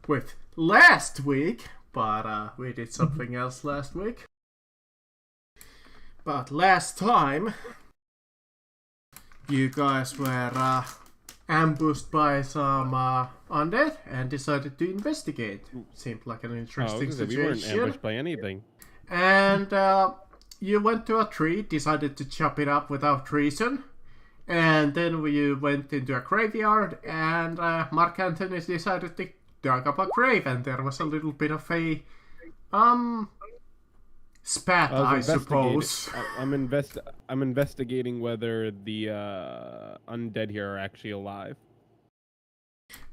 with last week, but we did something else last week. But last time, you guys were ambushed by some undead and decided to investigate. Seemed like an interesting situation. We weren't ambushed by anything. And you went to a tree, decided to chop it up without reason. And then you went into a graveyard, and Mark Anthony decided to dig up a grave, and there was a little bit of a spat, I suppose. I'm investigating whether the undead here are actually alive.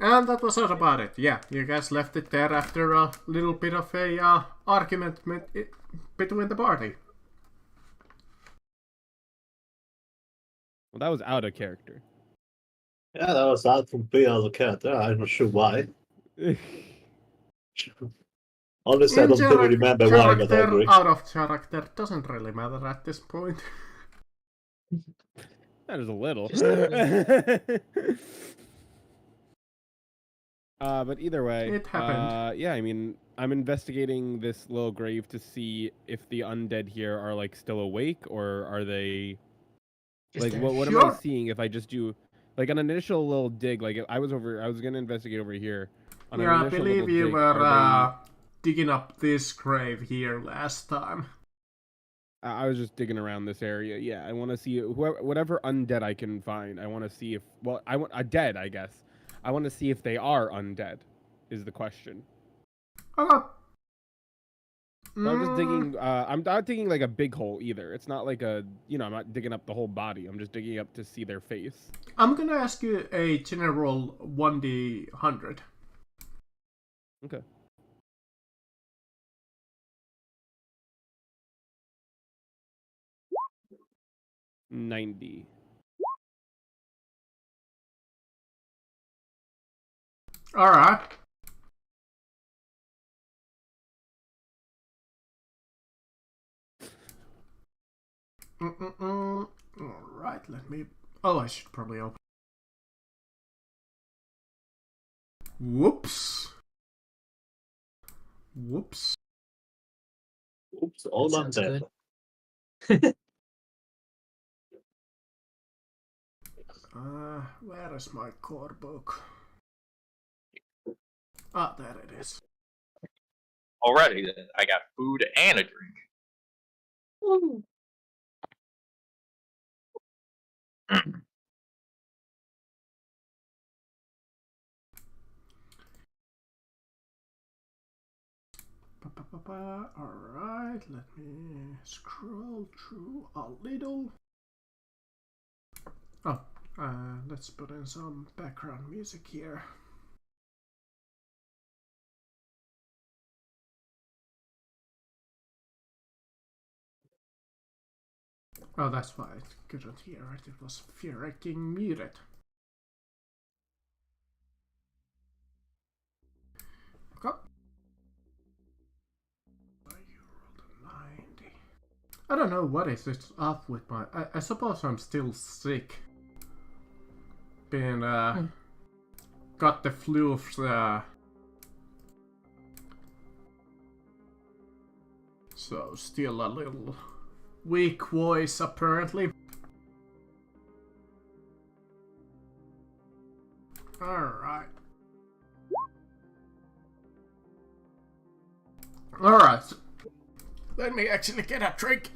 And that was all about it. Yeah, you guys left it there after a little bit of a argument between the party. Well, that was out of character. Yeah, that was out from being out of character. I'm not sure why. Honestly, I don't really remember why I got angry. Out of character doesn't really matter at this point. That is a little. But either way, it happened. Yeah, I mean, I'm investigating this little grave to see if the undead here are like still awake, or are they like what am I seeing if I just do like an initial little dig? Like I was gonna investigate over here. Yeah, I believe you were digging up this grave here last time. I was just digging around this area. Yeah, I want to see whatever undead I can find. I want to see if I want a dead, I guess. I want to see if they are undead. Is the question. I'm just digging. I'm not digging like a big hole either. It's not like I'm not digging up the whole body. I'm just digging up to see their face. I'm gonna ask you a general 1d100. Okay. $90. All right. All right, let me... Oh, I should probably open... Whoops. Oops, all on there. Where is my core book? Ah, there it is. Alrighty then, I got food and a drink. Woo. Alright, let me scroll through a little. Oh, let's put in some background music here. Oh, that's why I couldn't hear it. It was freaking muted. Okay. You rolled a 90. I don't know what is it up with my... I suppose I'm still sick. Been, got the flu, so still a little weak voice, apparently. Alright. Alright. Let me actually get a drink.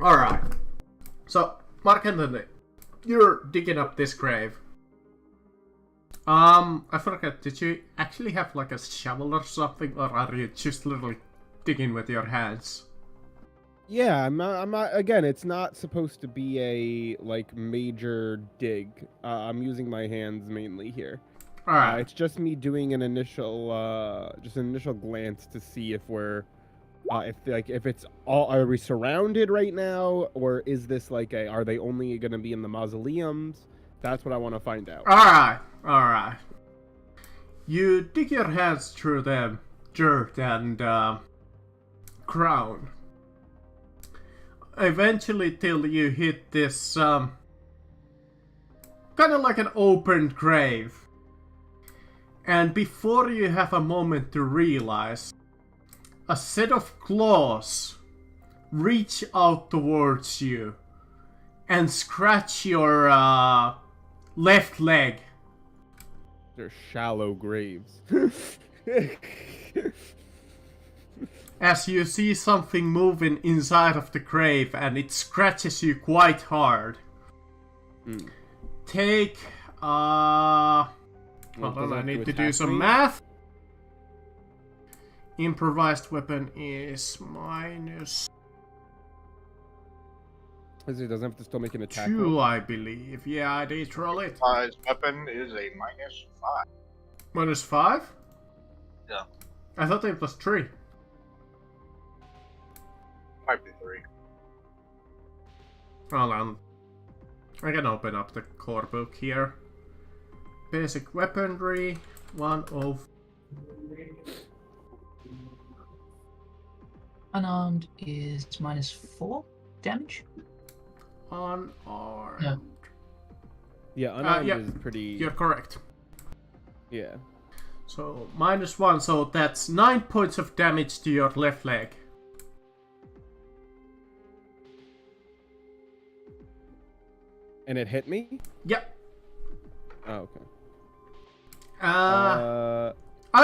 Alright. So, Mark Anthony, you're digging up this grave. I forgot, did you actually have like a shovel or something, or are you just literally digging with your hands? Yeah, I'm not, again, it's not supposed to be a, like, major dig. I'm using my hands mainly here. Alright. It's just me doing an initial glance to see if we're, if it's all, are we surrounded right now, or is this like are they only gonna be in the mausoleums? That's what I want to find out. Alright. You dig your hands through the dirt and ground. Eventually till you hit this kind of like an open grave. And before you have a moment to realize, a set of claws reach out towards you and scratch your left leg. They're shallow graves. As you see something moving inside of the grave and it scratches you quite hard. Take hold on, I need to do some math. Improvised weapon is minus It doesn't have to still make an attack 2, roll? I believe. Yeah, I did roll it. His weapon is a -5. Minus 5? Yeah. I thought it was 3. Might be 3. Hold on. I can open up the core book here. Basic weaponry, 104. Unarmed is -4 damage. Unarmed. Yeah. Yeah, unarmed yeah, is pretty... You're correct. Yeah. So, -1, so that's 9 points of damage to your left leg. And it hit me? Yep. Oh, okay. I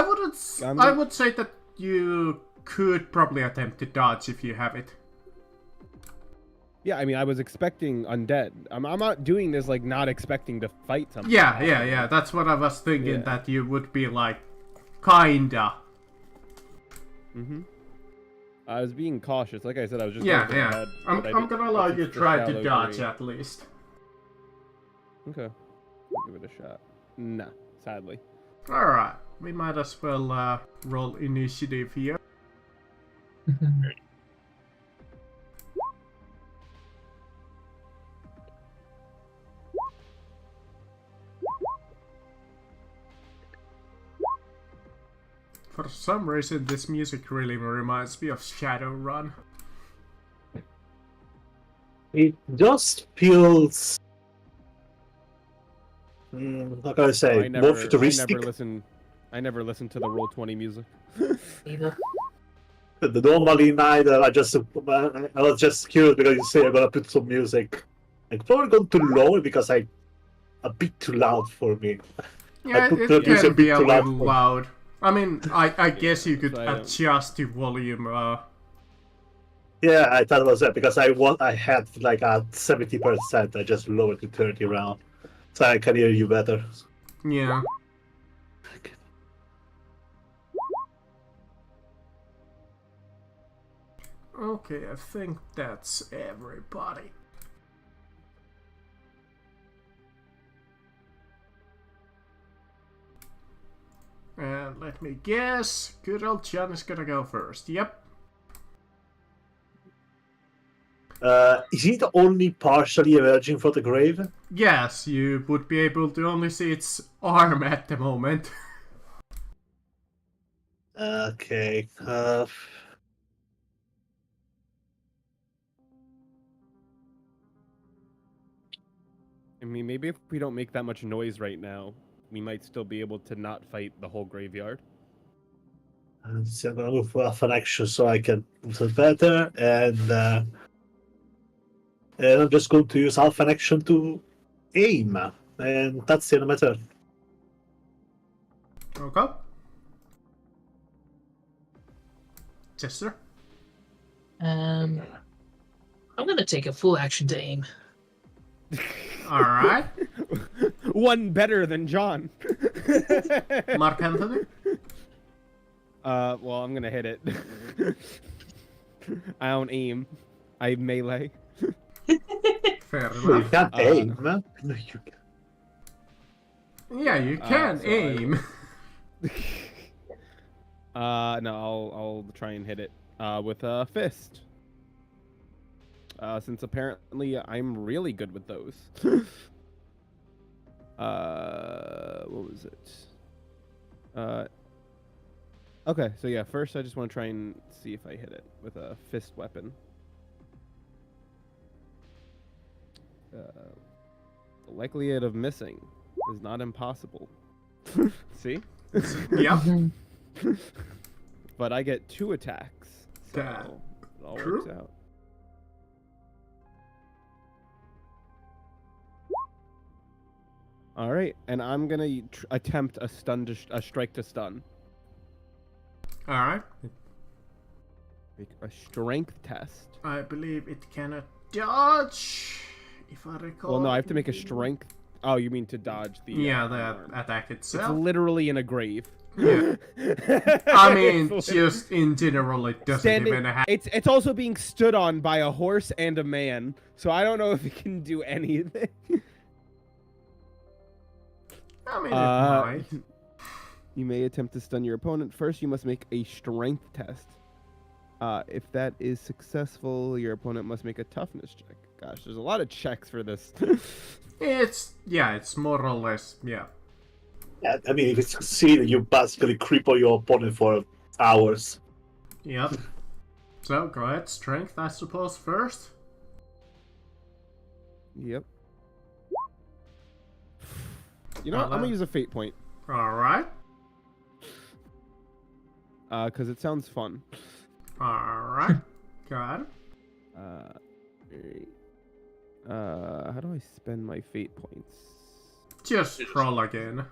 wouldn't. I'm I gonna- would say that you could probably attempt to dodge if you have it. Yeah, I mean, I was expecting undead. I'm not doing this, like, not expecting to fight something. Yeah. That's what I was thinking. Yeah. That you would be like, kinda. Mm-hmm. I was being cautious. Like I said, I was just... Yeah. going ahead, I'm but I did- gonna allow it's you to just a try to shallow dodge grave. at least. Okay. I'll give it a shot. Nah, sadly. Alright. We might as well roll initiative here. For some reason, this music really reminds me of Shadowrun. It just feels. How can I say? I More never futuristic. I never listened to the Roll20 music. Either. Normally, neither. I was just curious because you say I'm gonna put some music. I'm probably going to lower because a bit too loud for me. Yeah, put it the music can be a too loud little for- loud. I mean, I guess you could So I don't- adjust the volume. Yeah, I thought it was that because I had like a 70%. I just lowered to 30 around, so I can hear you better. Yeah. Okay, I think that's everybody. And let me guess, good old John is gonna go first. Yep. Is it only partially emerging from the grave? Yes, you would be able to only see its arm at the moment. Okay. I mean, maybe if we don't make that much noise right now, we might still be able to not fight the whole graveyard. So I'm gonna move off an action so I can move it better, and I'm just going to use half an action to aim, and that's the end of my turn. Okay. Chester? I'm gonna take a full action to aim. Alright. One better than John. Mark Anthony? Well, I'm gonna hit it. I don't aim. I melee. Fair You enough. can't aim. No, you can't. Yeah, you can so I aim. No, I'll try and hit it with a fist. Since apparently I'm really good with those. What was it? Okay, so yeah, first I just want to try and see if I hit it with a fist weapon. The likelihood of missing is not impossible. See? Yep. But I get 2 attacks. So That- it all true. works out. All right, and I'm gonna attempt a strike to stun. All right. Make a strength test. I believe it cannot dodge, if I recall. Well, no, I have to make a strength. Oh, you mean to dodge the? Yeah, the alarm. attack It's itself. literally in a grave. Yeah. I mean, It's just in general, it doesn't standing. even have. It's also being stood on by a horse and a man, so I don't know if it can do anything. I mean, it might. You may attempt to stun your opponent. First, you must make a strength test. If that is successful, your opponent must make a toughness check. Gosh, there's a lot of checks for this. It's more or less, yeah. Yeah, I mean, if it's succeeded, you basically cripple your opponent for hours. Yep. So, go ahead, strength, I suppose, first. Yep. You know what? I'm gonna use a fate point. Alright. Because it sounds fun. Alright. Got it. Alright. How do I spend my fate points? Just roll again.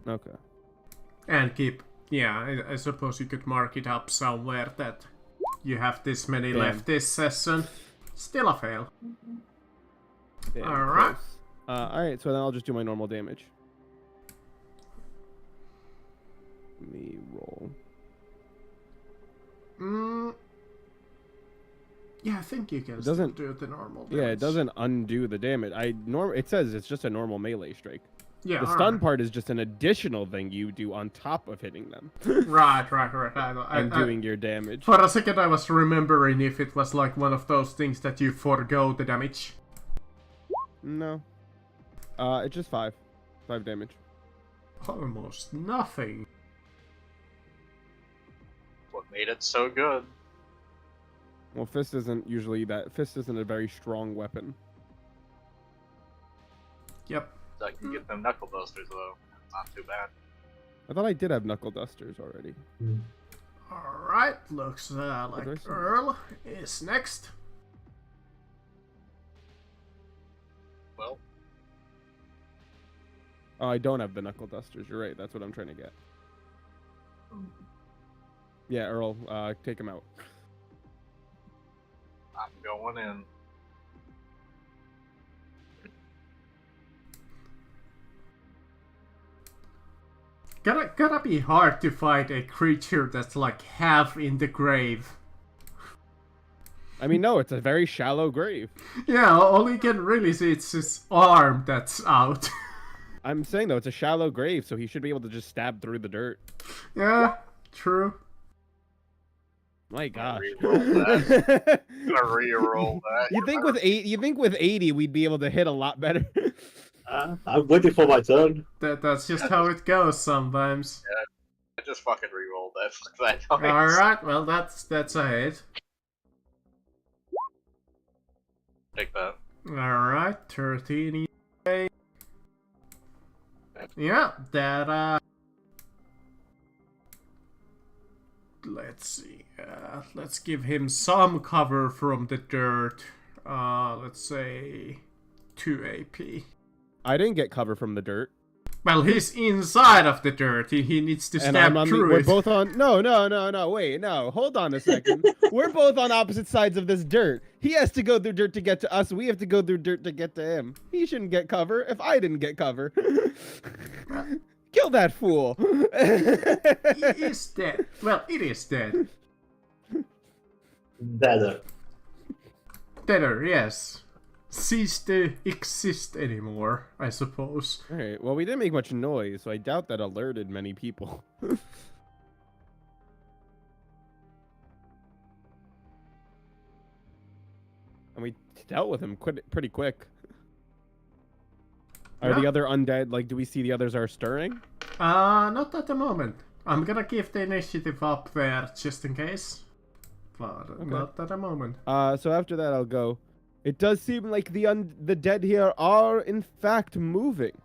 Okay. And keep, yeah, I suppose you could mark it up somewhere that you have this many Damn. left this session. Still a fail. Damn, Alright. close. Alright, so then I'll just do my normal damage. Let me roll. Yeah, I think you can It still doesn't- do the normal damage. Yeah, it doesn't undo the damage. It says it's just a normal melee strike. Yeah, The stun part is just an additional thing you do on top of hitting them Right. and doing your damage. For a second I was remembering if it was like one of those things that you forgo the damage. No. It's just 5 damage. Almost nothing. What made it so good? Well, fist isn't a very strong weapon. Yep. I can get them knuckle dusters though. Not too bad. I thought I did have knuckle dusters already. Alright, looks like there's some- Earl is next. Well, Oh, I don't have the knuckle dusters. You're right. That's what I'm trying to get. Yeah, Earl, take him out. I'm going in. Gotta be hard to fight a creature that's like half in the grave. I mean, no, it's a very shallow grave. Yeah, all you can really see is his arm that's out. I'm saying, though, it's a shallow grave, so he should be able to just stab through the dirt. Yeah, true. My gosh. Reroll Gonna re-roll that. You think with 80 we'd be able to hit a lot better? I'm waiting for my turn. That's just how it goes sometimes. I just fucking re-rolled that. Fuck that noise. Alright, well that's a hit. Take that. Alright, 13 EA. Yeah, that let's see. Let's give him some cover from the dirt. Let's say 2 AP. I didn't get cover from the dirt. Well, he's inside of the dirt. He needs to And stab I'm on through we're it. both on. No, wait, no. Hold on a second. We're both on opposite sides of this dirt. He has to go through dirt to get to us. We have to go through dirt to get to him. He shouldn't get cover if I didn't get cover. Kill that fool. He is dead. Well, it is dead. Better. Deader, yes. Cease to exist anymore, I suppose. Alright, well, we didn't make much noise, so I doubt that alerted many people. And we dealt with him pretty quick. Are the Yeah. other undead, like, do we see the others are stirring? Not at the moment. I'm gonna give the initiative up there just in case. But not at the moment. So after that, I'll go. It does seem like the dead here are, in fact, moving.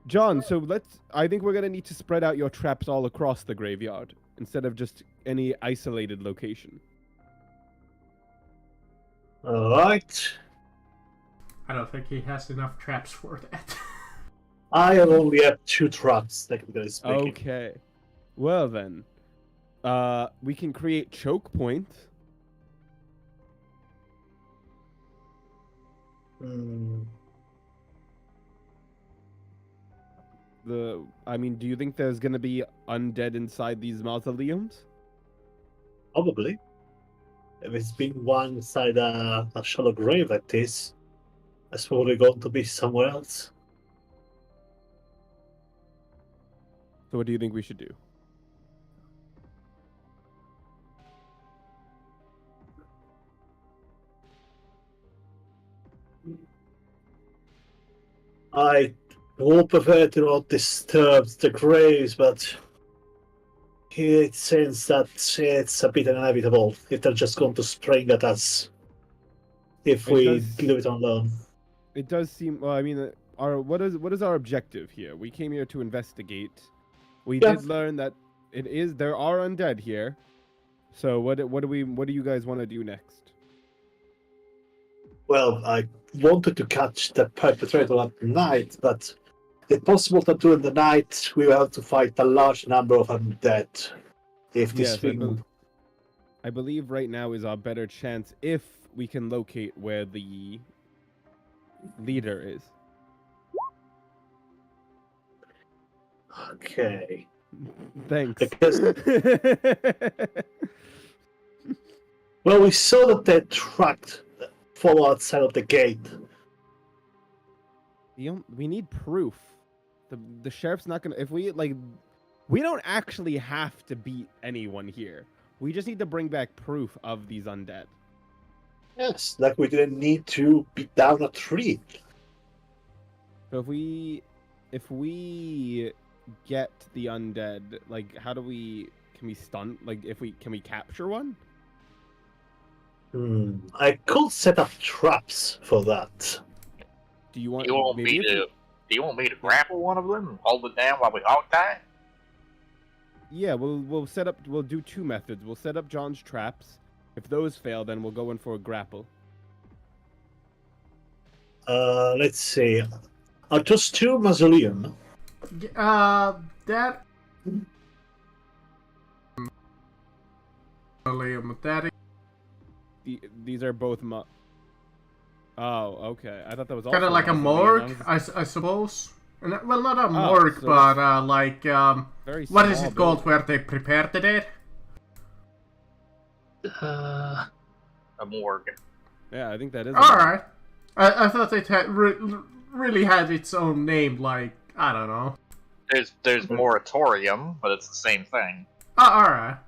John, so I think we're gonna need to spread out your traps all across the graveyard instead of just any isolated location. Alright. I don't think he has enough traps for that. I only have 2 traps, technically speaking. Okay. Well then, we can create choke point. Hmm. I mean, do you think there's gonna be undead inside these mausoleums? Probably. If it's been one inside a shallow grave like this, it's probably going to be somewhere else. So what do you think we should do? I would prefer to not disturb the graves, but it seems that it's a bit inevitable if they're just going to spring at us if we leave it alone. It does seem. Well, I mean, what is our objective here? We came here to investigate. We did learn that there are undead here. So what do you guys want to do next? Well, I wanted to catch the perpetrator at night, but it's possible that during the night we will have to fight a large number of undead. If this thing... I believe right now is our better chance if we can locate where the leader is. Okay. Thanks. Because... well, we saw that they tracked follow outside of the gate. We need proof. The sheriff's not gonna. If we we don't actually have to beat anyone here. We just need to bring back proof of these undead. Yes, like we didn't need to beat down a tree. So if we get the undead, like, how do we? Can we stun? Like, can we capture one? I could set up traps for that. Do you want? Do you want me to grapple one of them and hold it down while we hog tie? Yeah, we'll set up. We'll do 2 methods. We'll set up John's traps. If those fail, then we'll go in for a grapple. Let's see. Just 2 mausoleum. That These are both Oh, okay. I thought that was kind of like a morgue, I suppose. Well, not a morgue, so but like what is it called where they prepare the dead? A morgue. Yeah, I think that is. All right. I thought it had really had its own name, like I don't know. There's moratorium, but it's the same thing. Oh, all right.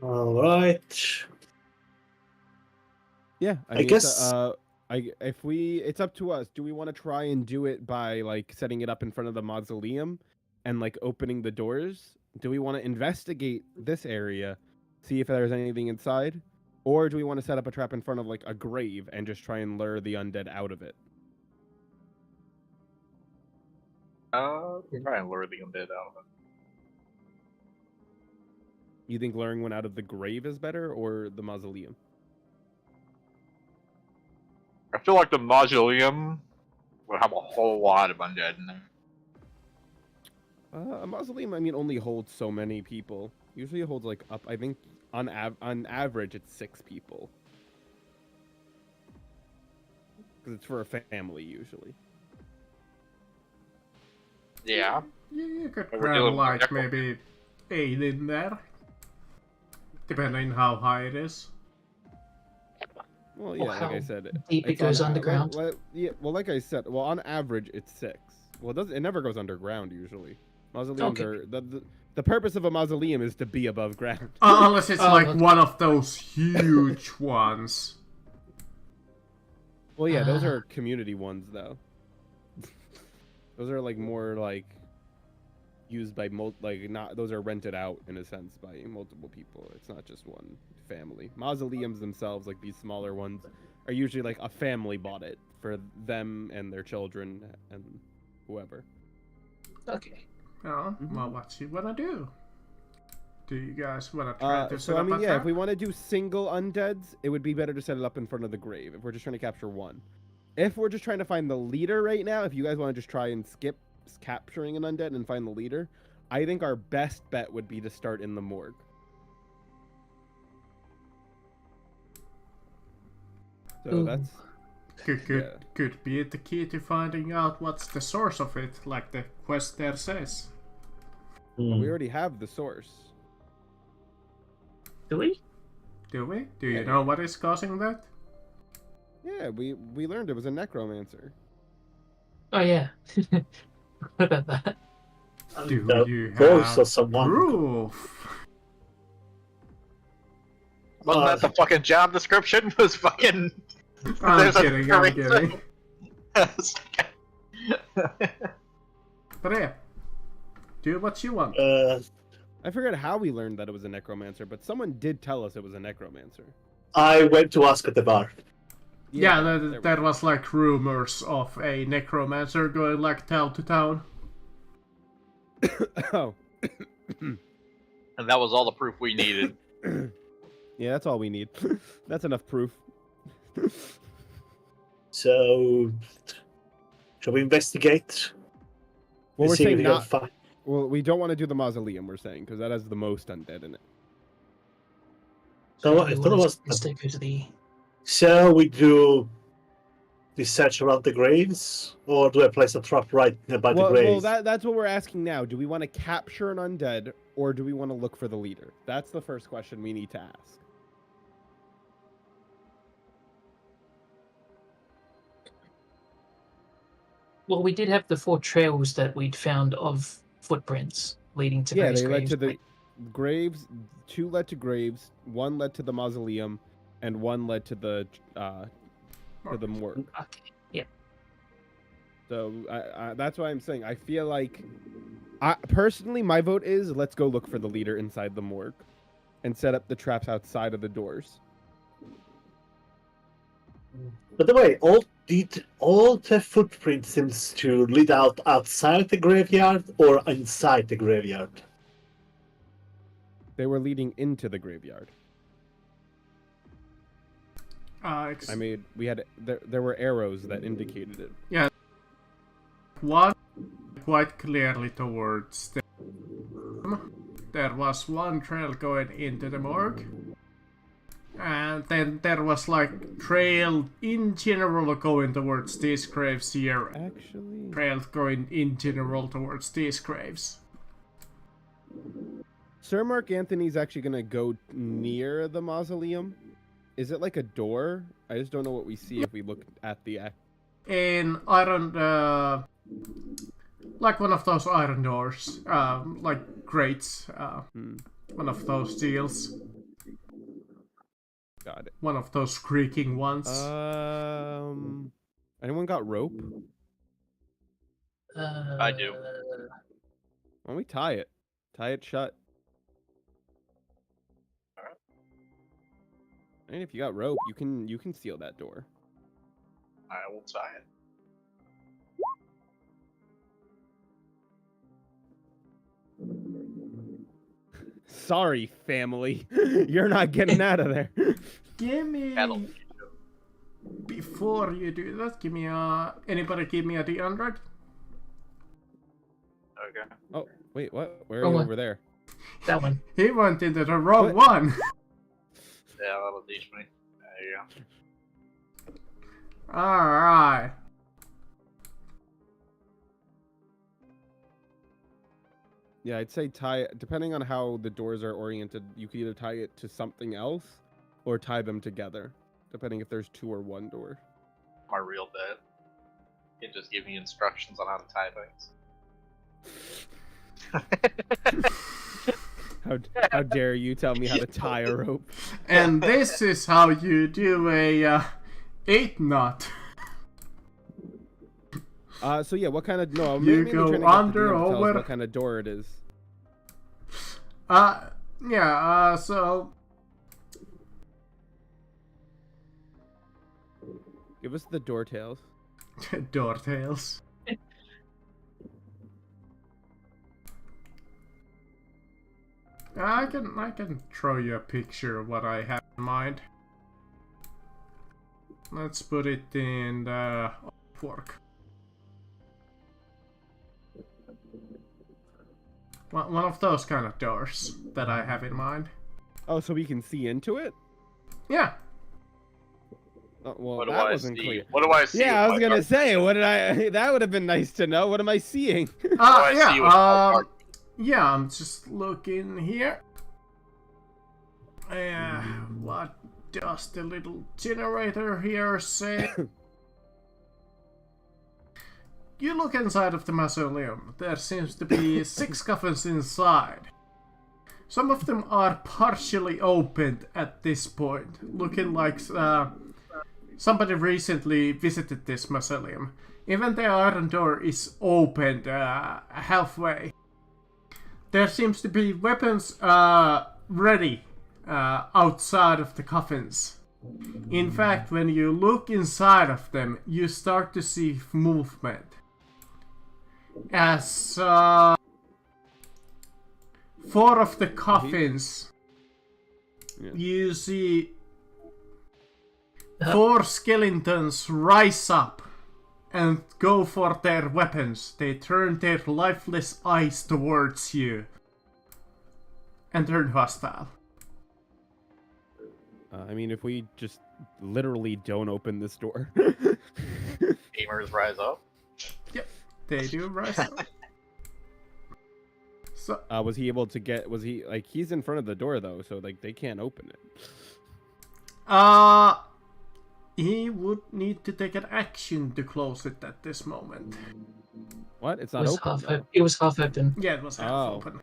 All right. Yeah, I guess. It's up to us. Do we want to try and do it by like setting it up in front of the mausoleum and like opening the doors? Do we want to investigate this area, see if there's anything inside, or do we want to set up a trap in front of like a grave and just try and lure the undead out of it? We try and lure the undead out of it. You think luring one out of the grave is better, or the mausoleum? I feel like the mausoleum would have a whole lot of undead in there. A mausoleum, I mean, only holds so many people. Usually it holds like I think on average it's 6 people. Because it's for a family usually. Yeah. You could grab like maybe 8 in there, depending how high it is. Well, yeah, like I said, deep it goes underground. Like I said, well, on average it's 6. Well, it never goes underground usually. Mausoleums are the purpose of a mausoleum is to be above ground. Unless it's one of those huge ones. Well, yeah, those are community ones though. Those are like more like used by those are rented out in a sense by multiple people. It's not just one family. Mausoleums themselves, like these smaller ones, are usually like a family bought it for them and their children and whoever. Okay. Oh, well, what you wanna do? Do you guys wanna try to set So I up mean, a yeah, trap? if we want to do single undeads, it would be better to set it up in front of the grave if we're just trying to capture one. If we're just trying to find the leader right now, if you guys want to just try and skip capturing an undead and find the leader, I think our best bet would be to start in the morgue. So Ooh. that's Could be the key to finding out what's the source of it, like the quest there says. well, we already have the source. Do we? Do we? Do you Yeah. know what is causing that? Yeah, we learned it was a necromancer. Oh yeah. What about that? Do The you voice have of someone. proof? Wasn't that the fucking job description? Was fucking. I'm There's a kidding, I'm reason. kidding. But yeah, do what you want. I forget how we learned that it was a necromancer, but someone did tell us it was a necromancer. I went to ask at the bar. Yeah, there that was like rumors of a necromancer going like town to town. Oh. And that was all the proof we needed. Yeah, that's all we need. That's enough proof. So, shall we investigate? Well, we're See if saying we can not. find- Well, we don't want to do the mausoleum. We're saying because that has the most undead in it. So, We I thought it wanna was. instead go to the. So we do the search around the graves, or do I place a trap right nearby the Well, graves? that's what we're asking now. Do we want to capture an undead, or do we want to look for the leader? That's the first question we need to ask. Well, we did have the 4 trails that we'd found of footprints leading to Yeah, various they led graves. to the right? graves. 2 led to graves. 1 led to the mausoleum, and 1 led to the morgue. Okay. Yeah. So that's why I'm saying I feel like, personally, my vote is let's go look for the leader inside the morgue, and set up the traps outside of the doors. By the way, all the footprints seems to lead out outside the graveyard or inside the graveyard. They were leading into the graveyard. I mean, we had there were arrows that indicated it. One quite clearly towards the. There was one trail going into the morgue. And then there was like trail in general going towards these graves here. Actually, Trails going in general towards these graves. Sir Mark Anthony's actually gonna go near the mausoleum. Is it like a door? I just don't know what we see if we look at the. In iron, like one of those iron doors, like grates, one of those seals, Got it. one of those creaking ones. Anyone got rope? I do. Why don't we tie it? Tie it shut. And if you got rope, you can seal that door. I will tie it. Sorry, family. You're not getting out of there. Give me That'll before you do that. Give me anybody give me a D100. Okay. Oh, wait, what? Where are Oh, you what? over there? That one. He went into the wrong What? one. Yeah, that'll teach me. There you go. All right. Yeah, I'd say tie it. Depending on how the doors are oriented, you could either tie it to something else or tie them together, depending if there's 2 or 1 door. My real dad. He can just give me instructions on how to tie things. How dare you tell me how to tie a rope? And this is how you do a 8 knot. So yeah, what kind of no? I'm You mainly go trying to get the under, DM to tell us over. what kind of door it is. Yeah. So Give us the door tails. Door tails. I can throw you a picture of what I have in mind. Let's put it in the fork. One of those kind of doors that I have in mind. Oh, so we can see into it? Yeah. Oh, well, What do that I wasn't see? clear. What do I see? Yeah, I with was my gonna dark say, vision? what did I? That would have been nice to know. What am I seeing? What do I see with my dark Yeah, I'm just looking here. What does the little generator here say? You look inside of the mausoleum. There seems to be 6 coffins inside. Some of them are partially opened at this point, looking like somebody recently visited this mausoleum. Even the iron door is opened halfway. There seems to be weapons ready outside of the coffins. In fact, when you look inside of them, you start to see movement. As 4 of the coffins, you see 4 skeletons rise up and go for their weapons. They turn their lifeless eyes towards you and turn hostile. I mean, if we just literally don't open this door. Gamers rise up. Yep, they do rise up. So, Was he able to get? Was he like he's in front of the door though, so like they can't open it. he would need to take an action to close it at this moment. What? It's It not was open. it was half open. Yeah, it was half Oh. open.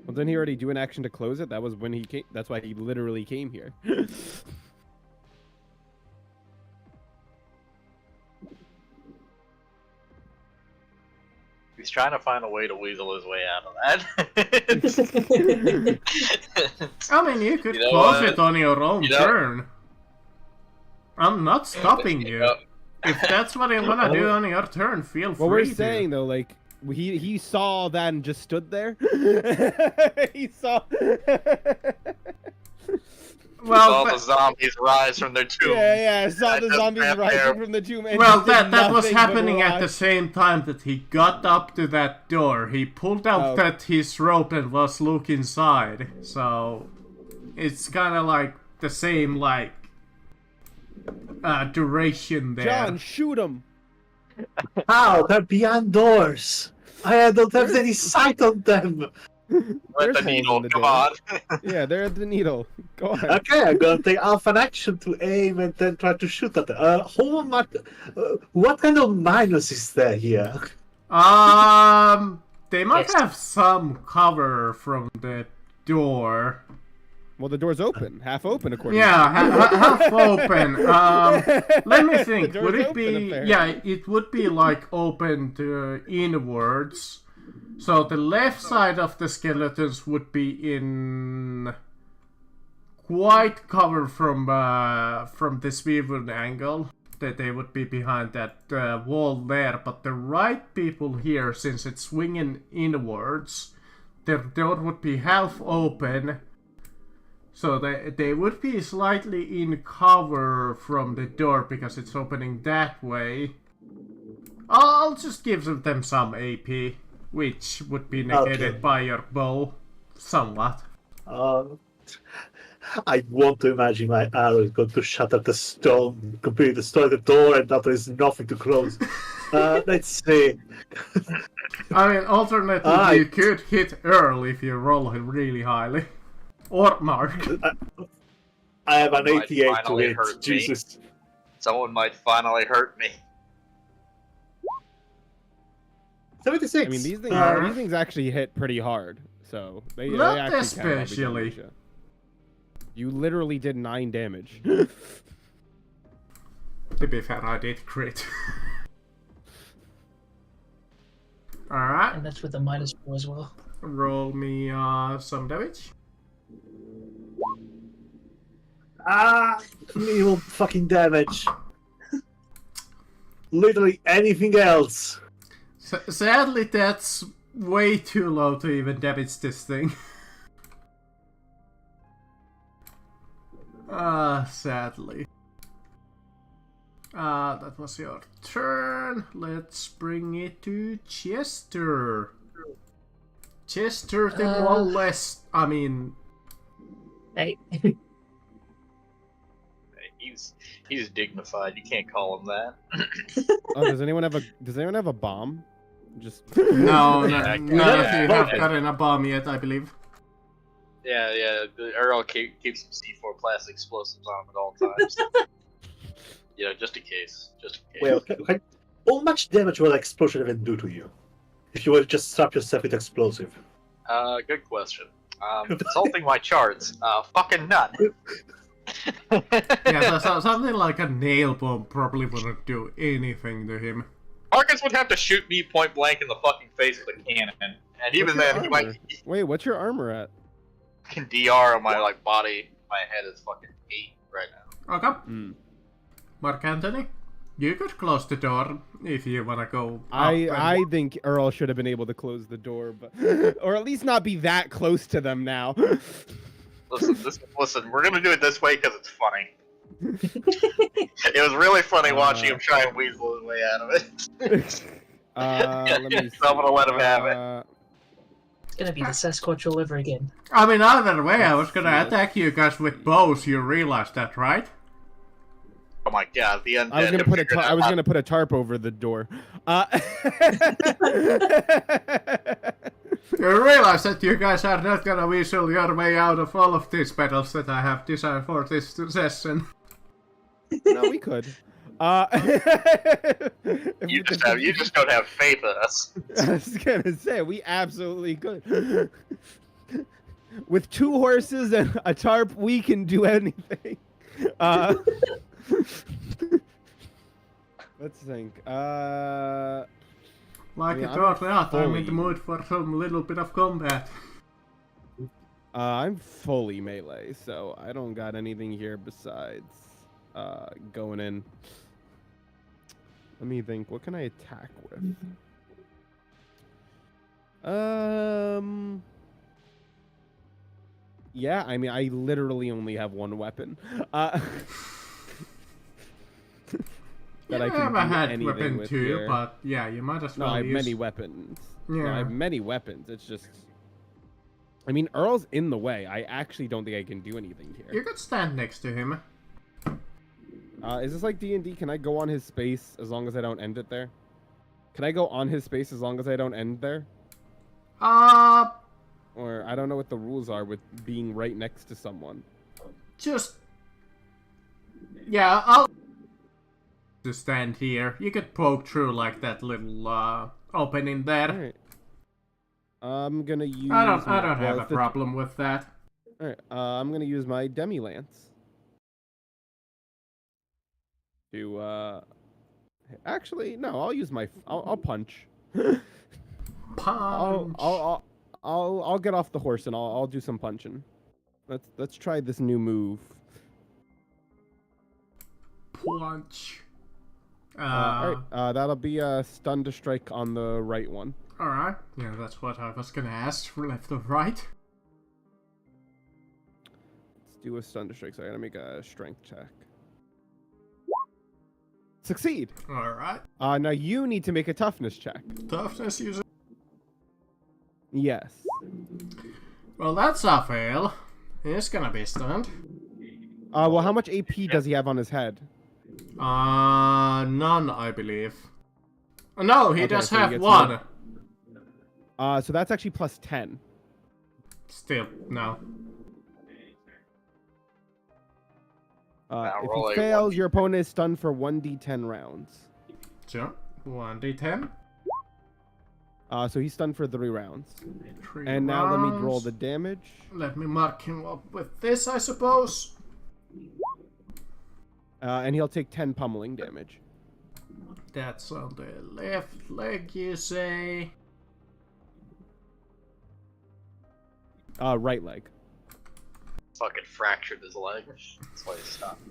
Well, didn't he already do an action to close it? That was when he came. That's why he literally came here. He's trying to find a way to weasel his way out of that. I mean, you could You know close what? it on your own You know- turn. I'm not stopping you. If that's what you wanna do on your turn, feel free What we're to. saying though, like he saw that and just stood there. He saw. Well, All the zombies rise from their tomb. Yeah, saw I the just zombies ran rising there. from the tomb. And well, just did that was nothing but happening at the watch. same time that he got up to that door. He pulled out Oh. his rope and was looking inside. So it's kind of like the same duration there. John, shoot him. How? They're beyond doors. I don't have any sight on them. Let There's the holes needle, in the come door. on. Yeah, they're at the needle. Go on. Okay, I'm gonna take half an action to aim and then try to shoot at them. What kind of minus is there here? They might Yes. have some cover from the door. Well, the door's open, half open, according. Yeah, half open. Let me think. The Would door's it open, be? apparently. Yeah, it would be like open to inwards. So the left side of the skeletons would be in quite covered from this viewing angle. That they would be behind that wall there. But the right people here, since it's swinging inwards, their door would be half open. So they would be slightly in cover from the door because it's opening that way. I'll just give them some AP, which would be negated Okay. by your bow, somewhat. I want to imagine my arrow is going to shatter the stone, completely destroy the door, and that there is nothing to close. Let's see. I mean, alternatively, Alright. you could hit Earl if you roll him really highly. Or Mark. I have an Might 88 to finally hit. hurt me. Jesus. Someone might finally hurt me. 76. I mean, these things actually hit pretty hard. So they Not actually especially. Can you literally did 9 damage. To be fair, I did crit. Alright, And that's with the -4 as well. roll me some damage. Evil fucking damage. literally anything else. Sadly, that's way too low to even damage this thing. Sadly. That was your turn. Let's bring it to Chester. Chester, the one less. I mean, Hey. He's dignified. You can't call him that. Oh, does anyone have a bomb? Just no, none of you Yeah. have gotten a bomb yet, I believe. Yeah. The Earl keeps some C4 plastic explosives on him at all times. Yeah, just in case. Well, okay. How much damage will an explosion even do to you? If you were to just strap yourself with explosive? Good question. Consulting my charts. Fucking none. Yeah, so something like a nail bomb probably wouldn't do anything to him. Marcus would have to shoot me point blank in the fucking face with a cannon, and even What's your then, he might armor? Wait, what's your armor at? fucking DR on my body. My head is fucking 8 right now. Okay. Mm. Mark Anthony, you could close the door if you wanna go. I think Earl should have been able to close the door, but or at least not be that close to them now. Listen, we're gonna do it this way because it's funny. It was really funny watching him try and weasel his way out of it. Let me see. So I'm gonna let him have it. It's gonna be the Sasquatch all over again. I mean, either way, I was gonna Yes. attack you guys with bows. You realize that, right? Oh my god, the undead. I was gonna have put figured out how- put a tarp over the door. You realize that you guys are not gonna weasel your way out of all of these battles that I have designed for this session. No, we could. You just don't have faith in us. I was gonna say we absolutely could. With 2 horses and a tarp, we can do anything. Let's think. Like Yeah, it or not, I'm in fully- the mood for some little bit of combat. I'm fully melee, so I don't got anything here besides going in. Let me think. What can I attack with? Yeah, I mean, I literally only have 1 weapon. That I I can have do a had anything weapon with too, here. but yeah, you might as No, well I have use... many weapons. No, I Yeah. have many weapons. It's just, I mean, Earl's in the way. I actually don't think I can do anything here. You could stand next to him. Is this like D&D? Can I go on his space as long as I don't end it there? Can I go on his space as long as I don't end there? Or I don't know what the rules are with being right next to someone. Just... Yeah, I'll... to stand here. You could poke through like that little opening there. Alright. I'm gonna use... I don't my- have well, a if the- problem with that. Alright, I'm gonna use my Demi-Lance. To, Actually, no, I'll use my... I'll punch. Punch. I'll get off the horse and I'll do some punching. Let's try this new move. Punch. Alright, that'll be a stun to strike on the right one. Alright. Yeah, that's what I was gonna ask. For left or right? Let's do a stun to strike. So I gotta make a strength check. Succeed. Alright. Now you need to make a toughness check. Toughness user. Yes. Well, that's a fail. He's gonna be stunned. Well, how much AP does he have on his head? None, I believe. No, he Okay, does so he have gets 1. So that's actually plus 10. Still, no. Now If roll he a fails, 1d10. your opponent is stunned for 1d10 rounds. Sure. 1d10. So he's stunned for 3 rounds. 3 And now let me roll rounds. the damage. Let me mark him up with this, I suppose. And he'll take 10 pummeling damage. That's on the left leg, you say? Right leg. Fucking fractured his leg. That's why he stopped.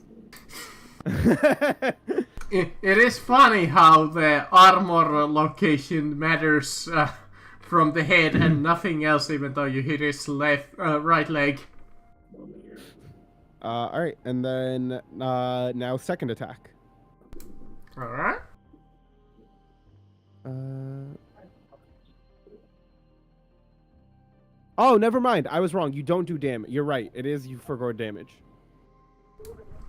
It is funny how the armor location matters from the head and nothing else, even though you hit his right leg. All right, and then now second attack. All right. Oh, never mind. I was wrong. You don't do damage. You're right. It is you forgo damage.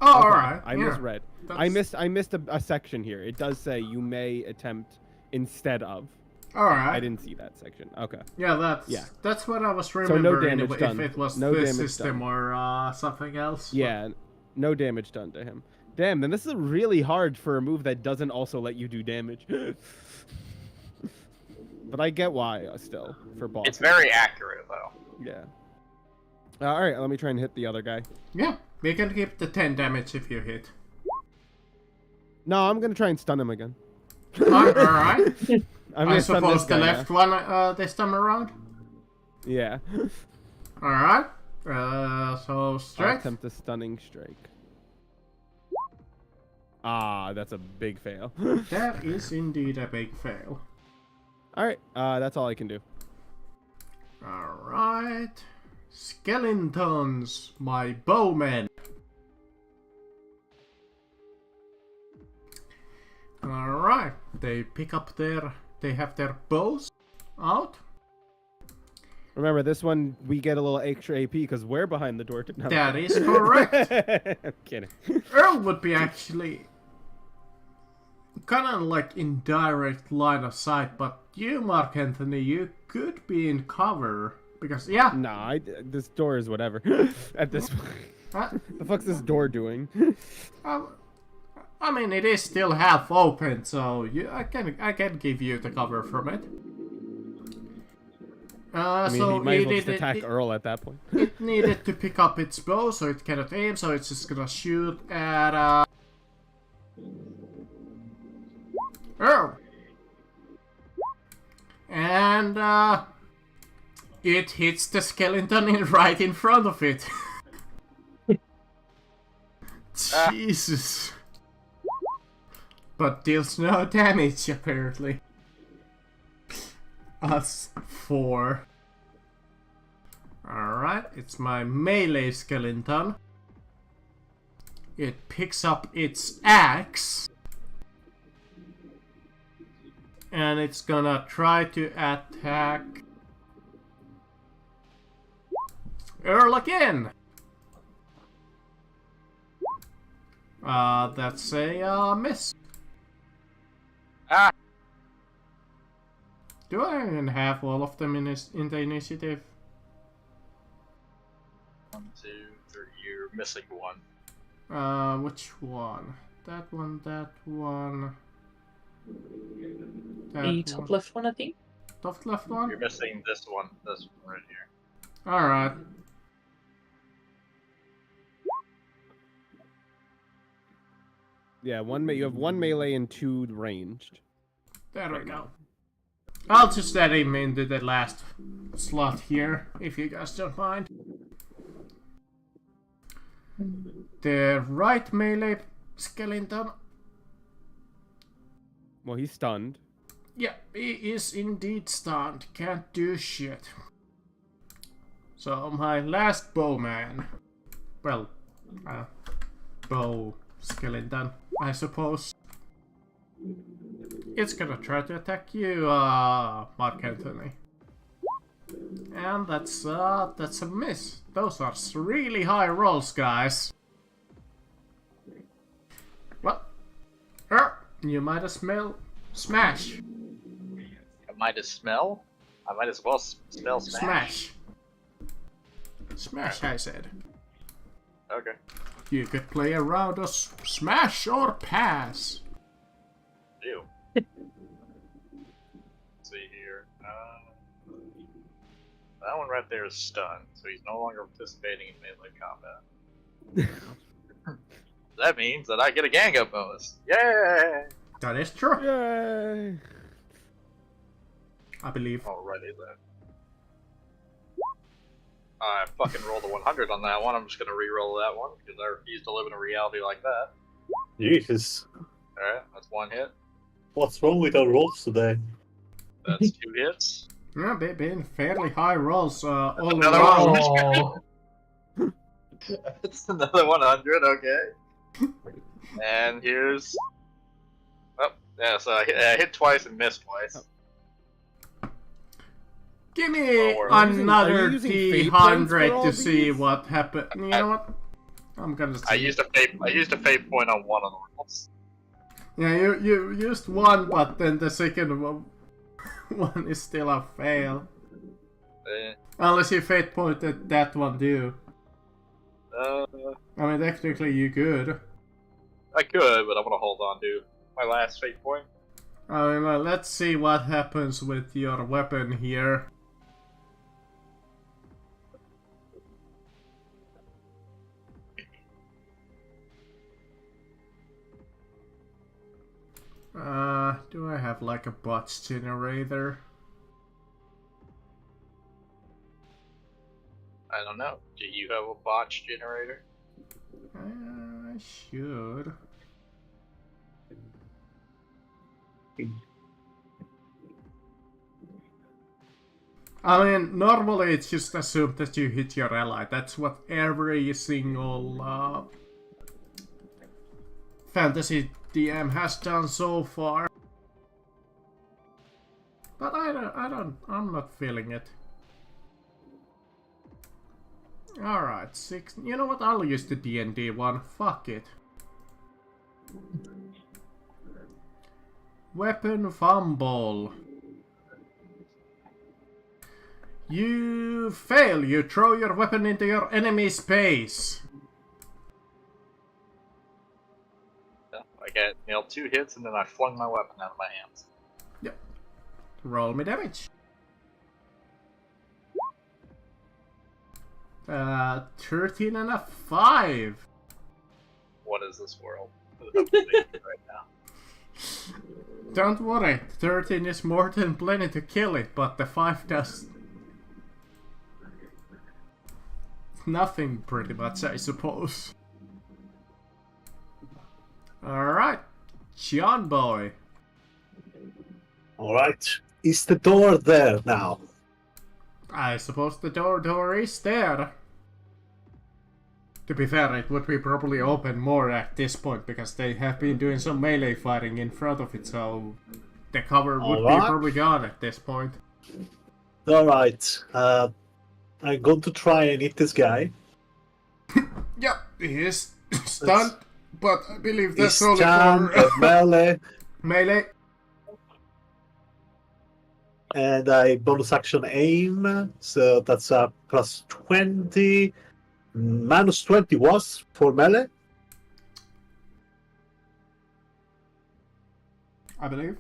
Oh, Okay, all right. I yeah. misread. I missed a section here. It does say you may attempt instead of. All right. I didn't see that section. Okay. Yeah, that's what I was remembering. no damage if done. it was No this damage system done. or something else. Yeah, no damage done to him. Damn, then this is really hard for a move that doesn't also let you do damage. But I get why still for boss. It's very accurate though. Yeah. All right, let me try and hit the other guy. Yeah, we can keep the 10 damage if you hit. No, I'm gonna try and stun him again. All right. I'm I gonna stun this suppose the guy left now. one this time around. Yeah. All right. So I'll strength. attempt a stunning strike. Ah, that's a big fail. That is indeed a big fail. All right, that's all I can do. All right. Skeletons, my bowmen. All right. They pick up they have their bows out. Remember, this one we get a little extra AP because we're behind the door. No. That is correct. I'm kidding. Earl would be actually kind of like in direct line of sight, but you, Mark Anthony, you could be in cover because Nah, this door is whatever. At this point, the fuck's this door doing? I mean, it is still half open, so I can give you the cover from it. I mean, so he might as well it, just attack Earl at that point. it needed to pick up its bow, so it cannot aim, so it's just gonna shoot at Earl. And it hits the skeleton right in front of it. Jesus. But deals no damage, apparently. Us 4. Alright, it's my melee skeleton. It picks up its axe. And it's gonna try to attack Earl again. That's a miss. Ah! Do I even have all of them in the initiative? 1, 2, 3. You're missing one. Which one? That one, that one. That The top left one, I think. Top left one? You're missing this one. This one right here. Alright. Yeah, you have 1 melee and 2 ranged. There we go. I'll just add him into the last slot here, if you guys don't mind. The right melee skeleton. Well, he's stunned. Yeah, he is indeed stunned. Can't do shit. So my last bowman. Well, bow skeleton, I suppose. It's gonna try to attack you, Mark Anthony. And that's a miss. Those are really high rolls, guys. Well, you might as well smash. I might as smell. I might as well smell smash. Smash, I said. Okay. You could play a round of smash or pass. Ew. Let's see here. That one right there is stunned, so he's no longer participating in melee combat. That means that I get a gang up bonus. Yay! That is true, Yay! I believe. Alrighty then. I fucking rolled a 100 on that one. I'm just gonna re-roll that one because I refuse to live in a reality like that. Jesus. Alright, that's 1 hit. What's wrong with our rolls today? That's 2 hits. Yeah, they've been fairly high rolls all Another around. Oh, It's another 100, okay. And here's. Oh, yeah, so I hit twice and missed twice. Give me Well, are you another using fate points for D100 all to see these? what happened. You know what? I'm gonna see. I used a fate point on one of the rolls. Yeah, you used one, but then the second one is still a fail. Eh, Unless you fate pointed that one too. uh, I mean, technically you could. I could, but I'm gonna hold on to my last fate point. I mean, let's see what happens with your weapon here. Do I have like a bots generator? I don't know. Do you have a botch generator? I should. I mean, normally it's just assumed that you hit your ally. That's what every single fantasy DM has done so far. But I'm not feeling it. Alright, 6. You know what? I'll use the D&D one. Fuck it. Weapon fumble. You fail. You throw your weapon into your enemy's face. Yeah, I nailed 2 hits and then I flung my weapon out of my hands. Yep. Roll me damage. 13 and a 5. What is this world? I'm thinking right now. Don't worry, 13 is more than plenty to kill it, but the 5 does nothing pretty much, I suppose. Alright, John Boy. Alright. Is the door there now? I suppose the door is there. To be fair, it would be probably open more at this point, because they have been doing some melee fighting in front of it, so the cover would be Alright. probably gone at this point. Alright. I'm going to try and hit this guy. Yep, he is stunned, but I believe He's that's only stunned for at melee, melee. and I bonus action aim, so that's a plus 20. Minus 20 was for melee. I believe.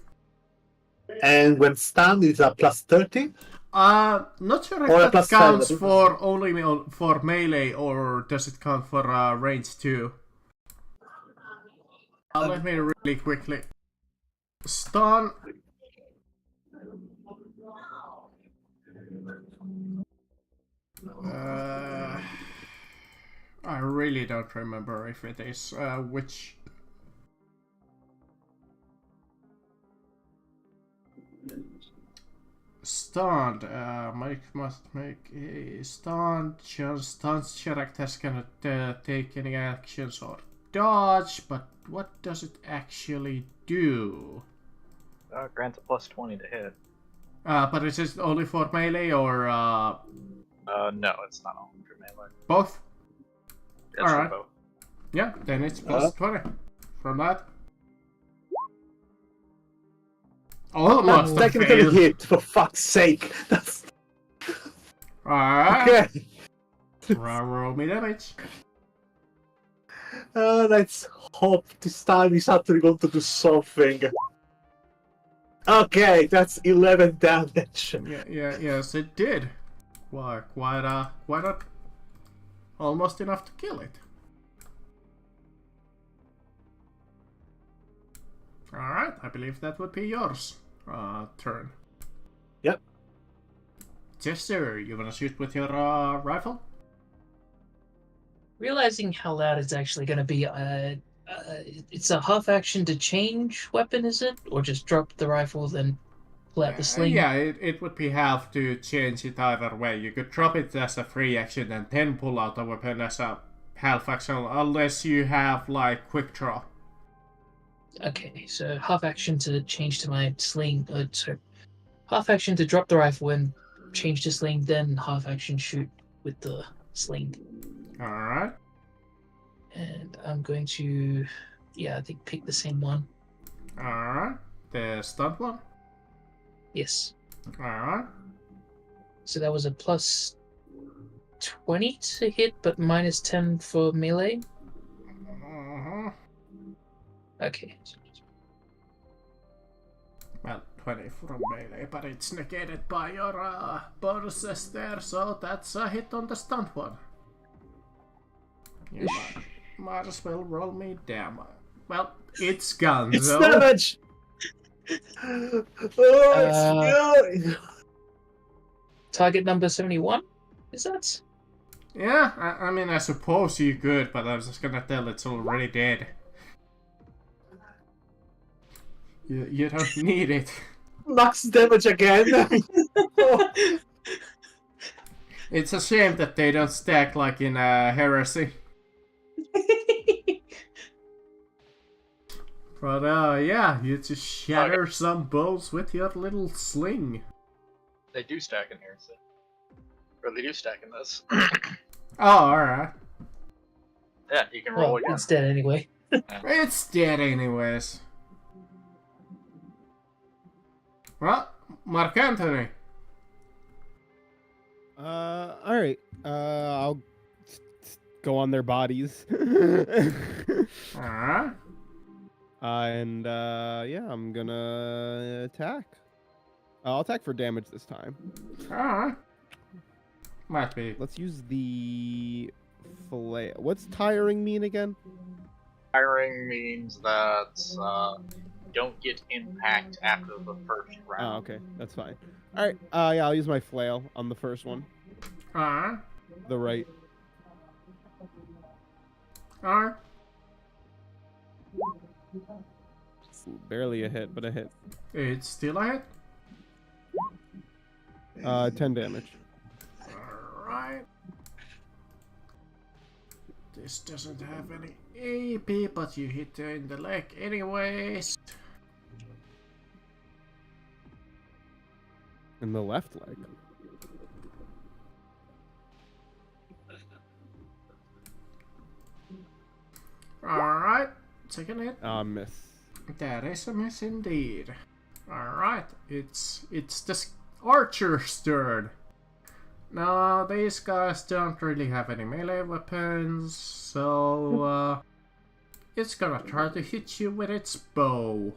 And when stunned, it's a plus 30. Not sure Or a if that plus 10, counts I think. for only for melee, or does it count for range too? Let me really quickly stun. I really don't remember if it is which. Stunned. Must make a stunned. Stunned characters cannot take any actions or dodge, but what does it actually do? Grants a plus 20 to hit. But is it only for melee or No, it's not all for melee. both? It's Alright. for both. Yeah, then it's plus 20 from that. Almost a Technically fail. hit, for fuck's sake. That's Alright. okay. Roll me damage. Let's hope this time he's actually going to do something. Okay, that's 11 damage. Yes, it did. Quite almost enough to kill it. Alright, I believe that would be yours. Turn. Yep. Jester, you wanna shoot with your rifle? realizing how loud it's actually going to be, It's a half action to change weapon, is it? Or just drop the rifle, then pull out the sling? Yeah, it would be half to change it either way. You could drop it as a free action and then pull out the weapon as a half action, unless you have like quick draw. Okay, so half action to change to my sling. So half action to drop the rifle and change to sling, then half action shoot with the sling. Alright. And I'm going to, I think pick the same one. Alright. The stunt one? Yes. Alright. So that was a plus 20 to hit, but minus 10 for melee. Okay. Well, 20 from melee, but it's negated by your bonuses there, so that's a hit on the stunt one. You might as well roll me damage. Well, it's gone, It's so... damage! Oh, it's good! Target number 71? Is that? Yeah, I mean, I suppose you could, but I was just gonna tell it's already dead. You don't need it. Max damage again! Oh. It's a shame that they don't stack like in Heresy. But yeah, you just shatter some balls with your little sling. They do stack in here, so. Or they do stack in this. Oh, alright. Yeah, you can roll Well, again. it's dead anyway. It's dead anyways. Well, Mark Anthony. Alright. I'll go on their bodies. Alright. And yeah, I'm gonna attack. I'll attack for damage this time. Alright. Might be. Let's use the flail. What's tiring mean again? Tiring means that you don't get impact after the first Oh, round. okay, that's fine. All right, yeah, I'll use my flail on the first one, Alright. the right. Alright. Ooh, barely a hit, but a hit. It's still a hit. 10 damage. Alright. This doesn't have any AP, but you hit her in the leg anyways. In the left leg. Alright. Second hit. Miss. That is a miss indeed. Alright. It's the archer's turn. Now, these guys don't really have any melee weapons, so it's gonna try to hit you with its bow.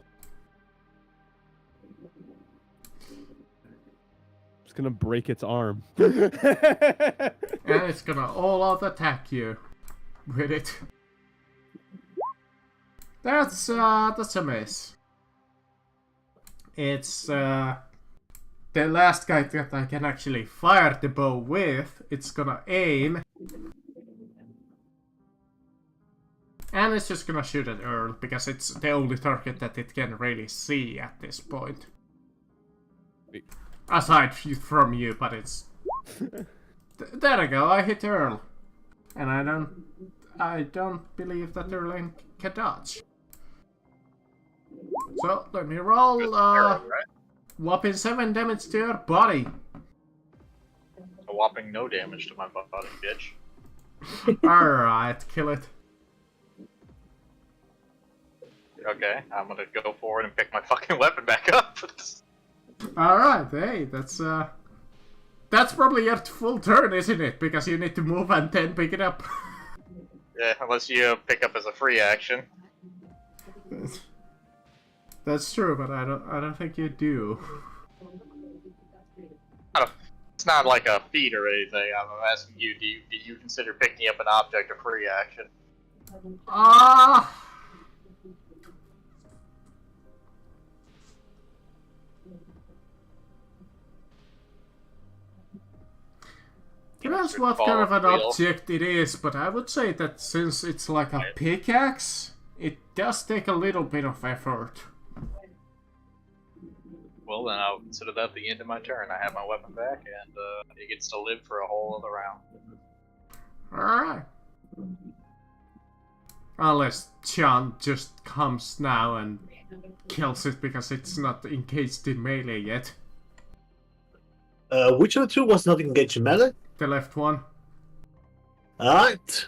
Just gonna break its arm. And it's gonna all-out attack you with it. That's a miss. It's the last guy that I can actually fire the bow with. It's gonna aim. And it's just gonna shoot at Earl, because it's the only target that it can really see at this point. Aside from you, but it's... There I go, I hit Earl. And I don't believe that Earl can dodge. So, let me roll, Right? whopping 7 damage to your body. A whopping no damage to my body, bitch. Alright, kill it. Okay, I'm gonna go forward and pick my fucking weapon back up. Alright, hey, that's probably your full turn, isn't it? Because you need to move and then pick it up. Yeah, unless you pick up as a free action. That's true, but I don't think you do. It's not like a feat or anything. I'm asking you, do you consider picking up an object a free action? Depends should what follow kind of an the wheel. object it is, but I would say that since it's like a pickaxe, It does take a little bit of effort. Well, then I'll consider that the end of my turn. I have my weapon back, and he gets to live for a whole other round. Alright. Unless Chan just comes now and kills it because it's not engaged in melee yet. Which of the two was not engaged in melee? The left one. Alright.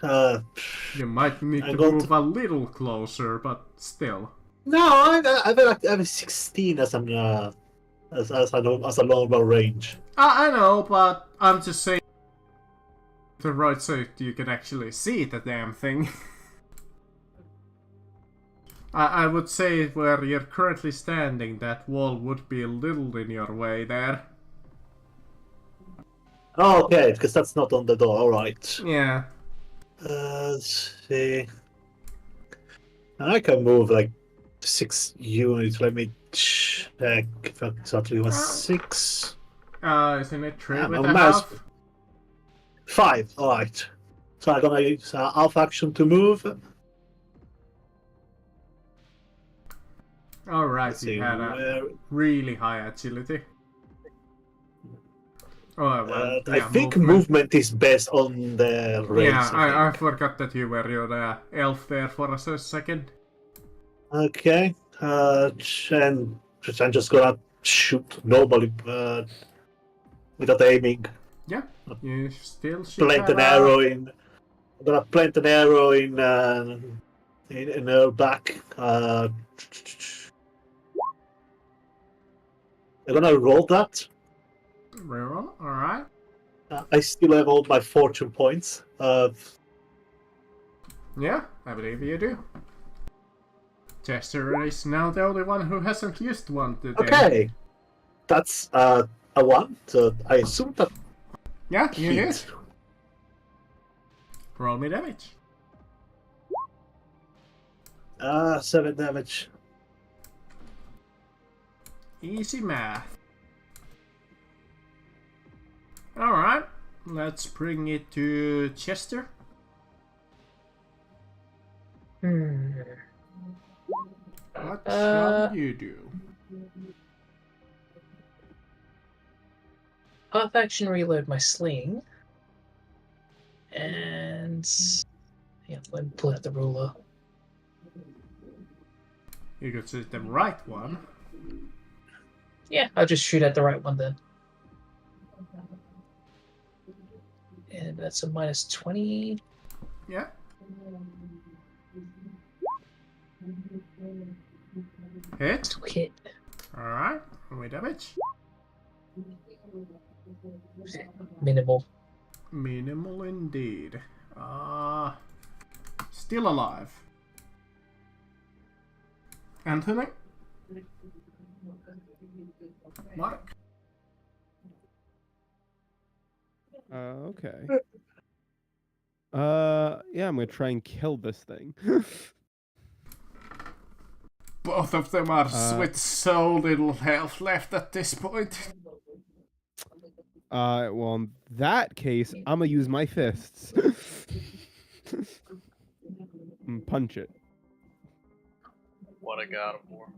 You might need I to got- move a little closer, but still. No, I have a 16 as a normal range. I know, but I'm just saying the right so you can actually see the damn thing. I would say where you're currently standing, that wall would be a little in your way there. Oh, okay, because that's not on the door. Alright. Yeah. Let's see. I can move like 6 units. Let me check if exactly was 6. Isn't it 3 with I'm a mouse- half? 5. Alright. So I'm gonna use half action to move. Alright, Let's see you had a where. really high agility. Oh, well, I yeah, think movement is based on the range. Yeah, I forgot that you were your elf there for a second. Okay. And I'm just gonna shoot normally without aiming. Yeah, you still should Plant have an arrow in. I'm gonna plant an arrow in her back. I'm gonna roll that. Reroll, alright. I still have all my fortune points. Yeah, I believe you do. Chester is now the only one who hasn't used one today. Okay, that's a 1. So I assume that Yeah, you hit. did. Roll me damage. 7 damage. Easy math. Alright, let's bring it to Chester. What shall you do? Half action reload my sling. And yeah, let me pull out the ruler. You could choose the right one. Yeah, I'll just shoot at the right one then. And that's a minus 20. Yeah. Hit. To hit. Alright, roll me damage. Minimal. Minimal indeed. Still alive. Anthony? Mark? Okay. Yeah, I'm gonna try and kill this thing. Both of them are with so little health left at this point. Well, in that case, I'm gonna use my fists. And punch it. What I got him for.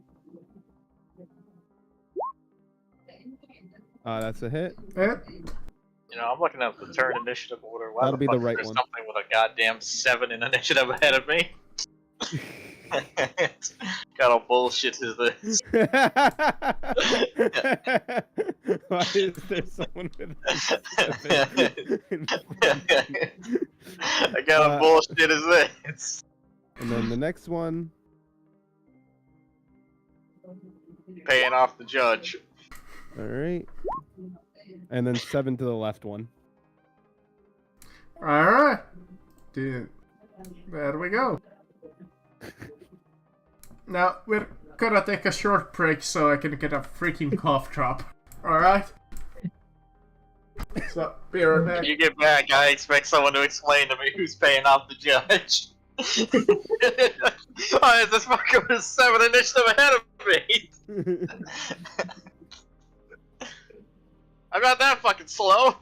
That's a hit. You know, I'm looking at the turn initiative order. Why That'll be the fuck right there's one. something with a goddamn 7 in initiative ahead of me? Kind of bullshit is this? Why is there someone with a 7? I got a bullshit is this? And then the next one. Paying off the judge. Alright. And then 7 to the left one. Alright. There we go. Now, we're gonna take a short break so I can get a freaking cough drop. Alright? So, be right back. When you get back, I expect someone to explain to me who's paying off the judge. Why is this fucker with 7 initiative ahead of me? I'm not that fucking slow.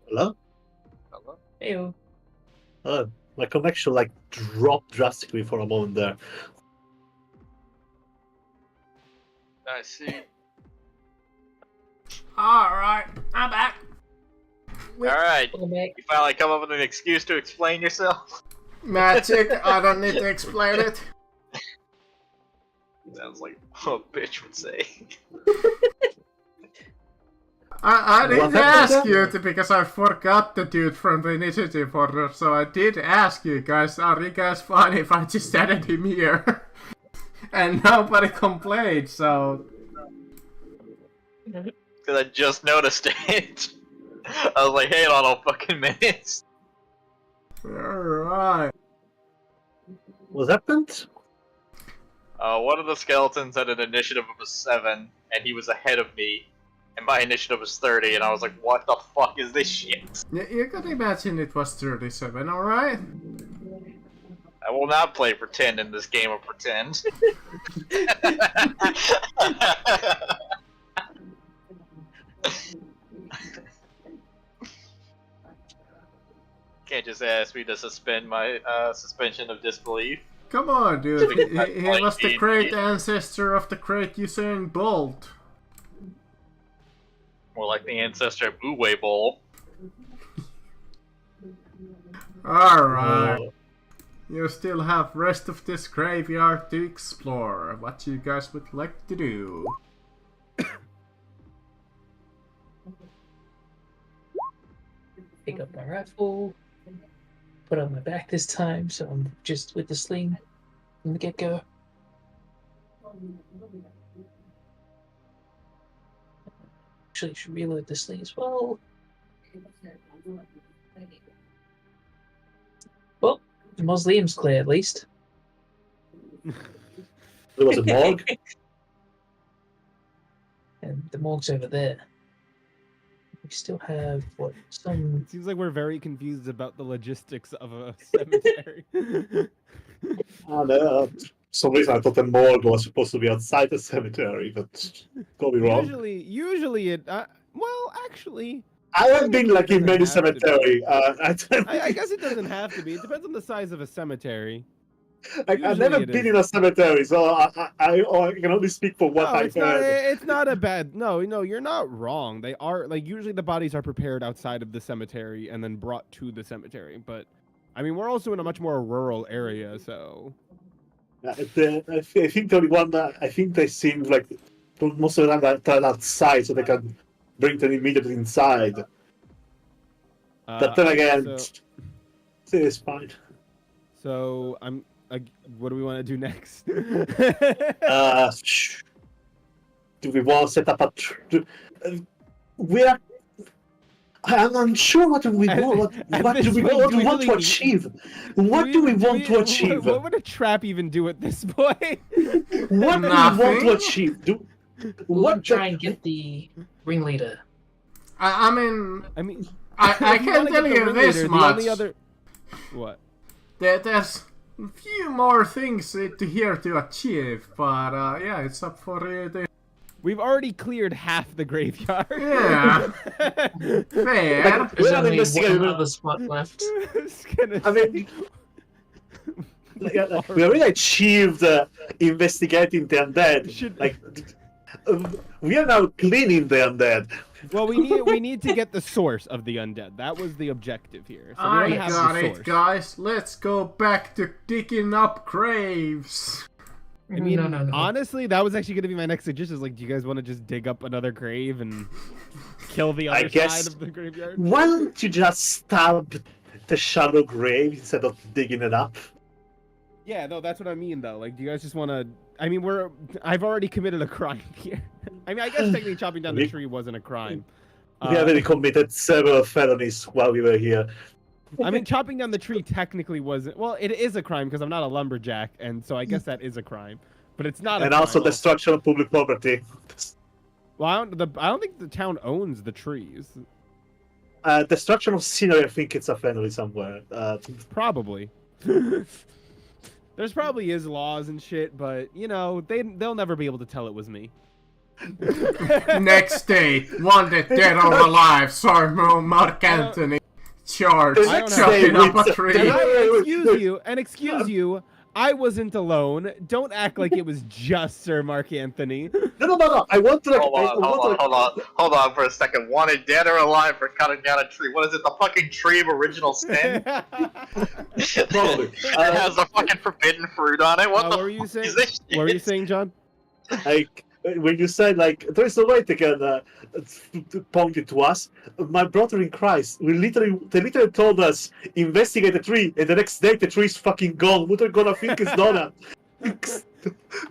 Hello? Hello? Heyo. My connection like dropped drastically for a moment there. I see. Alright, I'm back. Alright, Welcome back. you finally come up with an excuse to explain yourself? Magic, I don't need to explain it. Sounds like a bitch would say. I did What happened ask there? you to, because I forgot the dude from the initiative order, so I did ask you guys, are you guys fine if I just added him here? And nobody complained, so... Because I just noticed it. I was like, hey, on all fucking minutes. Alright. What happened? One of the skeletons had an initiative of a 7, and he was ahead of me. And my initiative was 30, and I was like, what the fuck is this shit? You can imagine it was 37, alright? I will not play pretend in this game of pretend. Can't just ask me to suspend my suspension of disbelief. Come on, dude. He Like, was the he- great ancestor of the great Usain Bolt. More like the ancestor of Uwe Bowl. Alright. Uh, You still have rest of this graveyard to explore. What you guys would like to do? Pick up my rifle. Put it on my back this time, so I'm just with the sling from the get-go. Actually, I should reload the sling as well. Well, the mausoleum's clear at least. there was a morgue. And the morgue's over there. We still have, what, some... It seems like we're very confused about the logistics of a cemetery. And for some reason I thought the morgue was supposed to be outside the cemetery, but could be wrong. Usually it. Well, actually, I haven't been like in Doesn't many have to be. cemetery. I guess it doesn't have to be. It depends on the size of a cemetery. I've usually never it been is. in a cemetery, so I can only speak for what No, I've it's not. heard. It's not a bad. No, you're not wrong. They are like usually the bodies are prepared outside of the cemetery and then brought to the cemetery. But I mean, we're also in a much more rural area, so. I think the only one that I think they seem like most of them are outside, so they can bring them immediately inside. But then again, it's fine. So I'm. What do we want to do next? Do we want to set up a? I'm unsure what do we want. What this do we point, want, do we want to really- achieve? What do we want to achieve? What would a trap even do at this point? What do we want Nothing. to achieve? We'll What try and get the ringleader. I mean, I mean, I if you can wanna tell get the you this ringleader, much. The only other. What? There's a few more things to here to achieve, but yeah, it's up for you to... We've already cleared half the graveyard. Yeah. Fair. There's We're not only investigating- one other spot left. I mean, we already achieved investigating the undead. Should- Like, we are now cleaning the undead. Well, we need to get the source of the undead. That was the objective here. So we I don't have got the it, source. guys. Let's go back to digging up graves. I mean, no. honestly, that was actually going to be my next suggestion. Is like, do you guys want to just dig up another grave and kill the other guess- side of the graveyard? Why don't you just stab the shallow grave instead of digging it up? Yeah, no, that's what I mean, though. Like, do you guys just want to... I mean, I've already committed a crime here. I mean, I guess technically chopping down the tree wasn't a crime. We already committed several felonies while we were here. I mean, chopping down the tree technically wasn't... Well, it is a crime because I'm not a lumberjack, and so I guess that is a crime. But it's not a And crime. also destruction of public property. Well, I don't think the town owns the trees. Destruction of scenery, I think it's a felony somewhere. Probably. There's probably is laws and shit, but, you know, they'll never be able to tell it was me. Next day, wanted dead or alive. Sorry, Mark Anthony. Charged. The next Chopping day, up a it's- tree. Excuse you, I wasn't alone. Don't act like it was just Sir Mark Anthony. No. I want to... Hold on for a second. Wanted dead or alive for cutting down a tree. What is it? The fucking tree of original sin? Probably. It has a fucking forbidden fruit on it. What the what were you fuck saying? is this shit? What were you saying, John? Like, when you said, like, there's no way they can point it to us. My brother in Christ, they literally told us, investigate the tree, and the next day the tree's fucking gone. What are they gonna think is Donna?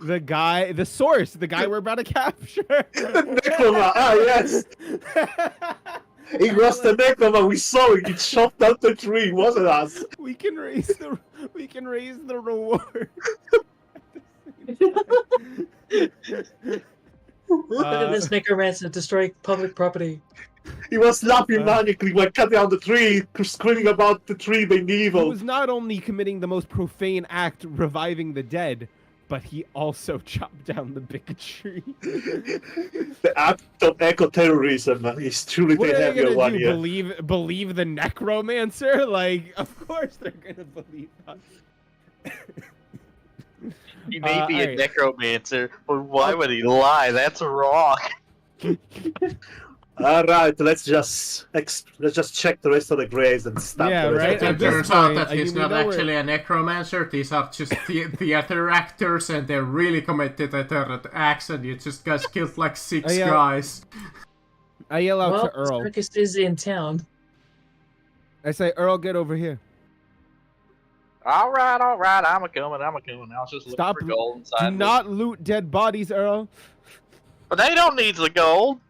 The source, the guy we're about to capture. Necroma, yes! It was the Necroma, we saw it, it chopped out the tree, it wasn't us. we can raise the reward. Look at this necromancer destroying public property. He was laughing manically while cutting down the tree, screaming about the tree being He evil. was not only committing the most profane act, reviving the dead, but he also chopped down the big tree. The act of eco-terrorism is truly What the are they heavier gonna one do? here. Believe the necromancer? Like, of course they're gonna believe us. He may be a alright. necromancer, but why would he lie? That's wrong. All right, let's just check the rest of the graves and stamp Yeah, the rest right, of the at It this turns out point, that he's we not know actually a necromancer. These are just theater actors, and they're really committed to their acts. And you just guys killed like 6 yeah. guys. I yell out Well, to Earl. circus is in town. I say, Earl, get over here. Alright, I'm a coming. I was just looking Stop. for gold Do inside. not loot dead bodies, Earl. But they don't need the gold.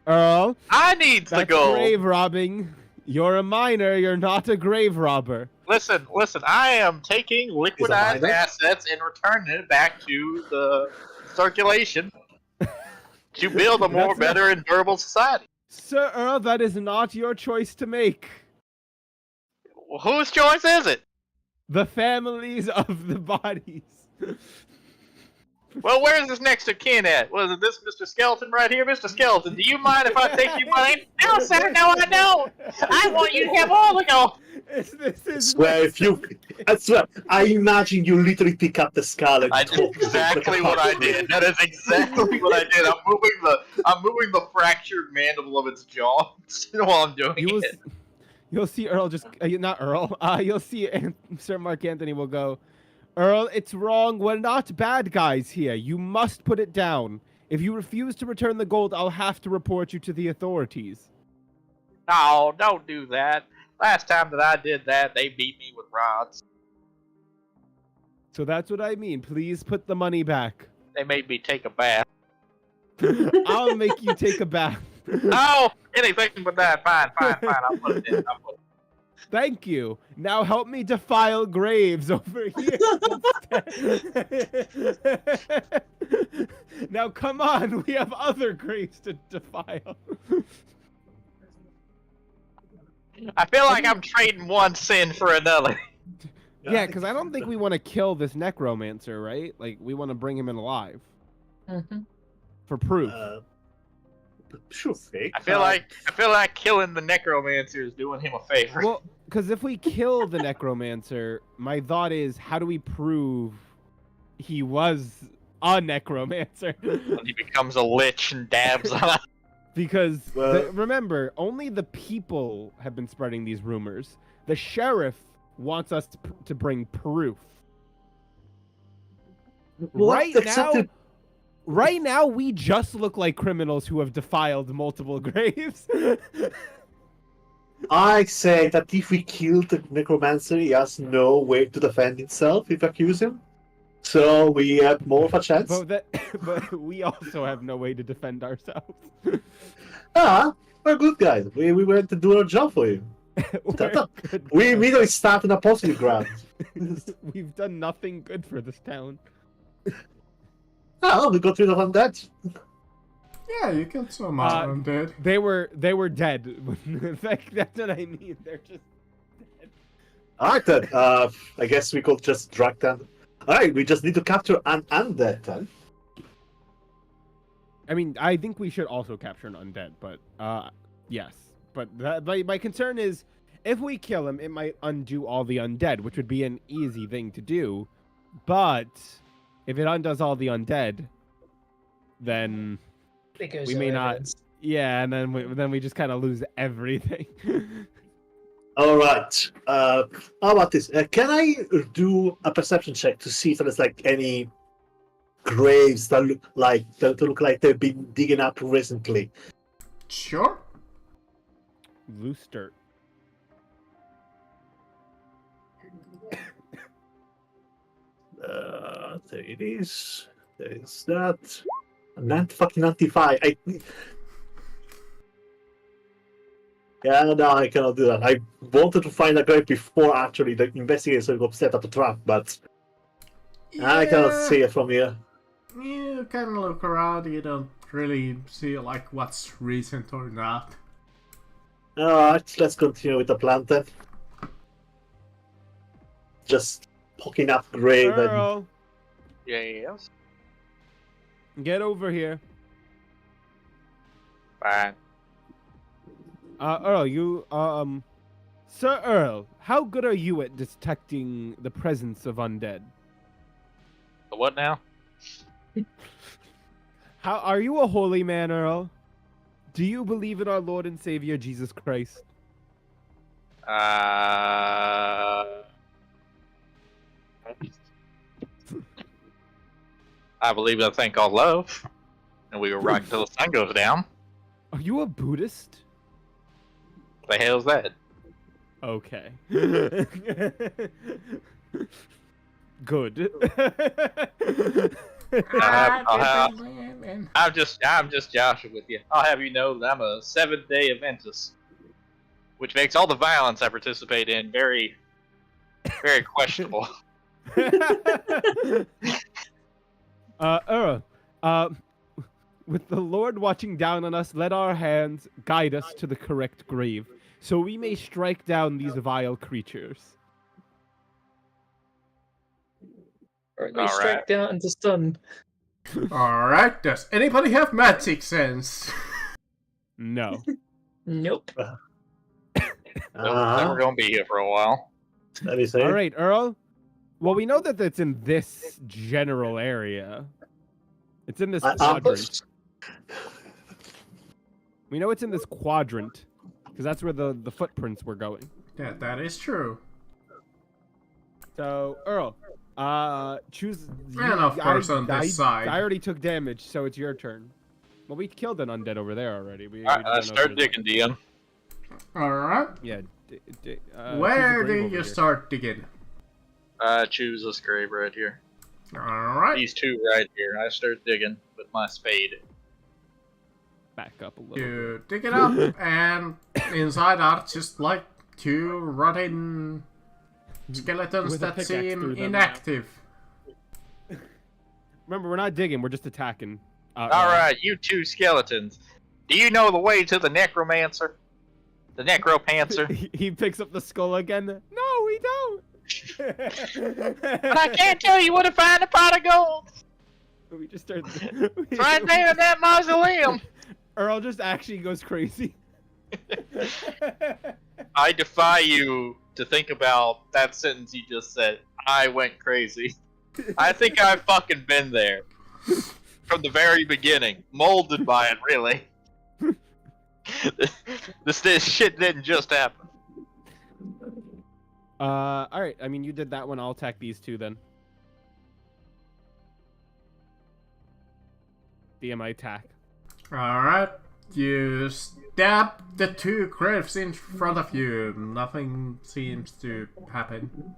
Earl, I need the that's gold. grave robbing. You're a miner. You're not a grave robber. Listen, I am taking liquidized miner? assets and returning it back to the circulation to build a more That's not- better and durable society. Sir Earl, that is not your choice to make. Well, whose choice is it? The families of the bodies. Well, where's this next of kin at? Was it this Mr. Skeleton right here? Mr. Skeleton, do you mind if I take your money? No, sir, no, I don't. I want you to have all the gold. This is I swear, I imagine you literally pick up the skull and I did exactly what I did. That is exactly what I did. I'm moving the fractured mandible of its jaw while I'm doing it. You'll see Earl just not Earl. You'll see Sir Mark Anthony will go, Earl, it's wrong. We're not bad guys here. You must put it down. If you refuse to return the gold, I'll have to report you to the authorities. No, don't do that. Last time that I did that, they beat me with rods. So that's what I mean. Please put the money back. They made me take a bath. I'll make you take a bath. Oh, anything but that. Fine. I'll put it in. Thank you. Now help me defile graves over here. Now come on, we have other graves to defile. I feel like I'm trading one sin for another. Yeah, because I don't think we want to kill this necromancer, right? Like, we want to bring him in alive. Mm-hmm. For proof. Sure, fake. I feel like killing the necromancer is doing him a favor. Well, because if we kill the necromancer, my thought is, how do we prove he was a necromancer? He becomes a lich and dabs on Because Well- remember, only the people have been spreading these rumors. The sheriff wants us to bring proof. What exactly? Right now, we just look like criminals who have defiled multiple graves. I say that if we kill the necromancer, he has no way to defend himself if we accuse him. So we have more of a chance. but we also have no way to defend ourselves. We're good guys. We went to do our job for you. We immediately start on a positive ground. We've done nothing good for this town. We got rid of undead. Yeah, you killed some undead. They were dead. That's what I mean. They're just dead. Alright then, I guess we could just drag them. Alright, we just need to capture an undead then. I mean, I think we should also capture an undead, but yes. But my concern is, if we kill him, it might undo all the undead, which would be an easy thing to do. But if it undoes all the undead, then we may not. Yeah, and then we just kind of lose everything. Alright, how about this? Can I do a perception check to see if there's like any graves that look like they've been digging up recently? Sure. Loose dirt. There it is. There is that. Fucking 95. Yeah, no, I cannot do that. I wanted to find a grave before actually the investigators got set up a trap, but I cannot see it from here. You kind of look around, you don't really see like what's recent or not. Alright, let's continue with the plan then. Just poking up grave and... Earl, Yes. get over here. Fine. Earl, Sir Earl, how good are you at detecting the presence of undead? The what now? How are you a holy man, Earl? Do you believe in our Lord and Savior Jesus Christ? I believe in a thing called love, and we will rock until the sun goes down. Are you a Buddhist? The hell's that? Okay. Good. I'm just Joshua with you. I'll have you know that I'm a Seventh-day Adventist, which makes all the violence I participate in very, very questionable. Earl, with the Lord watching down on us, let our hands guide us to the correct grave, so we may strike down these vile creatures. Or we strike down into stun. Alright, does anybody have magic sense? No. Nope. Then we're gonna be here for a while. Let me see. All right, Earl. Well, we know that it's in this general area. It's in this quadrant. We know it's in this quadrant because that's where the footprints were going. Yeah, that is true. So, Earl, choose. And of course on this side. I already took damage, so it's your turn. Well, we killed an undead over there already. Alright, start digging, DM. Alright. Yeah. Where do you start digging? Choose this grave right here. Alright. These two right here. I start digging with my spade. Back up a little. You dig it up, and inside are just like two rotting skeletons With a that pickaxe seem through them. inactive. Remember, we're not digging. We're just attacking. Alright, you two skeletons. Do you know the way to the necromancer? The necropancer? He picks up the skull again. No, we don't. But I can't tell you where to find the pot of gold! We just start. It's right there in that mausoleum! Earl just actually goes crazy. I defy you to think about that sentence you just said. I went crazy. I think I've fucking been there. From the very beginning. Molded by it, really. This shit didn't just happen. All right. I mean, you did that one. I'll attack these two then. DMI attack. Alright. You stab the two graves in front of you. Nothing seems to happen.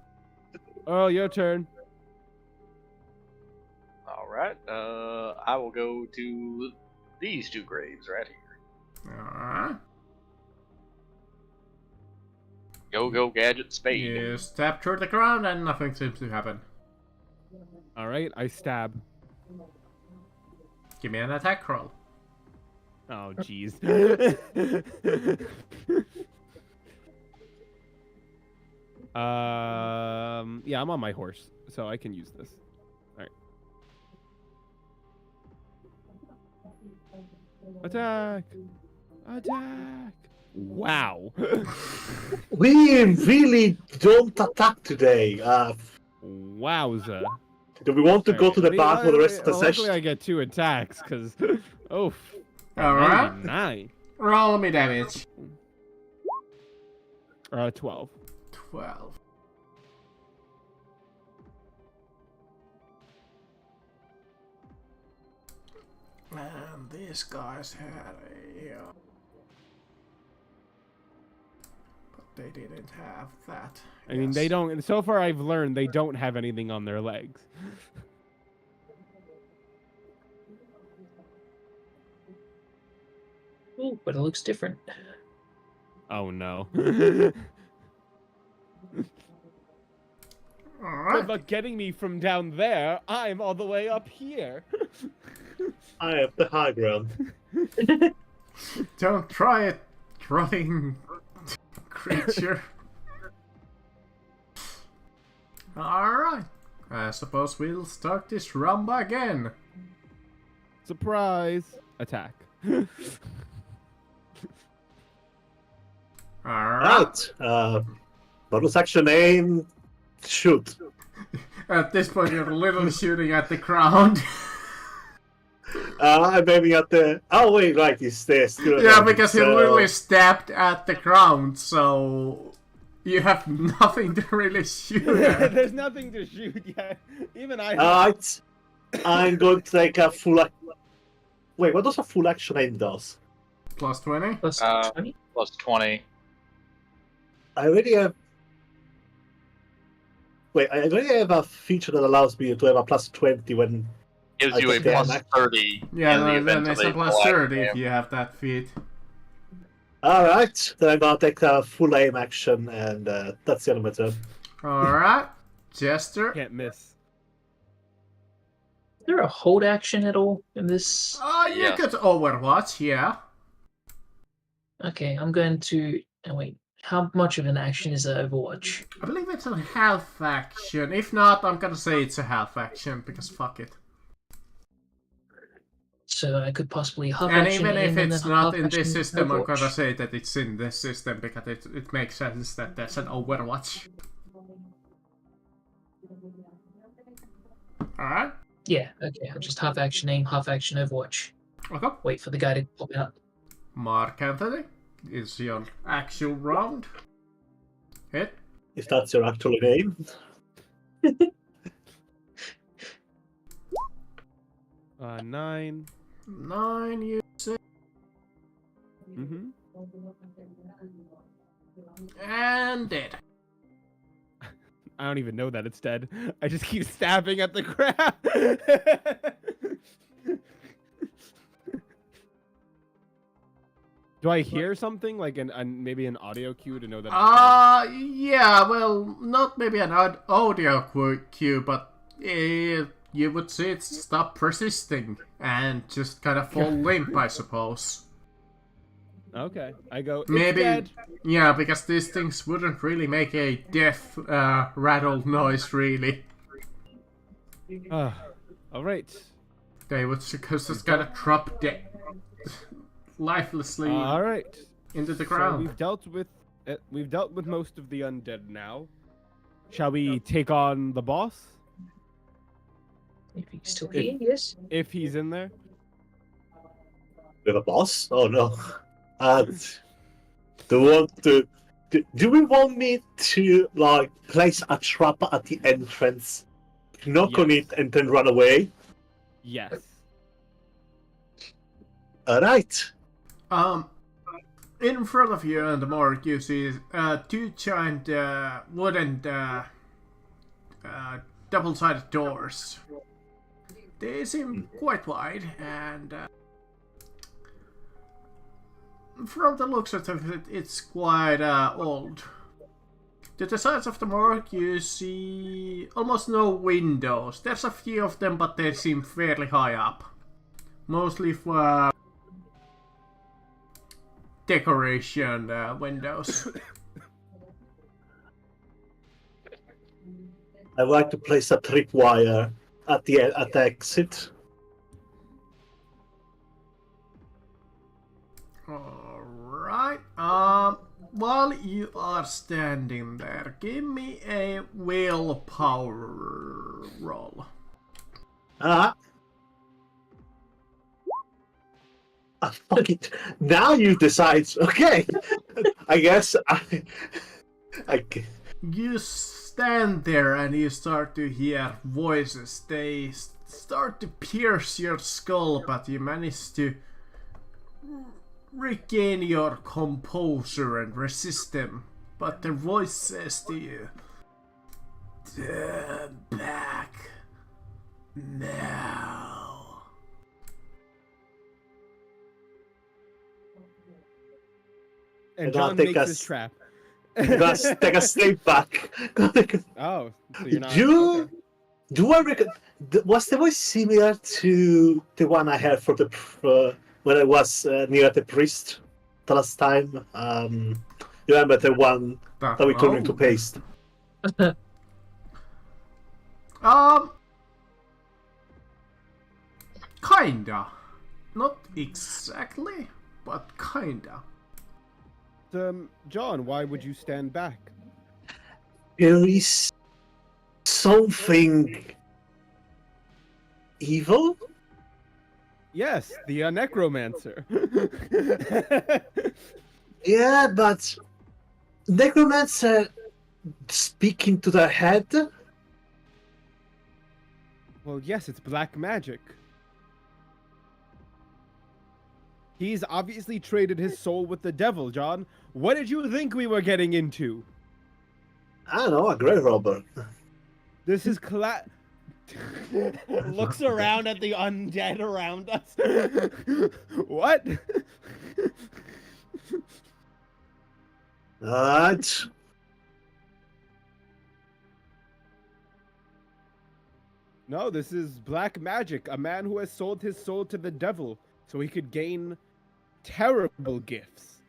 Oh, your turn. Alright, I will go to these two graves right here. Alright. Go, Gadget, Spade. You stab through the ground and nothing seems to happen. All right. I stab. Give me an attack roll. Oh, jeez. Yeah, I'm on my horse, so I can use this. All right. Attack! Attack! Wow. We really don't attack today. Wowza. Do we want to go to the bar for the rest of the Luckily session? I get 2 attacks, because... Oh. Alright. 9. Roll me damage. 12. 12. And these guys had a... but they didn't have that. I mean, they don't... So far I've learned they don't have anything on their legs. Ooh, but it looks different. Oh, no. Alright. But getting me from down there, I'm all the way up here. I have the high ground. Don't try it, rotting creature. Alright. I suppose we'll start this rumba again. Surprise! Attack. Alright. Right. Bonus action aim. Shoot. At this point, you're literally shooting at the ground. I'm aiming at the. Oh wait, right. He's there. Still Yeah, around, because you literally stabbed at the ground, so you have nothing to really shoot at. There's nothing to shoot yet. Even I. Alright. I'm going to take a full. Wait, what does a full action aim does? Plus 20? Plus 20? Plus 20. I already have. Wait, I already have a feature that allows me to have a plus 20 when. Gives I you a think they plus have 30. Yeah, in the then event it's of a plus black 30 man. if you have that feat. Alright, then I'm gonna take a full aim action, and that's the end of my turn. Alright. Jester. Can't miss. Is there a hold action at all in this? Oh, you Yeah. could Overwatch, yeah. Okay, I'm going to. Oh, wait. How much of an action is Overwatch? I believe it's a half action. If not, I'm gonna say it's a half action, because fuck it. So I could possibly half And action. even if aim and it's then not half in this action system, I'm gonna Overwatch. say that it's in this system, because it makes sense that there's an Overwatch. Alright. Yeah, okay. I'll just half action aim, half action Overwatch. Okay. Wait for the guy to pop out. Mark Anthony, is your actual round. Hit. If that's your actual name. 9. 9, you say. Mm-hmm. And dead. I don't even know that it's dead. I just keep stabbing at the crab. Do I hear something like maybe an audio cue to know that? It's dead? Yeah, well, not maybe an audio cue, but you would see it stop persisting and just kind of fall limp, I suppose. Okay, I go. It's Maybe, dead. yeah, because these things wouldn't really make a death rattle noise, really. All right. They would just kind of drop dead lifelessly All right. into the So ground. we've dealt with most of the undead now. Shall we take on the boss If he's still here, yes. if he's in there? We have a boss? Oh no. Do we want me to like place a trap at the entrance, knock on Yes. it, and then run away? Yes. Alright. In front of you and Mark, you see two giant wooden double-sided doors. They seem quite wide, and from the looks of it, it's quite old. To the sides of the mark, you see almost no windows. There's a few of them, but they seem fairly high up. Mostly for decoration windows. I'd like to place a tripwire at the exit. Alright, while you are standing there, give me a willpower roll. Fuck it. Now you decide. Okay. I guess You stand there and you start to hear voices. They start to pierce your skull, but you manage to regain your composure and resist them. But the voice says to you, "Turn back now." And I'll John take makes us- his trap. let's take a step back. Oh, so you're not. Do okay. do I reckon was the voice similar to the one I had for the when I was near the priest the last time? You remember the one that we turned into paste? Kinda. Not exactly, but kinda. John, why would you stand back? There is something evil. Yes, the necromancer. Yeah, but necromancer speaking to the head. Well, yes, it's black magic. He's obviously traded his soul with the devil, John. What did you think we were getting into? I don't know, a grave robber. This is looks around at the undead around us. What? Alright. No, this is black magic. A man who has sold his soul to the devil so he could gain terrible gifts.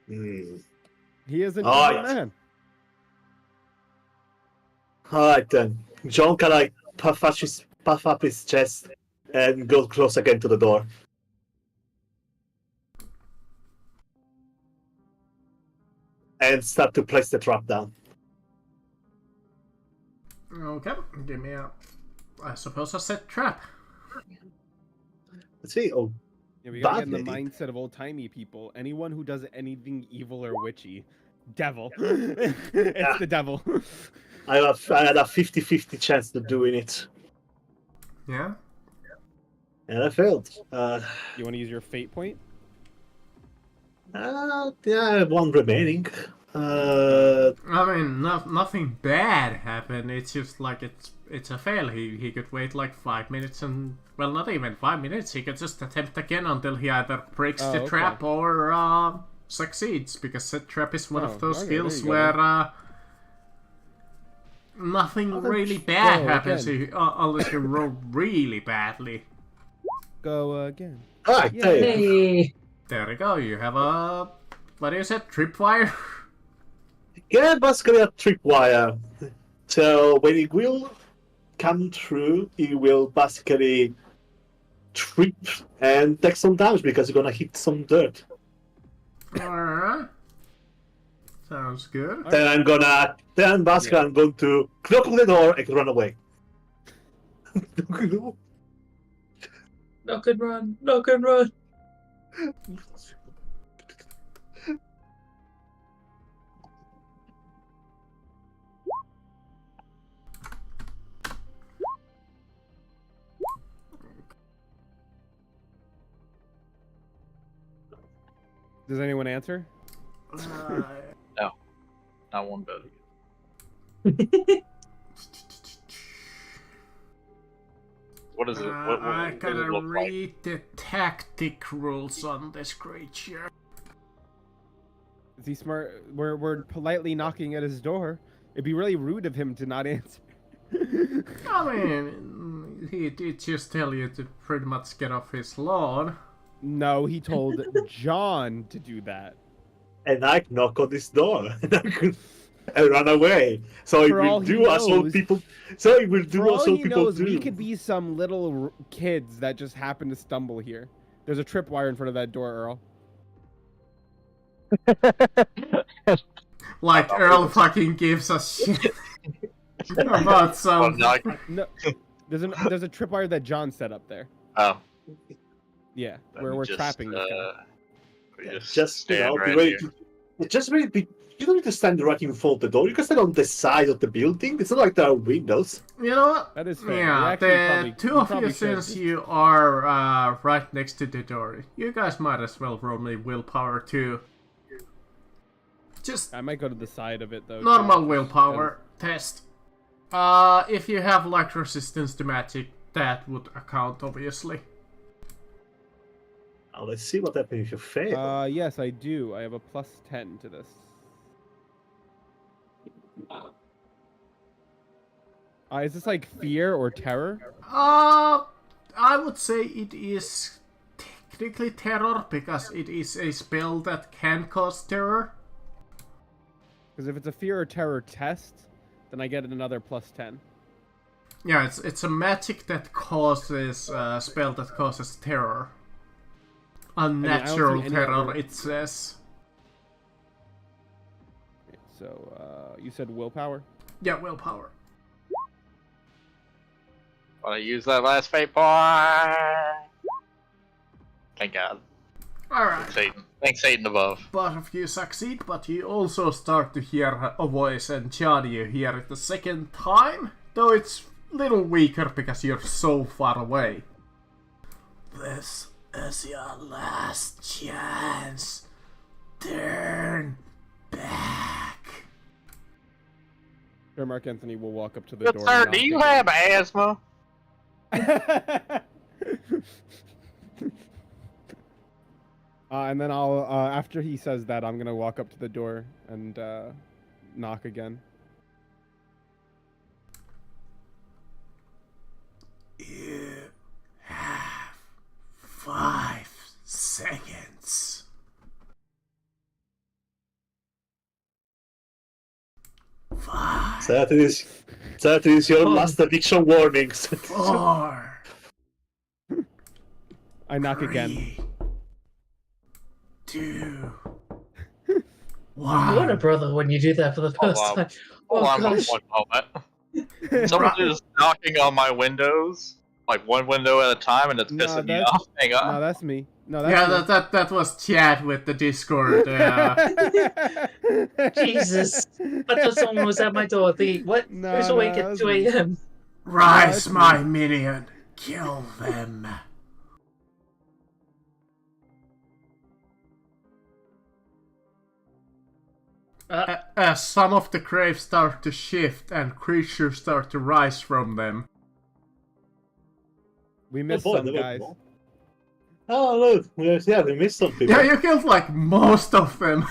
Hmm. He is an Oh, evil yes. man. Alright then. John can like puff up his chest and go close again to the door. And start to place the trap down. Okay, give me I suppose a set trap. Let's see. Oh, Yeah, we gotta get in the Badly. mindset of old-timey people. Anyone who does anything evil or witchy, devil. It's the devil. I had a 50-50 chance of doing it. Yeah? And I failed. You want to use your fate point? Yeah, I have one remaining. I mean, nothing bad happened. It's just like it's a fail. He could wait like 5 minutes and well, not even 5 minutes. He could just attempt again until he either breaks Oh, the okay. trap or succeeds. Because set trap is one Oh, of those okay, skills there you go, where nothing then really bad go happens again. unless you roll really badly. Go again. Alright, there you go. Hey. There you go. You have a what do you say? Tripwire. Yeah, basically a tripwire. So when it will come through, it will basically trip and take some damage because it's gonna hit some dirt. Alright. Sounds good. Then I'm basically I'm going to knock on the door and run away. Knock and run. Knock and run. Does anyone answer? Not one bit. What is it? What I does it gotta look like? read the tactic rules on this creature. Is he smart? We're politely knocking at his door. It'd be really rude of him to not answer. I mean, he did just tell you to pretty much get off his lawn. No, he told John to do that. And I knock on his door and run away. So it For all will he do us all knows- people. So it will For do all us all he people knows, do. we could be some little kids that just happen to stumble here. There's a tripwire in front of that door, Earl. Like Earl fucking gives a shit about some. No, there's a tripwire that John set up there. Oh. Yeah, Then where we're just, trapping this guy. we Just you stand know, right be ready here. to, just really be. You don't need to stand right in front of the door. You can stand on the side of the building. It's not like there are windows. You know what? That is fair. Yeah, We actually the probably- two we of probably you, should. since you are right next to the door, you guys might as well roll me willpower too. Just I might go to the side of it though. normal too. willpower test. If you have like resistance to magic, that would account, obviously. Now let's see what happens if you fail. Yes, I do. I have a +10 to this. Is this like fear or terror? I would say it is technically terror because it is a spell that can cause terror. Because if it's a fear or terror test, then I get another +10. Yeah, it's a magic that causes a spell that causes terror. Unnatural see any terror, other- it says. So, you said willpower? Yeah, willpower. Wanna use that last fate point? Thank God. Alright, Satan. Thanks, Satan above. both of you succeed, but you also start to hear a voice, and John, you hear it the second time, though it's a little weaker because you're so far away. This is your last chance. Turn back. Sir Mark Anthony will walk up to the Good door. sir, and do you knock have asthma? and then I'll, after he says that, I'm gonna walk up to the door and knock again. You have 5 seconds. 5, So that is your last eviction warnings. 4, I knock again. 2, What a 1. brother when you do that for the first wow. time. Hold Oh on gosh. one moment. Someone is knocking on my windows, like one window at a time, and it's No, pissing me that's- off. Hang on. No, that's me. No, that's Yeah, me. that was Chad with the Discord. Jesus. I thought someone was at my door. What? No, Who's no, awake that at was 2 me. a.m.? Rise, that's my minion. Kill them. As some of the graves start to shift and creatures start to rise from them. We missed boy, some there were guys. more. Oh look, yeah, we missed some people. Yeah, you killed like most of them.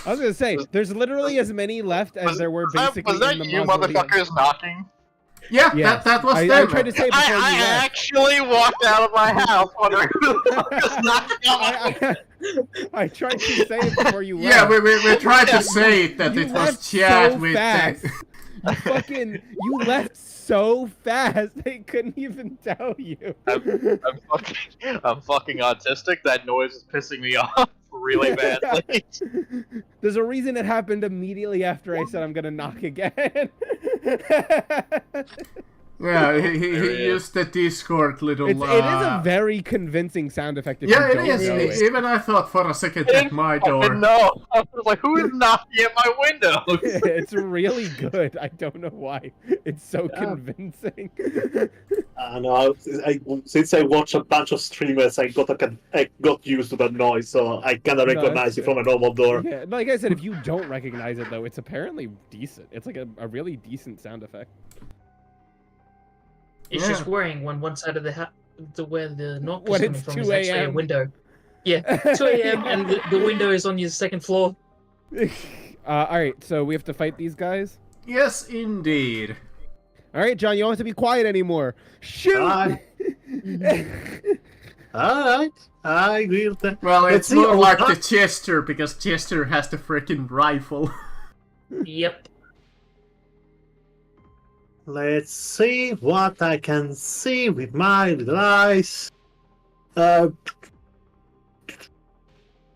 I was gonna say, there's literally as many left as there were basically was that in the you mausoleum. motherfuckers knocking? Yeah, Yes. that was I them. tried to say before you I left. actually walked out of my house wondering who the fuck is knocking on my I tried to say it before you left. Yeah, we tried to say it that You it left was Chad so with fast. the... You left so fast they couldn't even tell you. I'm fucking autistic. That noise is pissing me off really badly. There's a reason it happened immediately after I said I'm gonna knock again. Yeah, he There he is. used the Discord little. It is a very convincing sound effect. If Yeah, you it don't is. know it. Even I thought for a second at my door. No, I was like, who is knocking at my window? It's really good. I don't know why. It's so convincing. Since I watch a bunch of streamers, I got used to that noise, so I kind of recognize it from a normal door. Yeah, like I said, if you don't recognize it though, it's apparently decent. It's like a really decent sound effect. It's just worrying when one side of where the knock is When coming it's from 2 is actually a a.m.. window. Yeah, 2 a.m. and the window is on your second floor. All right, so we have to fight these guys. Yes, indeed. All right, John, you don't have to be quiet anymore. Shoot! Alright, I agree with that. Well, Let's it's see, more oh, like huh? the Chester, because Chester has the freaking rifle. Yep. Let's see what I can see with my little eyes.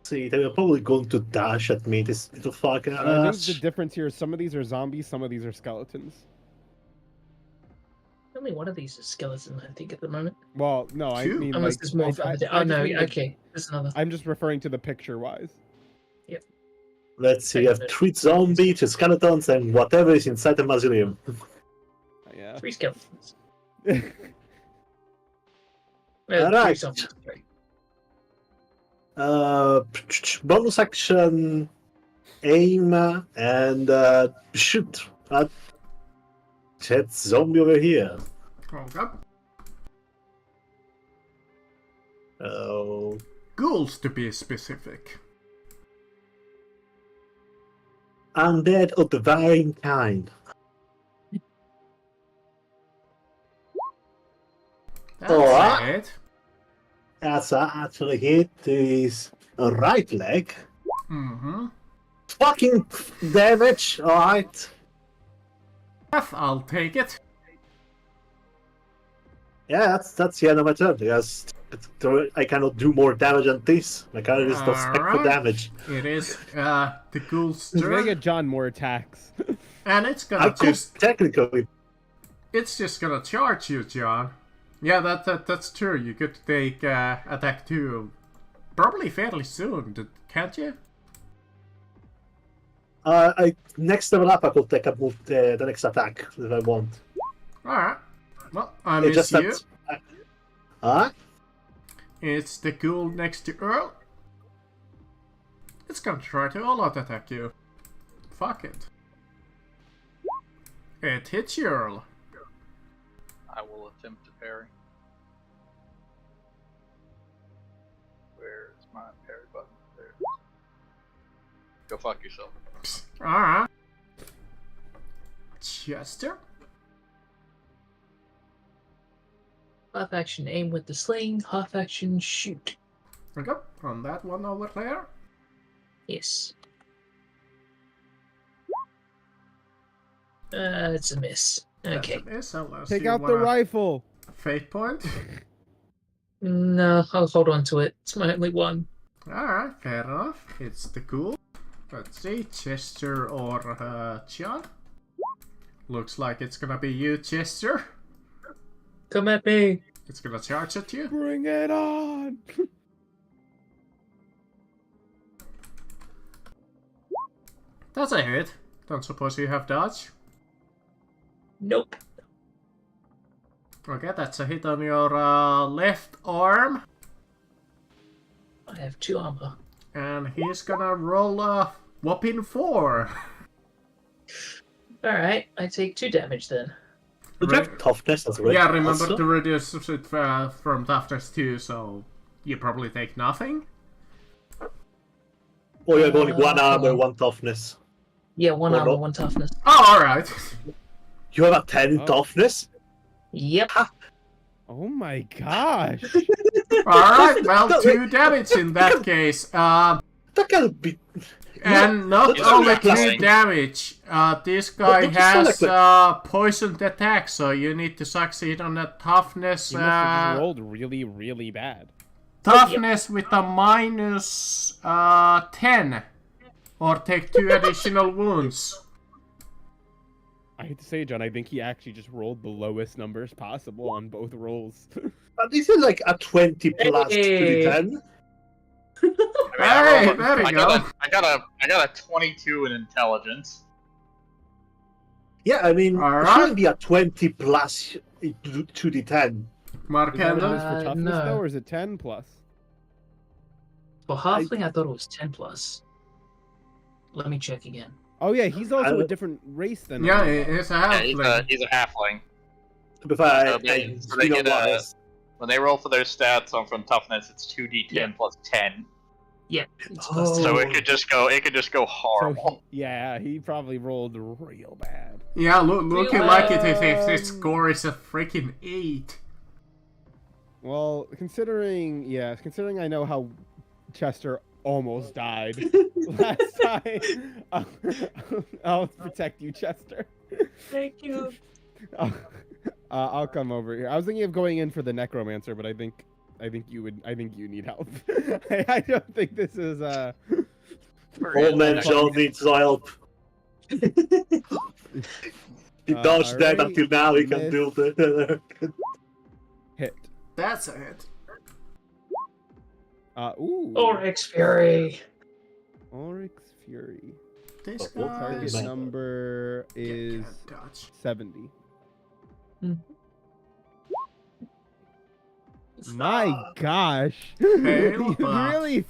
See, they were probably going to dash at me, this little fucking I think the difference here is some of these are zombies, some of these are skeletons. Only one of these is skeleton, I think, at the moment. Well, no, I Two? mean Unless like, there's more. Oh no, okay. There's another. I'm just referring to the picture-wise. Let's see, you have 3 zombies, 2 skeletons, and whatever is inside the mausoleum. Yeah. 3 skeletons. Alright. 3 zombies. Sorry. Bonus action, aim, and shoot at that zombie over here. Okay. Oh, Ghouls, to be specific. undead of the varying kind. That's Alright. it. That's actually hit his right leg. Mm-hmm. Fucking damage, alright. I'll take it. Yeah, that's the end of my turn. Because I cannot do more damage than this. My character is not spec for Alright. damage. It is the ghoul's We're gonna turn, get John more attacks. and it's I gonna could just technically. it's just gonna charge you, John. Yeah, that's true. You could take attack 2 probably fairly soon, can't you? Next level up, I could take up the next attack if I want. Alright. Well, I It's miss just you. that. Huh? It's the ghoul next to Earl. It's gonna try to all-out attack you. Fuck it. It hits you, Earl. I will attempt to parry. Where's my parry button? There it is. Go fuck yourself. Alright. Chester? Half action aim with the sling, half action shoot. Okay, on that one over there. Yes. It's a miss. Okay. That's a miss, unless Take you out the wanna rifle. Fate point. No, I'll hold on to it. It's my only one. Alright, fair enough. It's the ghoul. Let's see, Chester or John. Looks like it's gonna be you, Chester. Come at me. It's gonna charge at you. Bring it on. That's a hit. Don't suppose you have dodge? Nope. Okay, that's a hit on your left arm. I have 2 armor. And he's gonna roll a whopping 4. Alright, I take 2 damage then. Would you have toughness as well? Yeah, remember also? to reduce it from toughness too, so you probably take nothing. Or you have only 1 hold armor, on. 1 toughness. Yeah, 1 Or armor, not. 1 toughness. Oh, alright. You have a 10 Oh. toughness? Yep. Oh my gosh. Alright, well, 2 damage in that case. That can be. And not that's only not 2 reckless. damage, this guy But that's still has poisoned attack, so you need to succeed on a toughness. You must have just rolled really, really bad. Toughness with a minus 10. Or take 2 additional wounds. I hate to say it, John, I think he actually just rolled the lowest numbers possible on both rolls. But this is like a 20 plus Hey. 10. I mean, Hey, there you go. I got a 22 in intelligence. Yeah, I mean, All it right. shouldn't be a 20 plus 2d10. Mark Is that what it Handel. is for toughness, no. though, or is it 10 plus? For halfling, I thought it was 10 plus. Let me check again. Oh, yeah, he's also a I- different race than Yeah, I am. it's a Yeah, halfling. he's a halfling. But I, So they get when they roll for their stats on from toughness, it's 2d10 Yeah. plus 10. Yeah. It's Oh. plus So 10. it could just go So horrible. he probably rolled real bad. Yeah, looking Real like it if his Um, score is a freaking 8. Well, considering I know how Chester almost died last time, I'll protect you, Chester. Thank you. I'll come over here. I was thinking of going in for the necromancer, but I think you need help. I don't think this is Old man John needs help. He dodged that alright, until now, he can miss. do the... hit. That's it. Ooh. Oryx Fury. Oryx Fury. This Oh, guy Target is... number is dodge. 70. Hmm. My gosh. Fail, You but really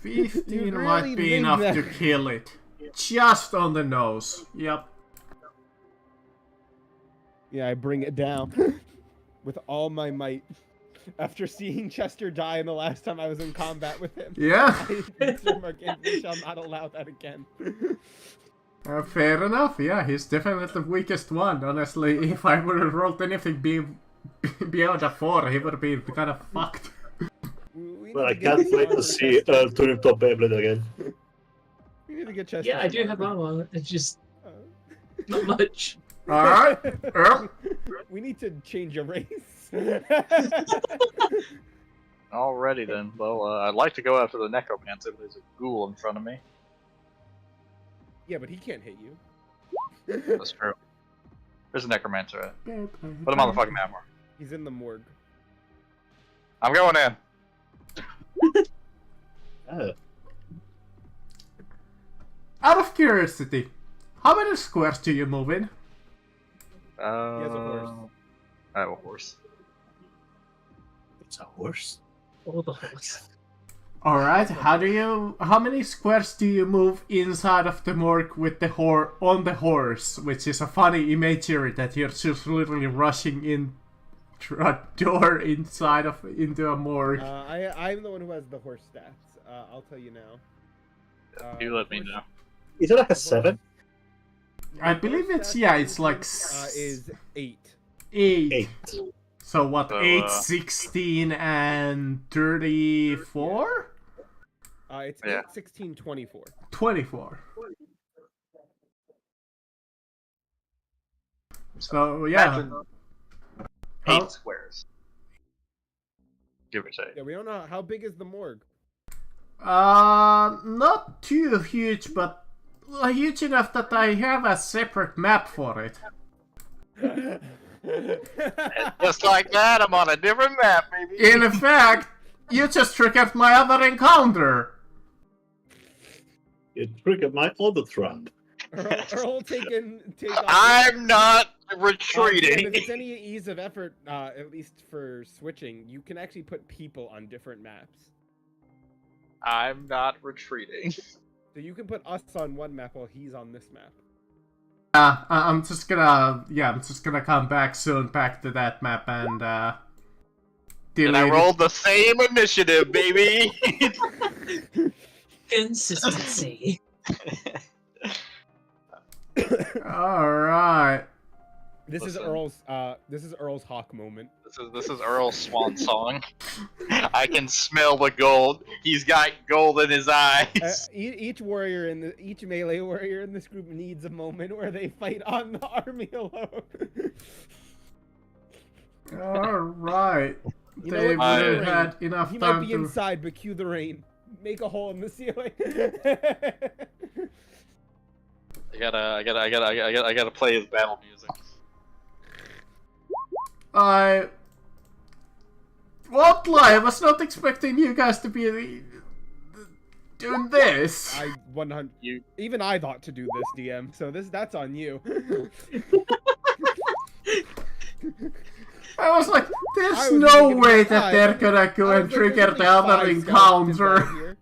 15 You might really be think enough that- to kill it. Just on the nose. Yep. Yeah, I bring it down with all my might. After seeing Chester die in the last time I was in combat with him. Yeah. Mr. Mark shall not allow that again. Fair enough. Yeah, he's definitely the weakest one. Honestly, if I would have rolled anything beyond a 4, he would have been kind of fucked. But I can't wait to see turn top Beyblade again. We need to get Chester. Yeah, I do some have armor. armor. It's just not much. Alright. We need to change your race. Alrighty then. Well, I'd like to go after the necromancer, but there's a ghoul in front of me. Yeah, but he can't hit you. That's true. There's a necromancer at. Put him on the fucking map more. He's in the morgue. I'm going in. Out of curiosity, how many squares do you move in? He has a horse. I have a horse. It's a horse. All the horse. Alright, how many squares do you move inside of the morgue with the on the horse, which is a funny imagery that you're just literally rushing in through a door into a morgue. I'm the one who has the horse stats. I'll tell you now. You let me know. Is it like a 7? I believe it's it's like is 8. 8. 8. So what? So, 8, 16, and 34? It's Yeah. 8, 16, 24. 24. So yeah. Imagine 8 How- squares. Give or take. Yeah, we don't know how big is the morgue. Not too huge, but huge enough that I have a separate map for it. Just like that, I'm on a different map, baby. In fact, you just triggered my other encounter. You triggered my other trap. Earl take off. I'm not If retreating. it's any ease of effort, at least for switching, you can actually put people on different maps. I'm not retreating. So you can put us on one map while he's on this map. I'm just gonna come back soon, back to that map and And I delete it. rolled the same initiative, baby. Consistency. Alright. This is Listen. Earl's Hawk moment. This is Earl's swan song. I can smell the gold. He's got gold in his eyes. Each melee warrior in this group needs a moment where they fight on the army alone. Alright. You know They what? would Cue have the had rain. enough He time might be to... inside, but cue the rain. Make a hole in the ceiling. I gotta play his battle music. Won't lie, I was not expecting you guys to be doing this. I 100. You Even I thought to do this, DM. So that's on you. I was like, I there's was no thinking way about that they're gonna go and trigger the other encounter.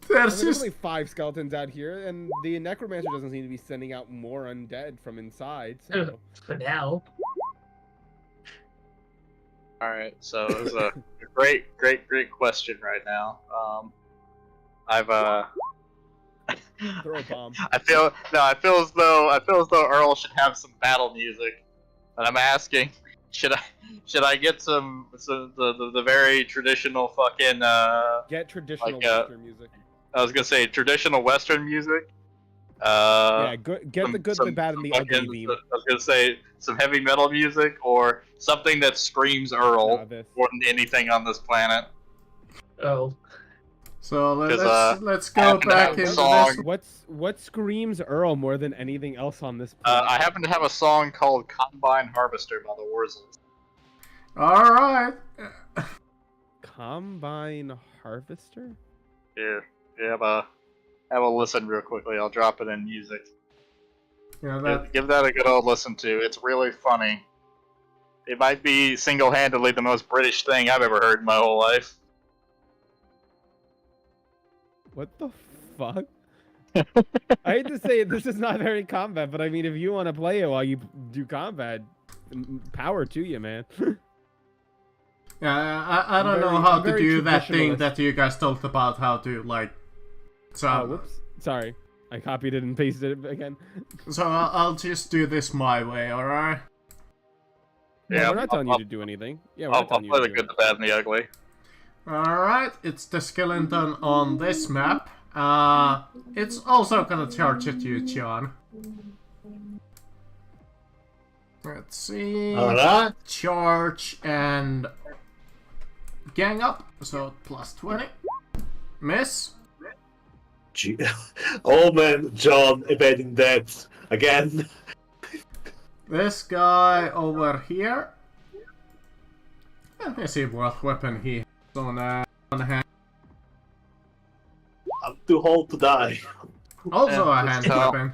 There's There's just only 5 skeletons out here, and the necromancer doesn't seem to be sending out more undead from inside. So For now. Alright, so this is a great question right now. I've throw a bomb. I feel as though Earl should have some battle music. And I'm asking, should I get some the very traditional fucking Get traditional like, Western music. I was gonna say traditional Western music. Yeah, get the good, the bad, and the ugly theme. I was gonna say some heavy metal music or something that screams Earl Nah, this. more than anything on this planet. Oh. so Because, let's I go happen to back have a into song. this. What screams Earl more than anything else on this planet? I happen to have a song called "Combine Harvester" by the Wurzels. All right. Combine Harvester? Here, have a listen real quickly. I'll drop it in music. Yeah, that Give that a good old listen to. It's really funny. It might be single-handedly the most British thing I've ever heard in my whole life. What the fuck? I hate to say it, this is not very combat, but I mean, if you want to play it while you do combat, power to you, man. yeah, I don't I'm know very- how I'm to very do that thing traditionalist. that you guys talked about how to like. So Oh, whoops. Sorry. I copied it and pasted it again. so I'll just do this my way. All right. No, Yeah, we're not telling I'll- you to do anything. Yeah, we're I'll not telling you play to the do good, the bad, and the ugly. Alright, it's the skeleton on this map. It's also gonna charge at you, John. Let's see. Alright. Charge and gang up. So plus 20. Miss. Gee. Oh man, John evading death again. This guy over here. Let me see what weapon he has on hand. I'm too old to die. Also Yeah, a hand so- weapon.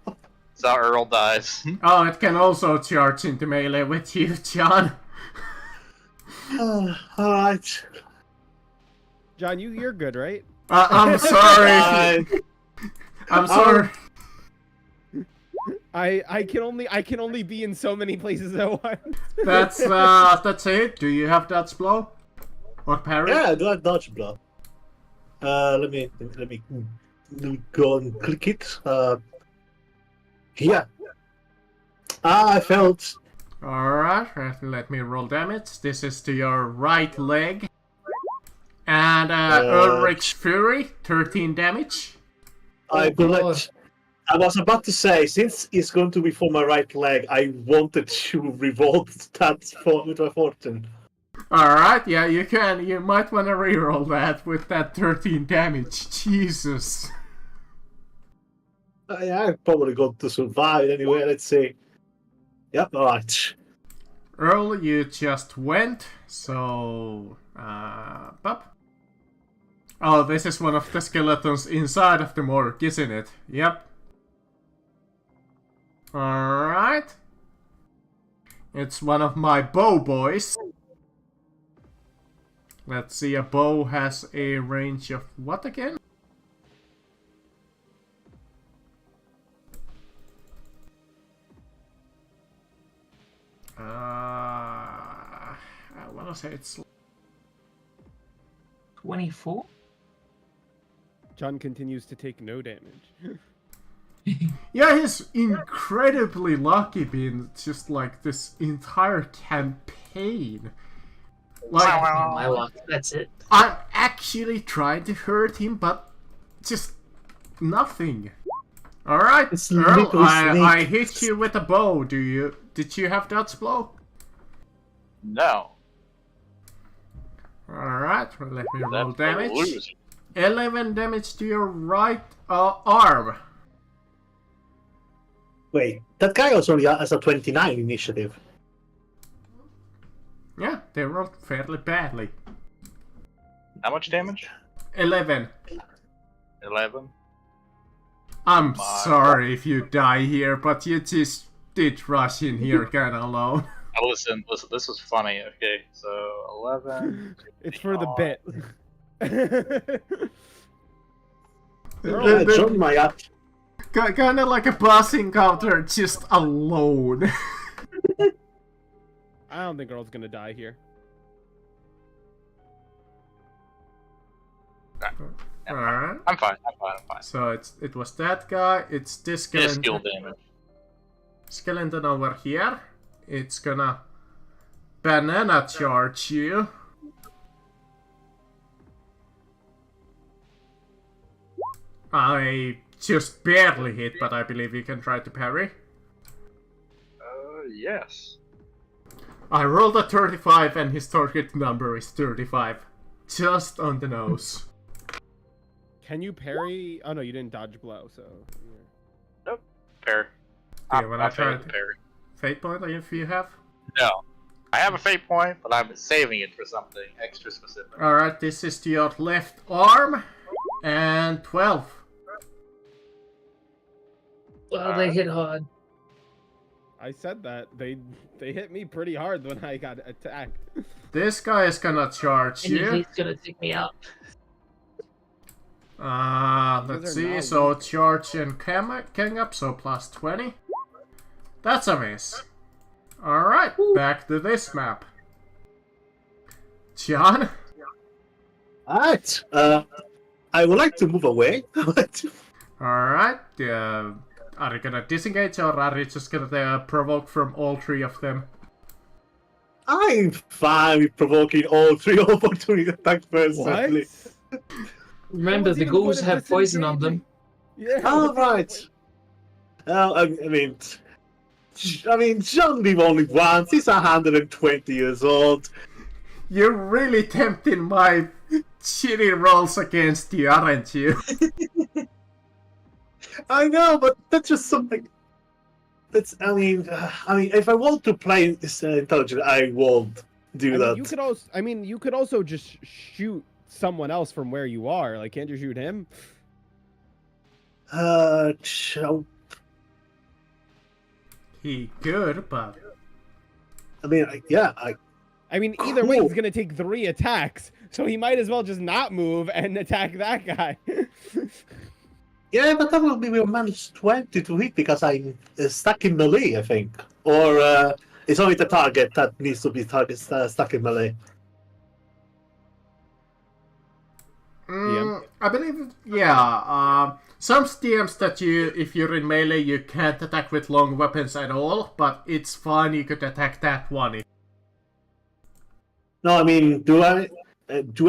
That's how Earl dies. Oh, it can also charge into melee with you, John. Alright. John, you're good, right? I'm sorry. Fine. I'm sorry. I can only be in so many places at once. That's it. Do you have that blow? Or parry? Yeah, I do have dodge blow. Let me go and click it. Yeah. I felt. Alright, let me roll damage. This is to your right leg. And Ulrich's Fury, 13 damage. I God. I was about to say, since it's going to be for my right leg, I wanted to revolt that with my fortune. Alright, yeah, you can. You might want to reroll that with that 13 damage. Jesus. Yeah, I'm probably going to survive anyway. Let's see. Yep, alright. Earl, you just went, so... Pop. Oh, this is one of the skeletons inside of the morgue, isn't it? Yep. Alright. It's one of my bow boys. Let's see, a bow has a range of what again? I wanna say it's 24? John continues to take no damage. yeah, he's incredibly lucky being just like this entire campaign. Like, My luck, that's it. I'm actually trying to hurt him, but just nothing. Alright, It's Earl, literally I snake. hit you with a bow. Did you have that blow? No. Alright, let me roll That's a damage. loser. 11 damage to your right arm. Wait, that guy also only has a 29 initiative. Yeah, they rolled fairly badly. How much damage? 11. 11. I'm My sorry if you die here, but you just did rush in here kinda alone. Now listen, this is funny. Okay, so 11. It's for the bit. John Maya. Kinda like a boss encounter, just alone. I don't think Earl's gonna die here. Alright. I'm fine. So it was that guy, it's this Yeah, skeleton. skill damage. Skeleton over here. It's gonna banana charge you. I just barely hit, but I believe you can try to parry. Yes. I rolled a 35 and his target number is 35. Just on the nose. Can you parry? Oh no, you didn't dodge blow, so. Yeah. Parry. Yeah, when I tried to parry. fate point if you have. No. I have a fate point, but I'm saving it for something extra specific. Alright, this is to your left arm. And 12. Well, they hit hard. I said that they hit me pretty hard when I got attacked. This guy is gonna charge And you. he's gonna take me out. Let's Those are see, not so weak. charge and King up, so plus 20. That's a miss. Alright, back to this map. John? Alright, I would like to move away. Alright, are you gonna disengage or are you just gonna provoke from all three of them? I'm fine with provoking all three opportunity attacks personally. Remember, the ghouls have poison on them. Yeah. All right. I mean, John live only once. He's 120 years old. You're really tempting my shitty rolls against you, aren't you? I know, but that's just something. That's. I mean, if I want to play this intelligent, I won't do that. You could also. I mean, you could also just shoot someone else from where you are. Like, can't you shoot him? He could, but I mean, yeah, I mean, either way, Cool. he's gonna take 3 attacks, so he might as well just not move and attack that guy. yeah, but that will be with -20 to hit because I'm stuck in melee, I think, or it's only the target that needs to be stuck in melee. I believe, yeah. Some DMs that if you're in melee, you can't attack with long weapons at all, but it's fine, you could attack that one. No, I mean, do I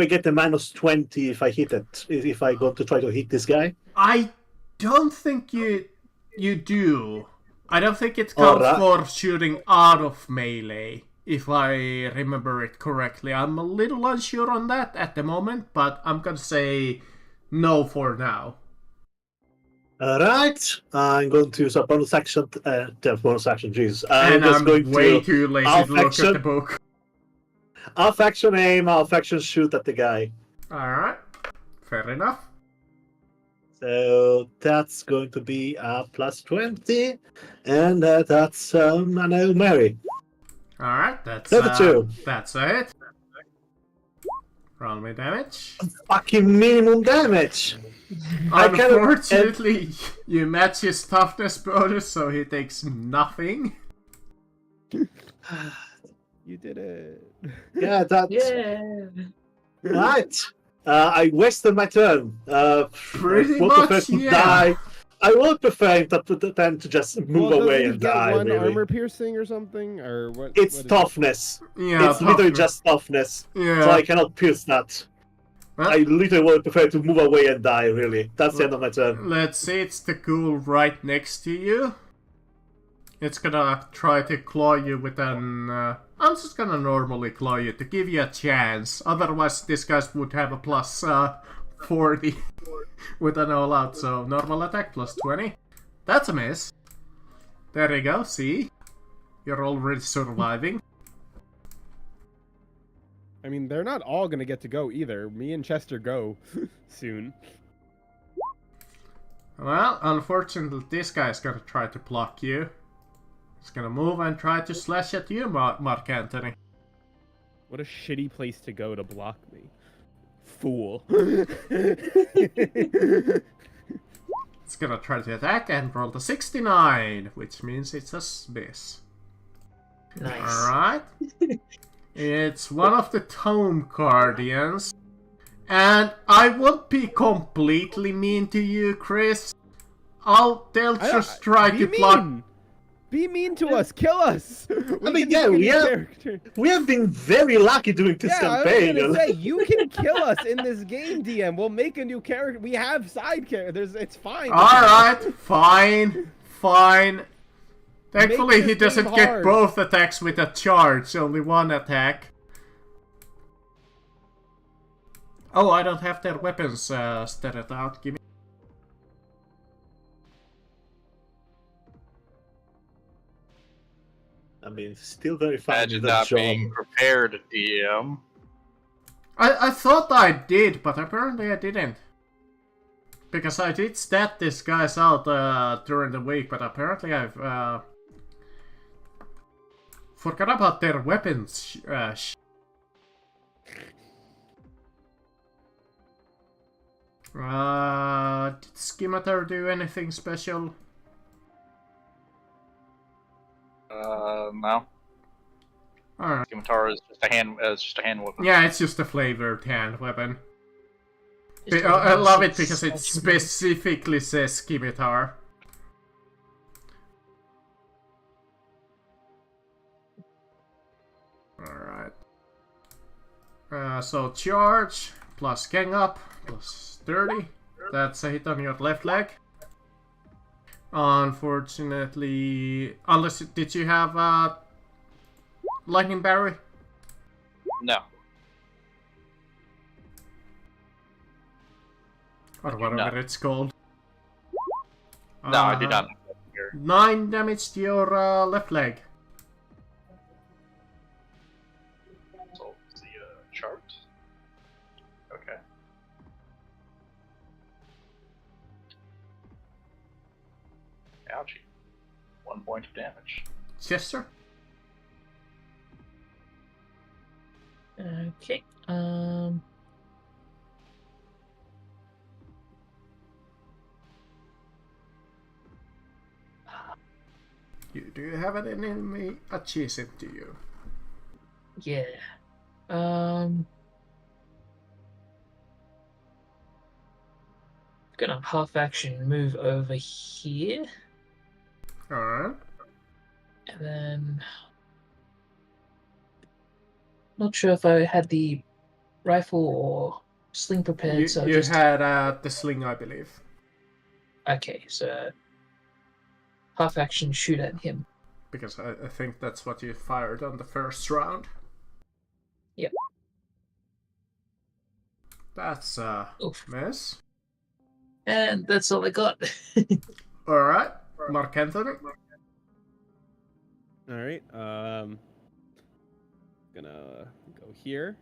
get the -20 if I hit it? If I go to try to hit this guy? I don't think you do. I don't think it counts Alright. for shooting out of melee, if I remember it correctly. I'm a little unsure on that at the moment, but I'm gonna say no for now. Alright, I'm going to use a bonus action. Bonus action, Jesus. And just I'm going way to too lazy half to look action. at the book. half action aim, half action shoot at the guy. Alright, fair enough. So that's going to be a +20, and that's an Hail Mary. Alright, that's Level 2. That's it. Roll me damage. Fucking minimum damage. I cannot- Unfortunately, you match his toughness bonus, so he takes nothing. You did it. Yeah, that's Yeah. right. I wasted my turn. Pretty would much, prefer to yeah. die. I would prefer them to just move Well, away doesn't he and get die. one Really. armor piercing or something, or what? It's what is it? toughness. Yeah, It's literally toughness. just toughness. Yeah. So I cannot pierce that. Well, I literally would prefer to move away and die, really. That's the end of my turn. let's see, it's the ghoul right next to you. It's gonna try to claw you with an... I'm just gonna normally claw you to give you a chance. Otherwise, this guy would have a plus 40 with an all out, so normal attack plus 20. That's a miss. There you go, see? You're already surviving. I mean, they're not all gonna get to go either. Me and Chester go soon. Well, unfortunately, this guy's gonna try to block you. He's gonna move and try to slash at you, Mark Anthony. What a shitty place to go to block me. Fool. It's gonna try to attack and roll the 69, which means it's a miss. Nice. Alright. It's one of the Tome Guardians. And I won't be completely mean to you, Chris. They'll just try to block. Be mean to us, kill us. We have been very lucky during this campaign. I was gonna say, you can kill us in this game, DM. We'll make a new character. We have side characters. It's fine. Alright, fine. Thankfully, he doesn't get both attacks with a charge, only one attack. Oh, I don't have their weapons statted out. Give me. I mean, still very fun. Imagine not being prepared, DM. I thought I did, but apparently I didn't. Because I did stat this guys out during the week, but apparently I've forgot about their weapons. Did Scimitar do anything special? No. Alright. Scimitar is just a hand. It's just a hand weapon. Yeah, it's just a flavored hand weapon. I love it because it specifically says Scimitar. Alright. So charge plus gang up plus 30. That's a hit on your left leg. Unfortunately, unless did you have lightning barrier? No. Or whatever it's called. No, I do not. 9 damage to your left leg. So, the chart. Okay. Ouchie. 1 point of damage. Chester? Okay. You do have an enemy adjacent to you. Yeah. Gonna half action move over here, Alright. and then not sure if I had the rifle or sling prepared. So You just had the sling, I believe. okay. So half action shoot at him. Because I think that's what you fired on the first round. Yep. That's Oof. miss. And that's all I got. Alright. Mark Anthony. Alright, gonna go here.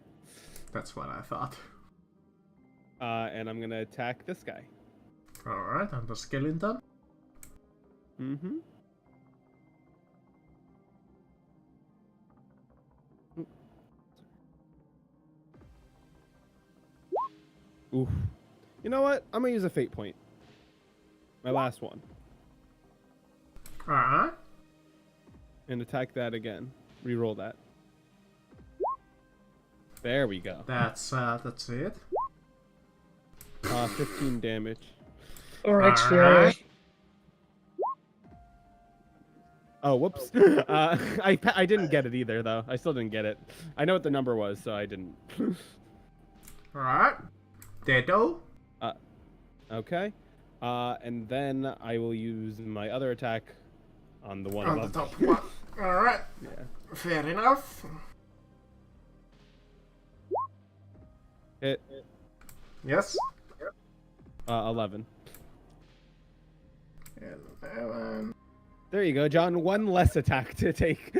That's what I thought. And I'm gonna attack this guy. Alright, and the skeleton. Mm-hmm. Oof. You know what? I'm gonna use a fate point. My last one. Alright. And attack that again. Reroll that. There we go. That's it. 15 damage. Alright, Alright. Oh, whoops. I didn't get it either, though. I still didn't get it. I know what the number was, so I didn't. Alright. Deado. Okay. And then I will use my other attack on the one On the above. top one. Alright. Yeah. Fair enough. Hit. Yes. 11. 11. There you go, John. One less attack to take.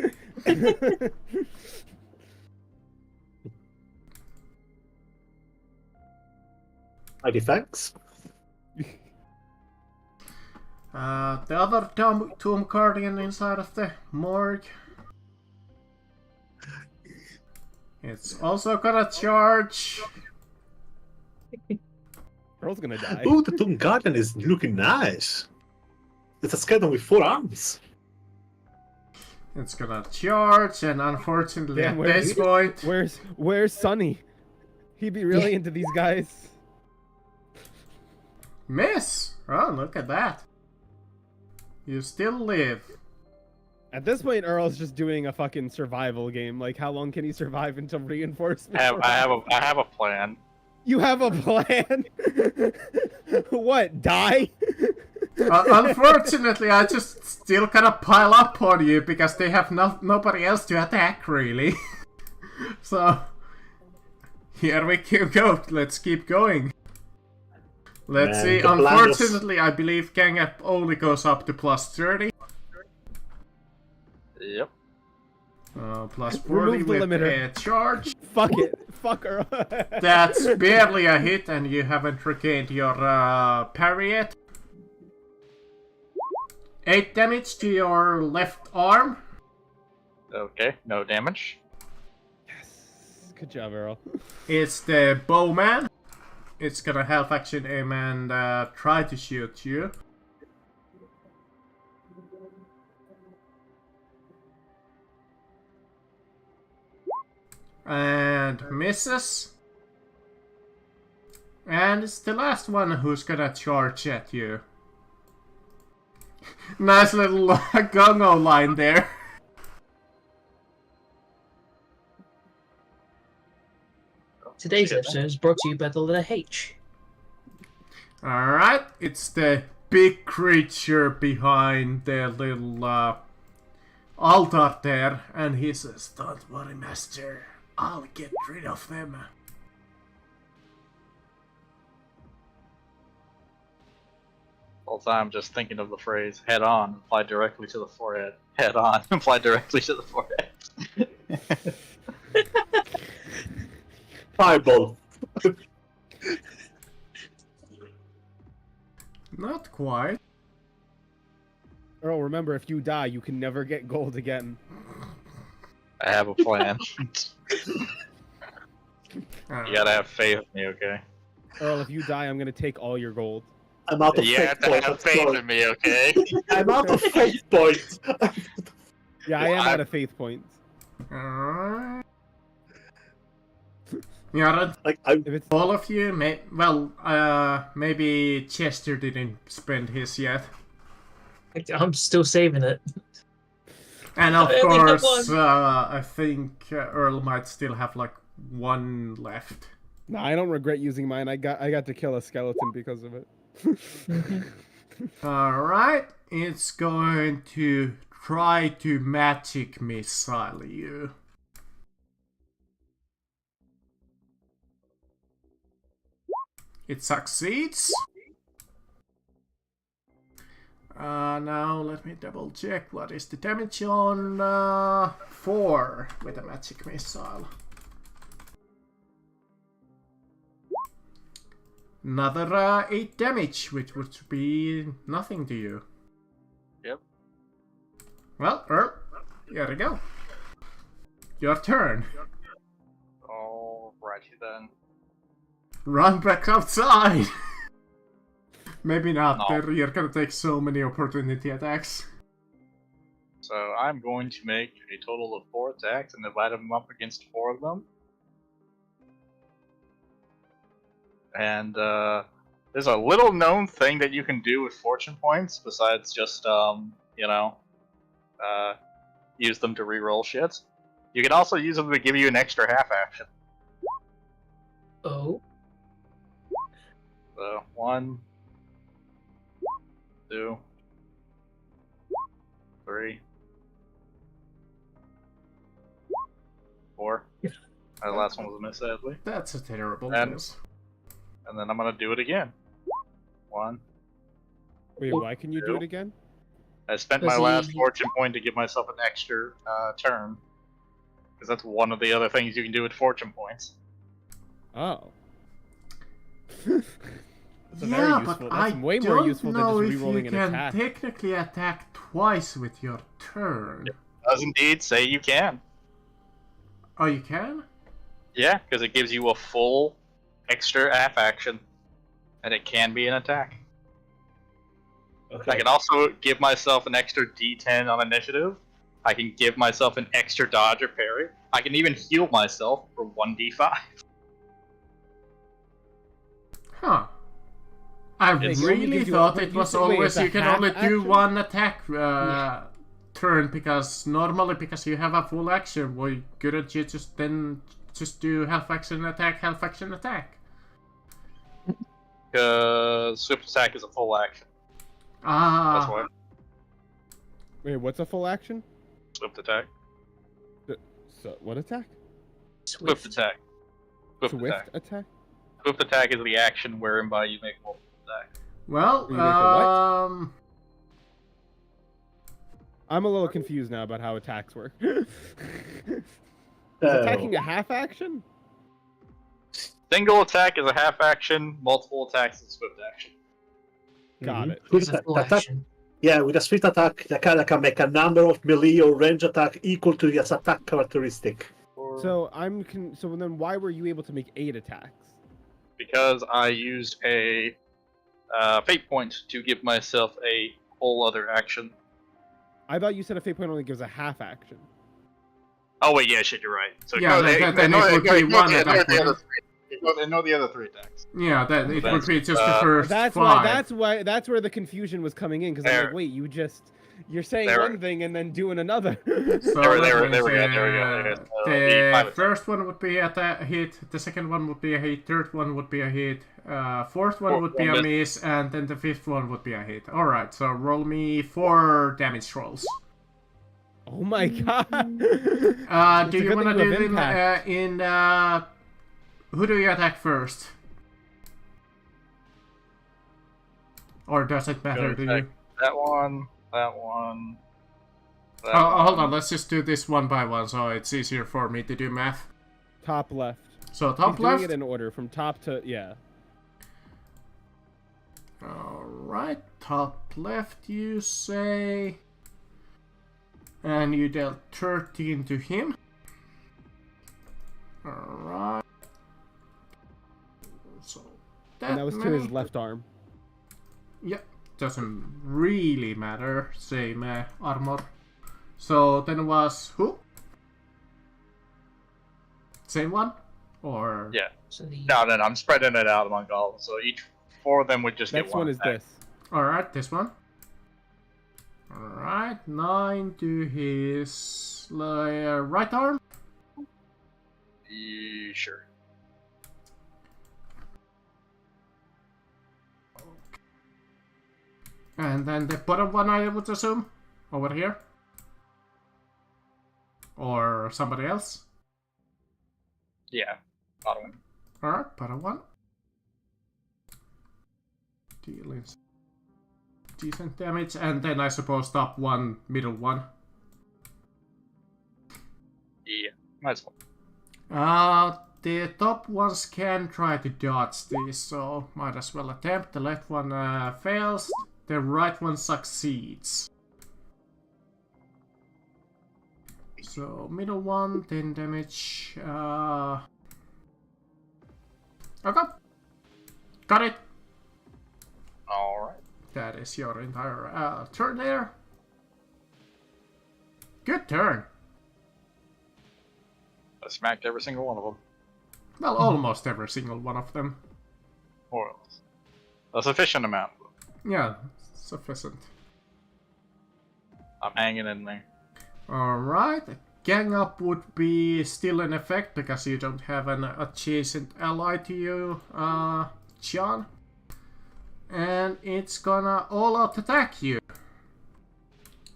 Mighty thanks. The other Tomb Guardian inside of the morgue. It's also gonna charge. Earl's gonna die. Ooh, the Tomb Guardian is looking nice. It's a skeleton with 4 arms. It's gonna charge, and unfortunately Damn, at this point... Where's Sonny? He'd be really into these guys. Miss! Oh, look at that. You still live. At this point, Earl's just doing a fucking survival game. Like, how long can he survive until reinforcements? I have a plan. You have a plan? What, die? Unfortunately, I just still gotta pile up on you because they have nobody else to attack, really. So, here we can go. Let's keep going. Let's Man, see. the plan was- Unfortunately, I believe gang up only goes up to plus 30. Yep. Plus 40 Remove the with limiter. a charge. Fuck it. Fuck Earl. That's barely a hit, and you haven't regained your parry yet. 8 damage to your left arm. Okay, no damage. Yes. Good job, Earl. It's the bowman. It's gonna half action aim and try to shoot you. And misses. And it's the last one who's gonna charge at you. Nice little gung-ho line there. Today's episode is brought to you by the letter H. Alright, it's the big creature behind the little altar there, and he says, "Don't worry, master, I'll get rid of them." All the time just thinking of the phrase head on, applied directly to the forehead. Head on, applied directly to the forehead. Fireball. Not quite. Earl, remember, if you die, you can never get gold again. I have a plan. You gotta have faith in me, okay? Earl, if you die, I'm gonna take all your gold. I'm out of You fate have to point. have faith in me, okay? I'm out of fate point. Yeah, I am out of faith points. Alright. Yeah, Like I, If it's all of you, maybe Chester didn't spend his yet. I'm still saving it. And of I only have course, one. I think Earl might still have like 1 left. No, I don't regret using mine. I got to kill a skeleton because of it. Alright, it's going to try to magic missile you. It succeeds. Now let me double check what is the damage on 4 with a magic missile. Another 8 damage, which would be nothing to you. Yep. Well, Earl, here we go. Your turn. Alrighty then. Run back outside! Maybe not, No. you're gonna take so many opportunity attacks. So I'm going to make a total of 4 attacks and divide them up against 4 of them. And there's a little known thing that you can do with fortune points besides just, use them to reroll shit. You can also use them to give you an extra half action. Oh. So 1, 2, 3, 4. The last one was a miss, sadly. That's a terrible And- miss. And then I'm gonna do it again. one. Wait, why can you do it again? I spent my Does he- last fortune point to give myself an extra turn. Because that's one of the other things you can do with fortune points. Oh. That's a very Yeah, useful- but that's I way more don't useful than know just if you rerolling an can attack. technically attack twice with your turn. Does indeed say you can. Oh, you can? Yeah, because it gives you a full extra half action. And it can be an attack. Okay. I can also give myself an extra D10 on initiative. I can give myself an extra dodge or parry. I can even heal myself for 1d5. Huh. I It's- really thought it was always you can only do one attack turn because normally because you have a full action, why couldn't you just then just do half action attack? Because swift attack is a full action. That's Ah, why. Wait, what's a full action? Swift attack. So, what attack? Swift attack. Swift Swift attack. attack? Swift attack is the action whereby you make multiple attacks. well, You make a what? I'm a little confused now about how attacks work. Is attacking a half action? Single attack is a half action, multiple attacks is swift action. Got it. It's a full action. Yeah, with a swift attack, the character can make a number of melee or range attack equal to his attack characteristic. So so then why were you able to make 8 attacks? Because I used a fate point to give myself a whole other action. I thought you said a fate point only gives a half action. Oh wait, yeah, shit, you're right. So Yeah, then it would be one attack. Ignore the other 3 attacks. Yeah, that it would That's- be just the first That's 5. that's where the confusion was coming in because I'm There. like, wait, you're saying There. one thing and then doing another. So There we let me go, see, there we go. So the the five first one would be a hit, the second one would be a hit, third one would be a hit, fourth one would be a one miss, and then the fifth one would be a hit. Alright, so roll me 4 damage rolls. Oh my god. Do It's a you good want to thing you do have them impact. who do you attack first? Or does it matter to attack you? That one, that one. That Oh, hold one. on, let's just do this one by one so it's easier for me to do math. Top left. So top He's doing left. it in order from top to yeah. Alright, top left you say. And you dealt 13 to him. Alright. So And that was to his many- left arm. Yep, doesn't really matter. Same armor. So then it was who? Same one? Or Yeah. So the No, I'm spreading it out among all of them. So each 4 of them would just Next get one. one is attack. this. Alright, this one. Alright, 9 to his right arm. Sure. And then the bottom one, I would assume, over here. Or somebody else. Yeah. Bottom one. Alright, bottom one. Dealing decent damage, and then I suppose top one, middle one. Yeah. Might as well. The top ones can try to dodge these, so might as well attempt. The left one fails, the right one succeeds. So middle one, 10 damage. Okay. Got it. Alright. That is your entire turn there. Good turn. I smacked every single one of them. Well, almost every single one of them. More or less. A sufficient amount. Yeah, sufficient. I'm hanging in there. Alright, gang up would be still in effect because you don't have an adjacent ally to you, John. And it's gonna all out attack you.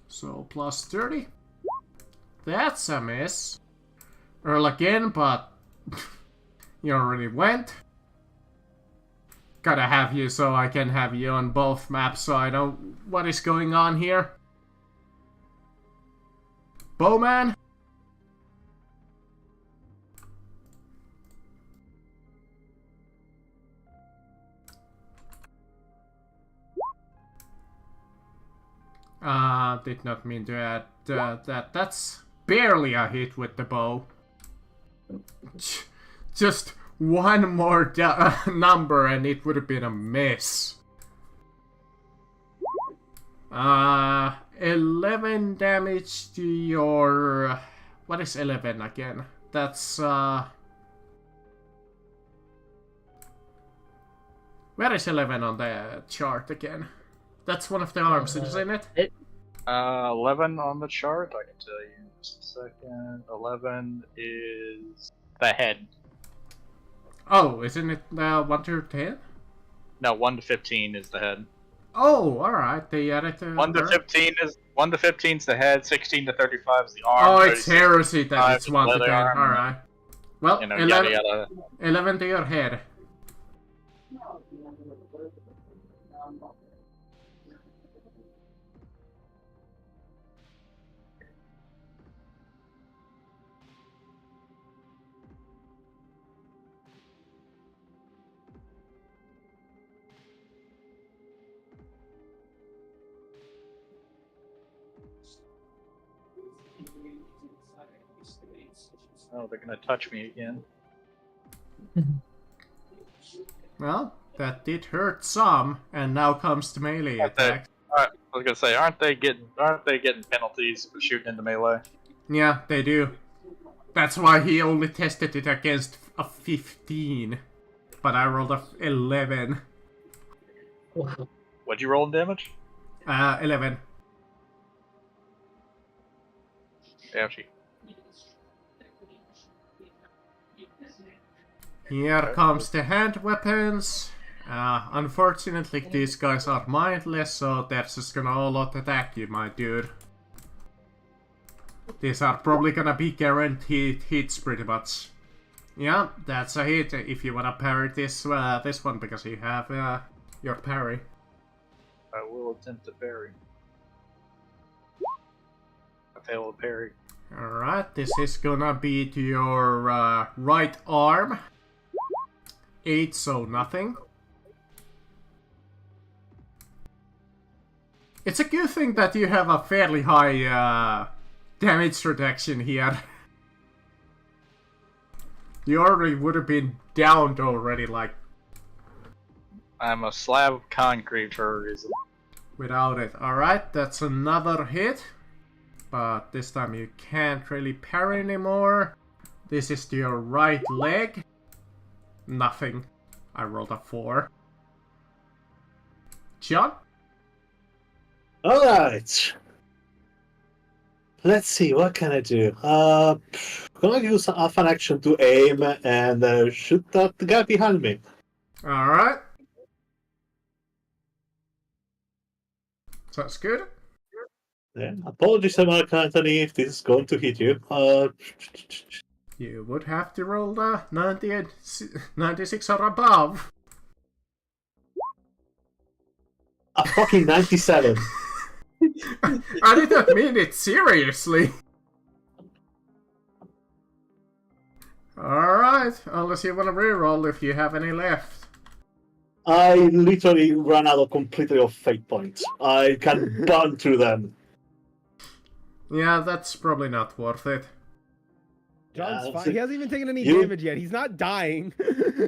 So plus 30. That's a miss. Earl again, but you already went. gotta have you so I can have you on both maps so I know what is going on here. Bowman? Did not mean to add that. That's barely a hit with the bow. Just one more number and it would have been a miss. 11 damage to your... What is 11 again? That's, Where is 11 on the chart again? That's one of the arms, isn't it? 11 on the chart, I can tell you in just a second. 11 is the head. Oh, isn't it 1 to 10? No, 1 to 15 is the head. Oh, alright, they added 1 to 15 is 1 to 15 is the head, 16 to 35 is the arm. Oh, it's heresy that it's 1 to 10, arm. alright. Well, You know, 11, yada yada. 11 to your head. Oh, they're gonna touch me again. Well, that did hurt some, and now comes the melee attack. I was gonna say, aren't they getting penalties for shooting into melee? Yeah, they do. That's why he only tested it against a 15. But I rolled a 11. Wow. What'd you roll in damage? 11. Ouchie. Here comes the hand weapons. Unfortunately, these guys are mindless, so they're just gonna all out attack you, my dude. These are probably gonna be guaranteed hits, pretty much. Yeah, that's a hit if you wanna parry this one, because you have your parry. I will attempt to parry. I fail to parry. Alright, this is gonna be to your right arm. 8, so nothing. It's a good thing that you have a fairly high damage reduction here. You already would have been downed already, like... I'm a slab of concrete for a reason. Without it. Alright, that's another hit. But this time you can't really parry anymore. This is to your right leg. Nothing. I rolled a 4. John? Alright. Let's see, what can I do? Gonna use an half an action to aim and shoot at the guy behind me. Alright. Sounds good. Yeah. Apologies, Mark Anthony, if this is going to hit you. You would have to roll the 96 or above. A fucking 97. I did not mean it seriously. Alright, unless you want to reroll if you have any left. I literally ran out completely of fate points. I can burn through them. Yeah, that's probably not worth it. John's Yeah, fine. He hasn't even taken any you- damage yet. He's not dying.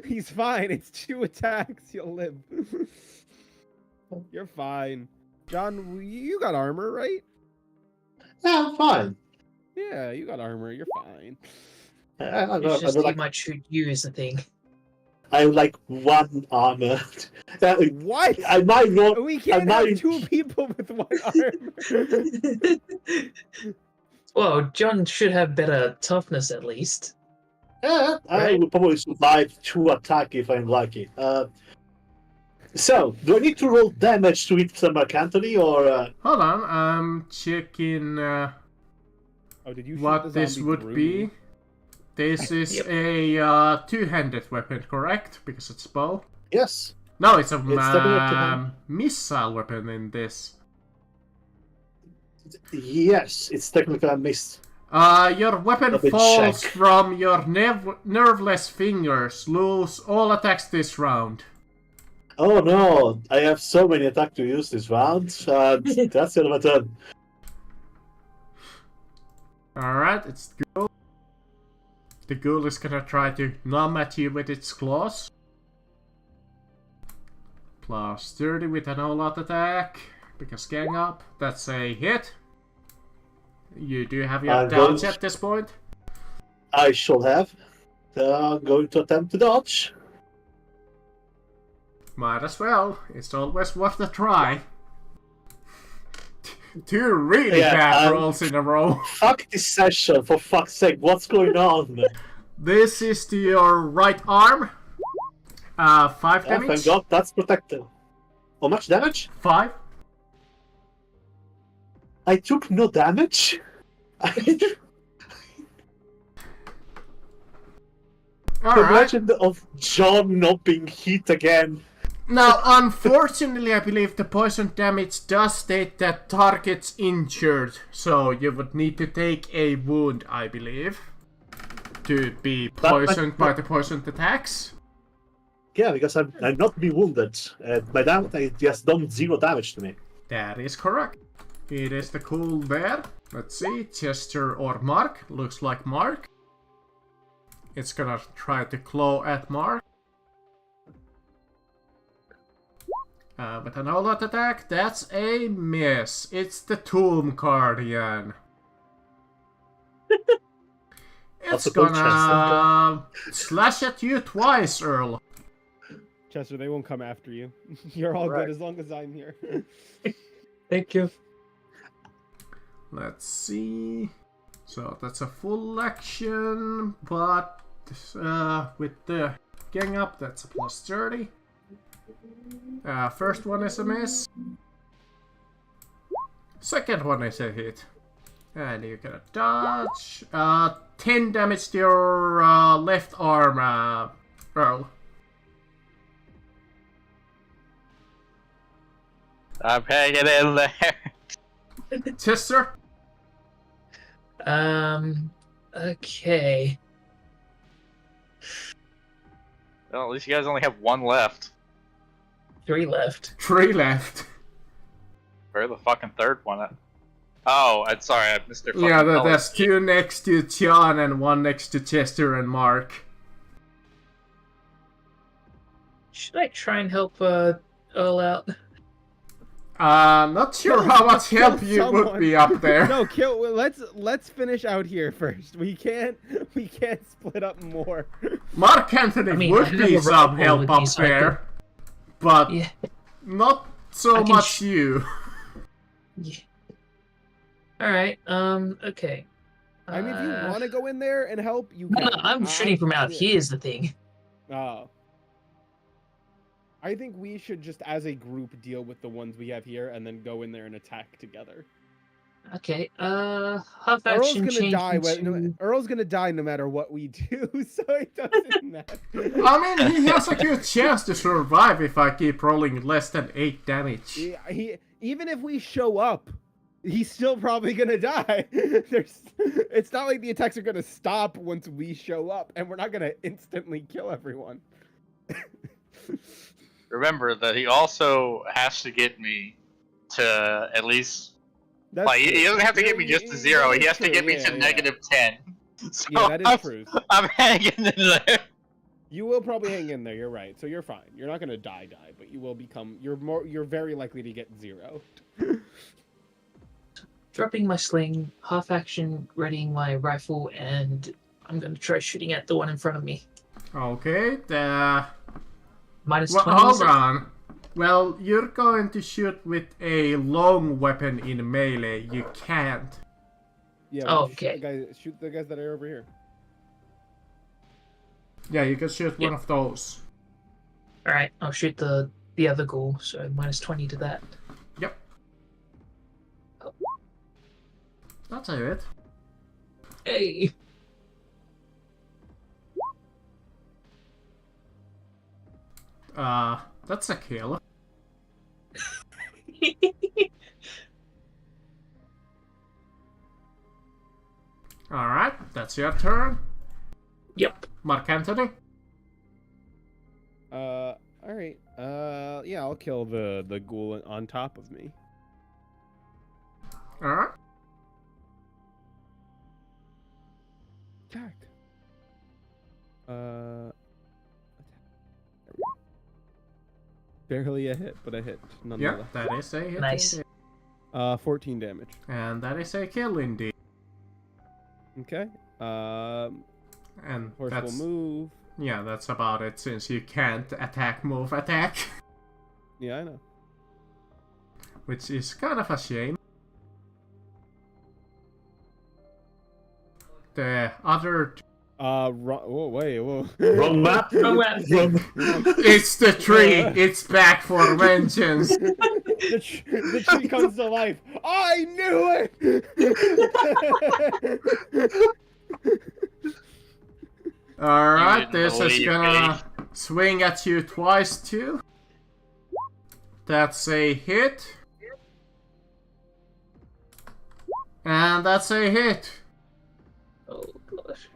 He's fine. It's 2 attacks. You'll live. You're fine. John, you got armor, right? Yeah, I'm fine. Yeah, you got armor. You're fine. I It's just he like, might shoot you is the thing. I'm like 1 armor. What? I might not. We can't might- have 2 people with 1 armor. Well, John should have better toughness at least. Yeah, I Right. will probably survive 2 attacks if I'm lucky. So, do I need to roll damage to hit Mark Anthony, or... Hold on, I'm checking Oh, did you shoot what the this zombie would through be. me? This is Yep. a two-handed weapon, correct? Because it's bow. Yes. No, it's a definitely missile weapon in this. Yes, it's technically a miss. Your weapon Let me falls check. from your nerveless fingers. Lose all attacks this round. Oh no, I have so many attacks to use this round. That's the end of my turn. Alright, it's the ghoul. The ghoul is gonna try to numb at you with its claws. Plus 30 with an all-out attack. Because gang up. That's a hit. You do have your dodge at this point. I shall have. Going to attempt to dodge. Might as well. It's always worth a try. Two really bad rolls in a row. Fuck this session, for fuck's sake. What's going on? This is to your right arm. 5 damage. Thank God, that's protected. How much damage? 5. I took no damage? The Alright. legend of John not being hit again. Now, unfortunately, I believe the poison damage does state that target's injured, so you would need to take a wound, I believe, to be poisoned by the poisoned attacks. Yeah, because I'm not being wounded. My damage has done 0 damage to me. That is correct. It is the cool there. Let's see, Chester or Mark. Looks like Mark. It's gonna try to claw at Mark. With an all-out attack, that's a miss. It's the Tomb Guardian. It's gonna slash at you twice, Earl. Chester, they won't come after you. You're all good as long as I'm here. Thank you. Let's see. So that's a full action, but with the gang up, that's a plus 30. First one is a miss. Second one is a hit. And you get a dodge. 10 damage to your left arm, Earl. I'm hanging in there. Chester? Okay. Well, at least you guys only have 1 left. 3 left. 3 left. Where's the fucking 3rd one at? Oh, I'm sorry, I missed their fucking Yeah, colors. there's 2 next to John and 1 next to Chester and Mark. Should I try and help Earl out? Not sure how much help you would be up there. No, kill. Let's finish out here first. We can't split up more. Mark Anthony would be some help up there, but Yeah. not so much you. Yeah. Alright, okay. I mean, if you want to go in there and help, you can. No, I'm shooting from out here is the thing. Oh. I think we should just, as a group, deal with the ones we have here, and then go in there and attack together. Okay, half Earl's action gonna change die. into... Earl's gonna die no matter what we do, so it doesn't matter. I mean, he has a good chance to survive if I keep rolling less than 8 damage. Even if we show up, he's still probably gonna die. It's not like the attacks are gonna stop once we show up, and we're not gonna instantly kill everyone. Remember that he also has to get me to at least... That's Like, he true. doesn't have to get me just to 0, he has to True, get me yeah, to yeah. negative 10. So Yeah, that is true. I'm hanging in there. You will probably hang in there. You're right. So you're fine. You're not gonna die, but you will become. You're very likely to get 0. Dropping my sling, half action, readying my rifle, and I'm gonna try shooting at the one in front of me. Okay, Minus well, 20. hold on. Well, you're going to shoot with a long weapon in melee. You can't. Yeah. Oh, okay. okay. Shoot the guys that are over here. Yeah, you can shoot one of those. Alright, I'll shoot the other goal, so minus 20 to that. Yep. That's a hit. Hey! That's a kill. Alright, that's your turn. Yep. Mark Anthony. Alright. Yeah, I'll kill the ghoul on top of me. Alright. Attack. Barely a hit, but a hit Yeah, nonetheless. that is a hit. Nice. Indeed. 14 damage. And that is a kill indeed. Okay. And Horse that's will move. yeah, that's about it since you can't attack, move, attack. Yeah, I know. Which is kind of a shame. The other Whoa, wait, whoa. Wrong map. Wrong map. it's the tree. It's back for vengeance. The tree comes to life. I knew it! Alright, You this is believe gonna swing at you twice too. That's a hit. And that's a hit. Oh gosh.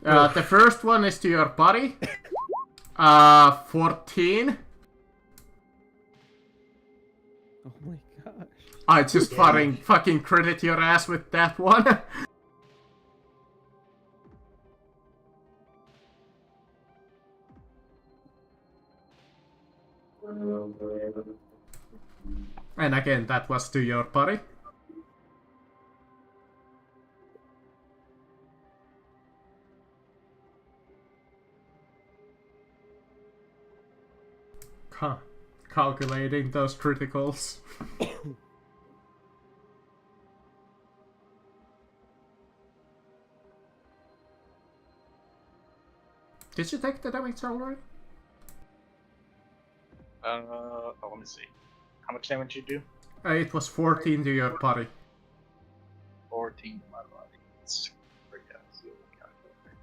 The first one is to your body. 14. Oh my gosh. I just fucking credit your ass with that one. And again, that was to your body. Calculating those criticals. Did you take the damage already? Let me see. How much damage you do? It was 14 to your body. 14 to my body. Let's break down the healing calculator.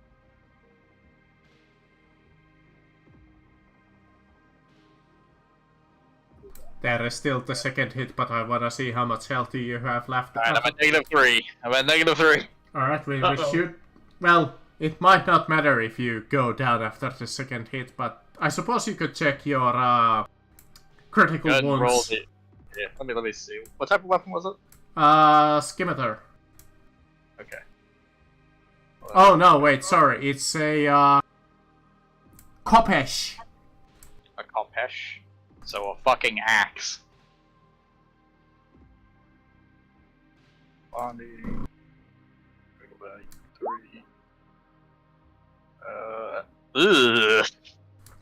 There is still the second hit, but I wanna see how much health you have left. Alright, I'm at -3. I'm at -3. Alright, we Uh-oh. shoot. Well, it might not matter if you go down after the second hit, but I suppose you could check your critical Go ahead and roll wounds. the. Yeah, let me see. What type of weapon was it? Scimitar. Okay. Oh no, wait, sorry, it's a Kopesh. A Kopesh. So a fucking axe. Bonding. 3. Ugh.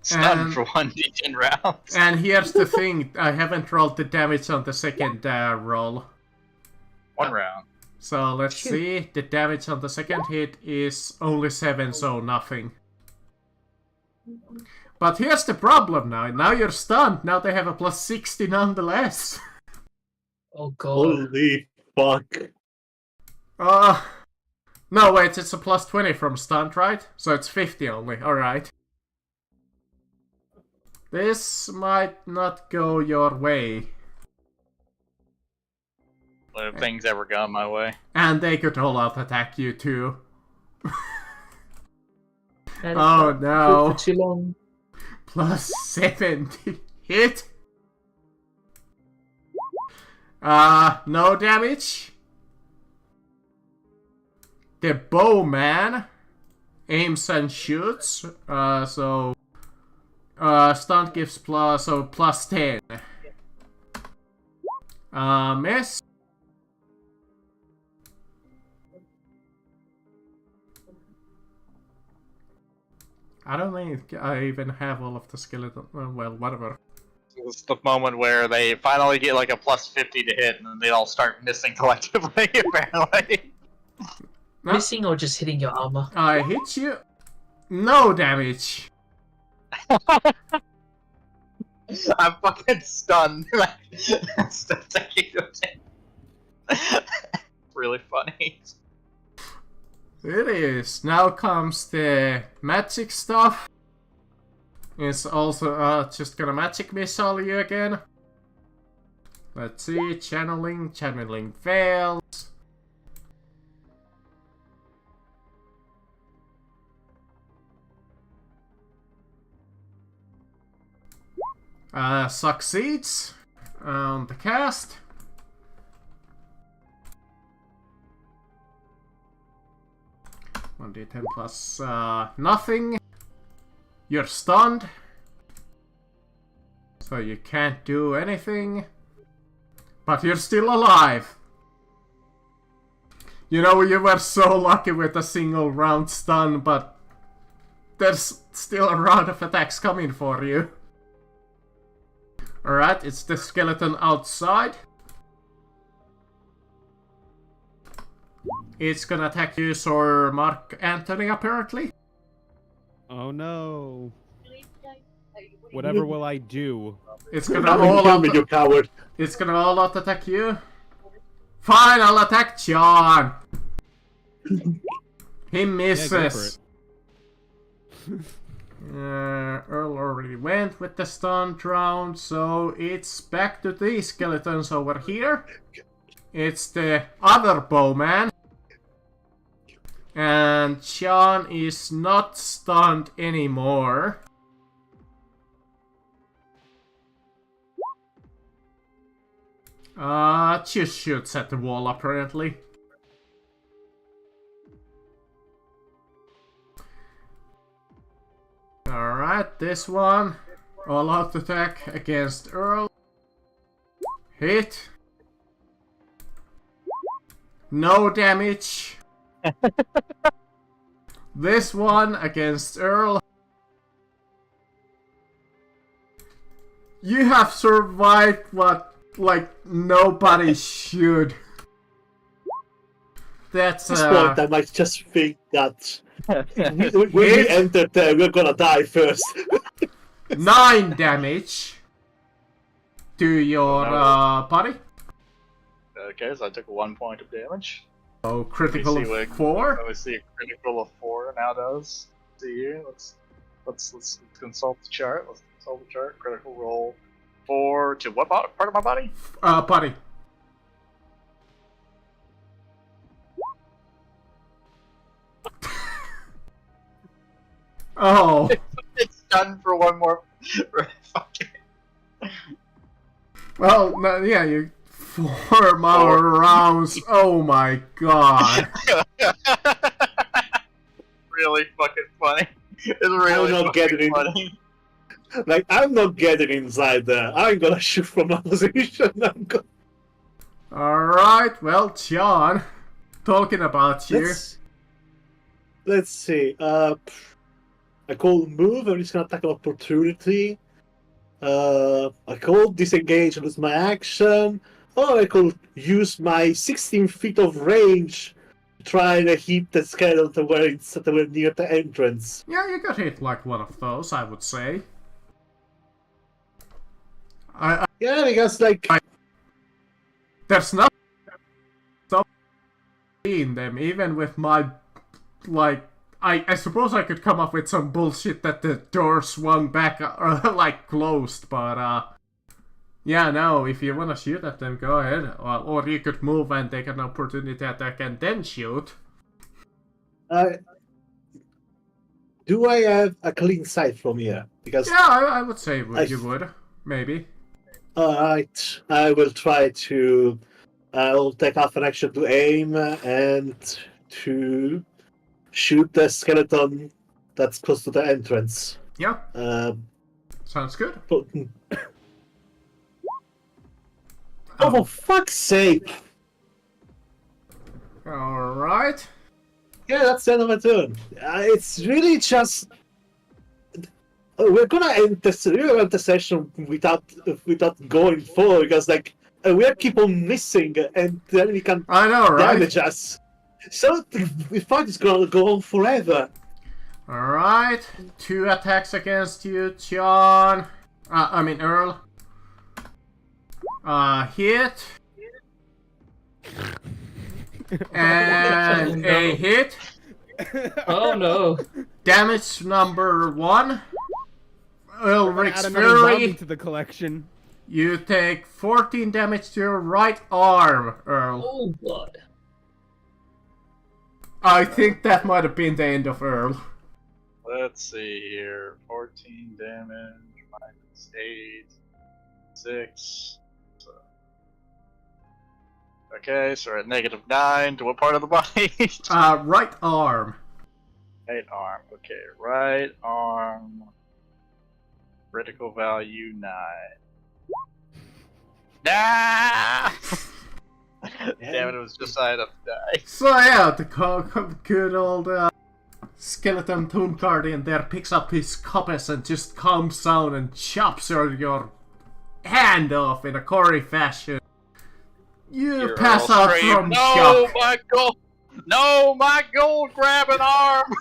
Stunned And- for 1d10 rounds. And here's the thing, I haven't rolled the damage on the second roll. 1 round. So let's see, the damage on the second hit is only 7, so nothing. But here's the problem now. Now you're stunned. Now they have a plus 60 nonetheless. Oh god. Holy fuck. No, wait, it's a plus 20 from stunned, right? So it's 50 only. Alright. This might not go your way. If things ever gone my way. And they could all out attack you too. That Oh is no. for too long. Plus 70 hit. No damage. The bowman aims and shoots. So stunt gives plus 10. Miss. I don't think I even have all of the skeleton. Well, whatever. It's the moment where they finally get like a plus 50 to hit, and then they all start missing collectively, apparently. No. Missing or just hitting your armor? I hit you. No damage. I'm fucking stunned. Still taking the really funny. It is. Now comes the magic stuff. is also just gonna magic missile you again. Let's see, channeling fails. Succeeds on the cast. One d10 plus nothing. You're stunned, so you can't do anything. But you're still alive. You know, you were so lucky with a single round stun, but there's still a round of attacks coming for you. Alright, it's the skeleton outside. It's gonna attack you, Sir Mark Anthony, apparently. Oh no. Whatever will I do? It's gonna all out, you coward. It's gonna all out attack you. Fine, I'll attack John. He misses. Earl already went with the stunned round, so it's back to these skeletons over here. It's the other bowman. And John is not stunned anymore. Just shoots at the wall, apparently. Alright, this one. All out attack against Earl. Hit. No damage. This one against Earl. You have survived what, like, nobody should. That's At this point, I might just think that when we enter there, we're gonna die first. 9 damage to your body. Okay, so I took 1 point of damage. Oh, critical Let me see of what- 4. Let me see a critical of 4 now does. See here. Let's consult the chart. Let's consult the chart. Critical roll 4 to what part of my body? Body. Oh. It's done for one more. Fucking. Well, no, yeah, you 4 more rounds. Oh my god. Really fucking funny. It's really not fucking getting it. funny. Like, I'm not getting inside there. I'm gonna shoot from my position. Alright, well, John, talking about you. Let's see. I call move, I'm just gonna attack an opportunity. I call disengage and lose my action. Or I could use my 16 feet of range to try and hit the skeleton where it's near the entrance. Yeah, you could hit like one of those, I would say. Yeah, because like There's nothing in them, even with my, like, I suppose I could come up with some bullshit that the door swung back, like, closed, but, yeah, no, if you wanna shoot at them, go ahead. Or you could move and take an opportunity attack and then shoot. do I have a clean sight from here? Because Yeah, I would say you would, maybe. alright, I will try to. I'll take half an action to aim and to shoot the skeleton that's close to the entrance. Yeah, sounds good. But... Oh, for fuck's sake! Alright. Yeah, that's the end of my turn. It's really just. We're gonna end the session without going forward because like we keep on missing and then we can I know, right? damage us. So the fight is gonna go on forever. Alright, 2 attacks against you, John. Earl. Hit. And a hit. Oh no. Damage number 1. Ulrich's Add another zombie Fury. to the collection. You take 14 damage to your right arm, Earl. Oh god. I think that might have been the end of Earl. Let's see here. 14 damage minus 8, 6. So. Okay, so we're at -9. To what part of the body? Right arm. Right arm. Okay, right arm. Critical value 9. Nah! Damn it, it was just enough to die. So yeah, the good old skeleton tomb guardian there picks up his coppice and just comes down and chops your hand off in a gory fashion. You You're pass all out straight. from No, shock. my gold! No, my gold grabbing arm!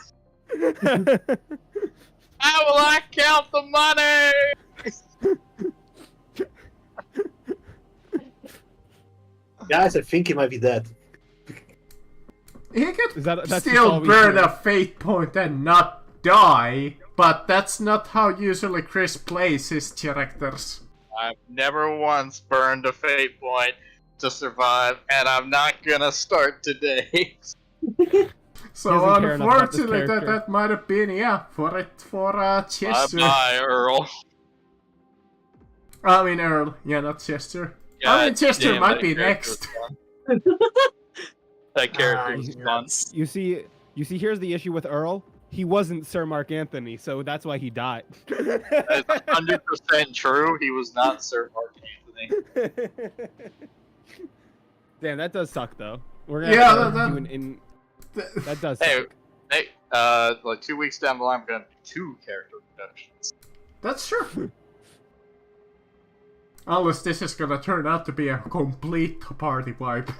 How will I count the money? Guys, I think he might be dead. He could That's all still we burn do. a fate point and not die, but that's not how usually Chris plays his characters. I've never once burned a fate point to survive, and I'm not gonna start today. So doesn't care enough about this unfortunately, character. that might have been for Chester. Bye, Earl. I mean Earl, yeah, not Chester. God Chester damn, might that be character next. was fun. That character was fun. You see, here's the issue with Earl. He wasn't Sir Mark Anthony, so that's why he died. That's 100% true. He was not Sir Mark Anthony. Damn, that does suck though. We're gonna Yeah, have to that- do that does Hey, suck. hey, like 2 weeks down the line, I'm gonna do 2 character reductions. That's true. Unless this is gonna turn out to be a complete party wipe.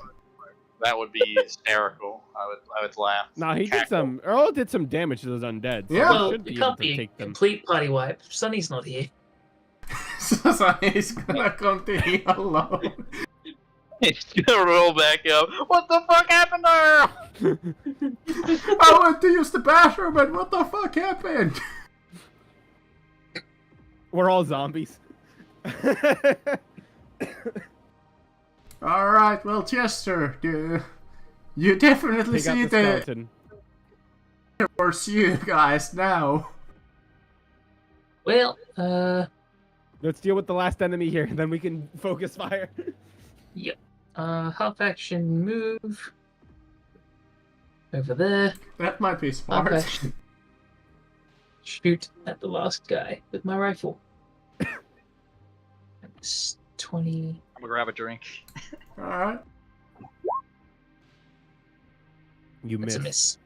That would be hysterical. I would laugh. Nah, he did Cackle. some. Earl did some damage to those undead. So Yeah. we Well, should it be able can't to be a take them. complete party wipe. Sunny's not here. So he's gonna continue alone. He's gonna roll back up. What the fuck happened there? I went to use the bathroom and what the fuck happened? We're all zombies. Alright, well Chester, you definitely Take out see the the skeleton. towards you guys now. Well, Let's deal with the last enemy here, then we can focus fire. yep. Half action move. Over there. That might be Half smart. action. Shoot at the last guy with my rifle. That's 20. I'm gonna grab a drink. Alright. You That's a missed.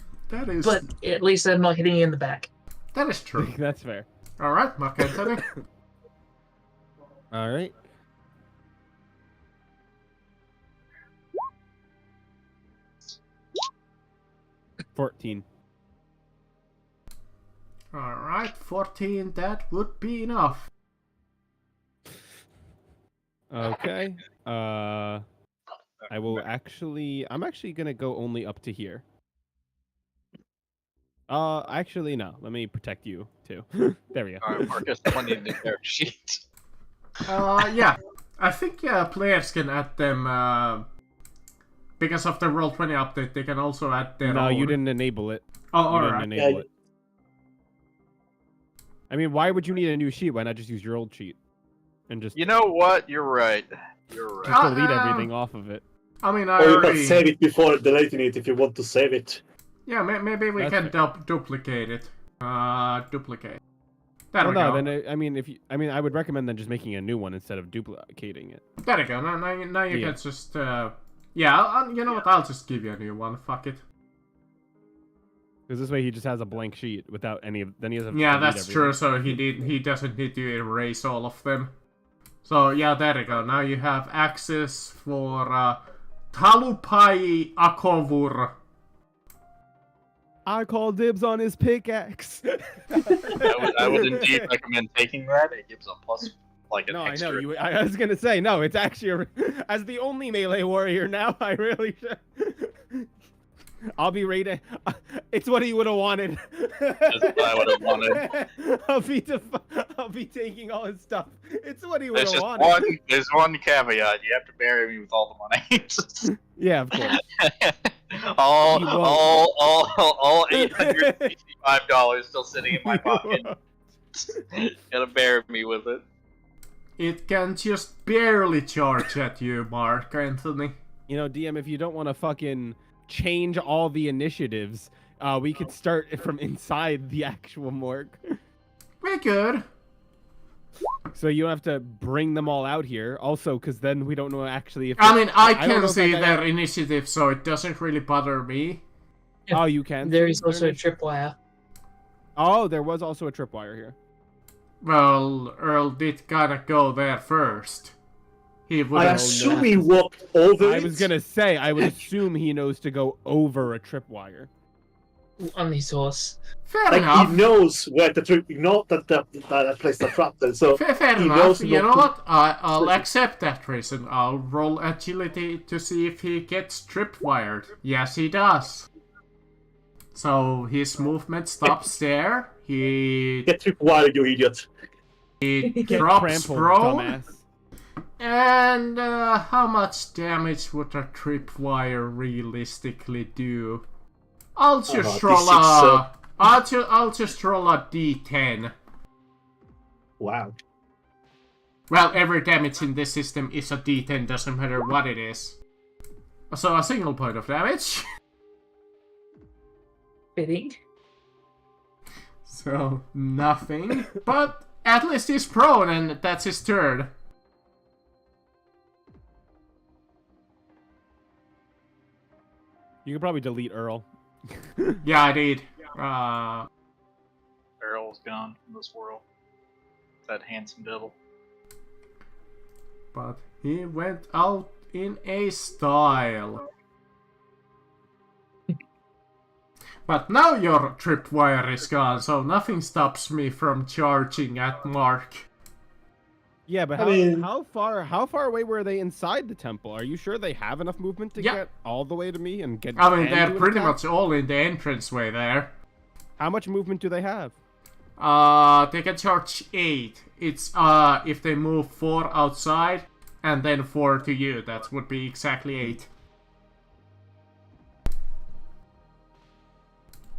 miss. That is But at least I'm not hitting you in the back. that is true. That's fair. Alright, Mark Anthony. All right. $14. Alright, 14, that would be enough. Okay. I will actually. I'm actually gonna go only up to here. Actually no. Let me protect you too. There we go. Alright, Marcus, 20 in the character sheet. Yeah. I think players can add them because of the Roll20 update, they can also add their No, own. you didn't enable it. Oh, You didn't alright. enable Yeah, it. I mean, why would you need a new sheet? Why not just use your old sheet and just You know what? You're right. You're right. delete everything off of it? I mean, I Or you can already... save it before deleting it if you want to save it. Yeah, maybe we That's can fair. duplicate it. Duplicate. There Well, we no, go. then I mean, I would recommend then just making a new one instead of duplicating it. There we go. Now you Yeah. can just... yeah, you know what? I'll just give you a new one. Fuck it. Because this way he just has a blank sheet without any of. Then he has. Yeah, that's true. So he doesn't need to erase all of them. So yeah, there you go. Now you have access for Talupai Akovur. I call dibs on his pickaxe. I would indeed recommend taking that. It gives a plus, like an No, extra. I know you. I was gonna say no. It's actually as the only melee warrior now. I really should. I'll be ready to... It's what he would have wanted. That's what I would have wanted. I'll be taking all his stuff. It's what he would There's have just wanted. there's one caveat. You have to bury me with all the money. Yeah, of course. all $865 still sitting in my pocket. Gotta bury me with it. It can just barely charge at you, Mark Anthony. You know, DM, if you don't want to fucking change all the initiatives, we could start from inside the actual morgue. We're good. So you don't have to bring them all out here. Also, because then we don't know actually if... I mean, I don't can know if see that their initiative, so it doesn't really bother me. Oh, you can? There see is their also a initiative? tripwire. Oh, there was also a tripwire here. Well, Earl did kinda go there first. He would I have... assume he walked over I it. was gonna say, I would assume he knows to go over a tripwire. On his horse. Fair Like enough. he knows where the trip. You know that place the trap there. So Fair he enough. knows You know not to- what? I'll accept that reason. I'll roll agility to see if he gets tripwired. Yes, he does. So his movement stops there. He get tripwire, you idiot. drops Trampled, prone. dumbass. And how much damage would a tripwire realistically do? I'll just roll D6, a. I'll just roll a d10. Wow. Well, every damage in this system is a d10, doesn't matter what it is. So a single point of damage. Fitting. So nothing. But at least he's prone, and that's his turn. You could probably delete Earl. Yeah, I did. Earl's gone from this world. That handsome devil. But he went out in a style. But now your tripwire is gone, so nothing stops me from charging at Mark. Yeah, but I mean- how far away were they inside the temple? Are you sure they have enough movement to Yeah. get all the way to me and get? I mean, and they're do an pretty attack? much all in the entranceway there. How much movement do they have? They can charge 8. It's if they move 4 outside and then 4 to you, that would be exactly 8.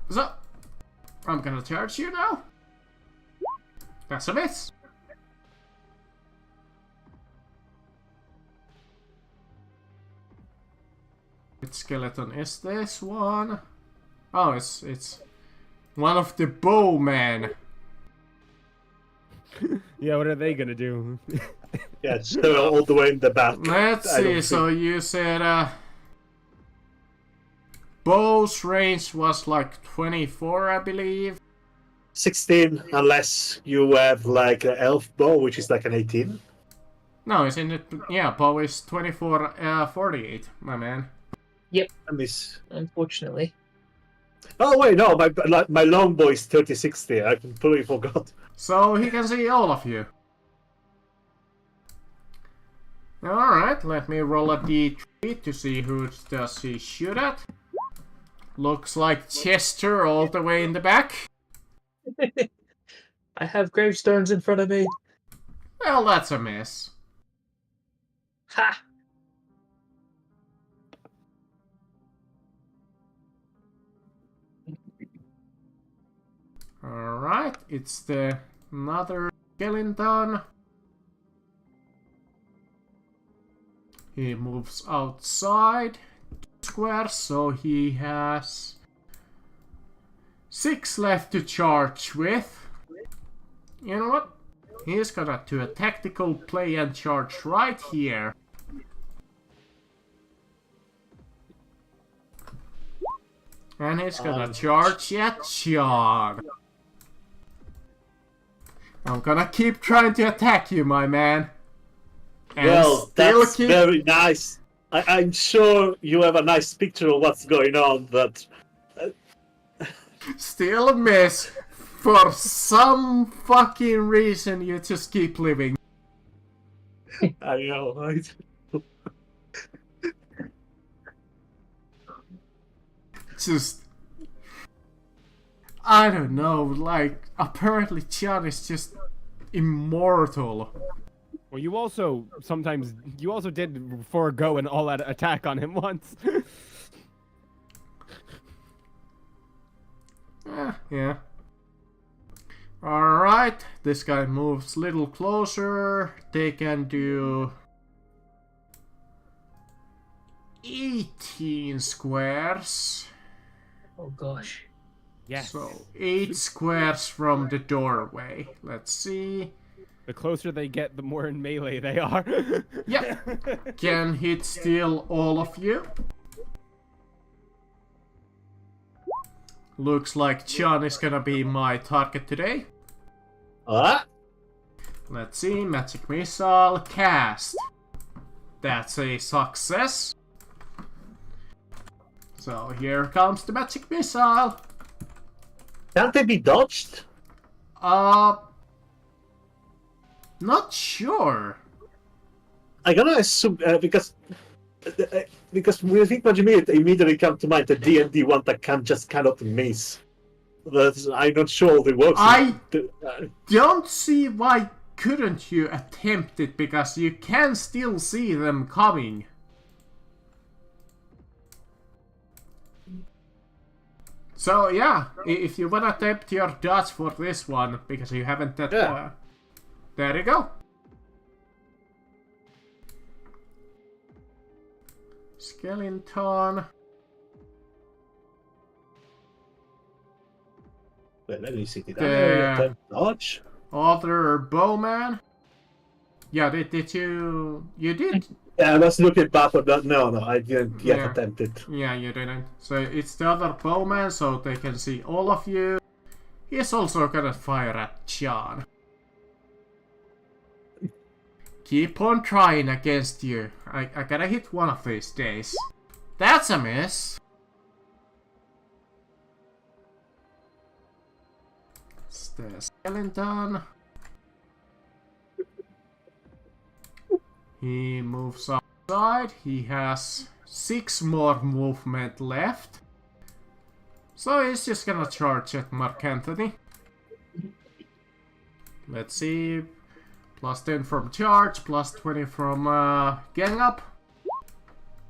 So, I'm gonna charge you now. That's a miss. Which skeleton is this one? Oh, it's one of the bowmen. Yeah, what are they gonna do? Yeah, they're all the way in the back. Let's I don't see, think- so you said bow's range was like 24, I believe. 16, unless you have like an elf bow, which is like an 18. No, isn't it? Yeah, bow is 24, 48, my man. I miss. Unfortunately. Oh wait, no, my longbow is 3060. I completely forgot. So he can see all of you. Alright, let me roll a d3 to see who does he shoot at. Looks like Chester all the way in the back. I have gravestones in front of me. Well, that's a miss. Ha! Alright, it's the another skeleton. He moves outside square, so he has 6 left to charge with. You know what? He's gonna do a tactical play and charge right here. And he's gonna charge at John. I'm gonna keep trying to attack you, my man. And Well, still that's keep... very nice. I'm sure you have a nice picture of what's going on, but Still a miss. For some fucking reason, you just keep living. I know, right? just... I don't know, like, apparently Chan is just immortal. Well, you also did forego an all-out attack on him once. Yeah. Alright, this guy moves a little closer. They can do 18 squares. Oh gosh. Yes. So 8 squares from the doorway. Let's see. The closer they get, the more in melee they are. Yeah. Can hit still all of you. Looks like Chan is gonna be my target today. Let's see, magic missile cast. That's a success. So here comes the magic missile. Can't they be dodged? Not sure. I gotta assume because when you think what you mean, it immediately comes to mind the D&D one that can just cannot miss. But I'm not sure it works. Don't see why couldn't you attempt it, because you can still see them coming. So yeah, if you wanna attempt your dodge for this one, because you haven't that far. There you go. Skeleton. Well, let me see. Did I attempt dodge? Other bowman. Yeah, did you? You did. Yeah, I was looking back for that. No, I didn't yet attempt it. Yeah, you didn't. So it's the other bowman, so they can see all of you. He's also gonna fire at Chan. Keep on trying against you. I gotta hit one of these days. That's a miss. It's the skeleton. He moves outside. He has 6 more movement left. So he's just gonna charge at Mark Anthony. Let's see. Plus 10 from charge, plus 20 from gang up.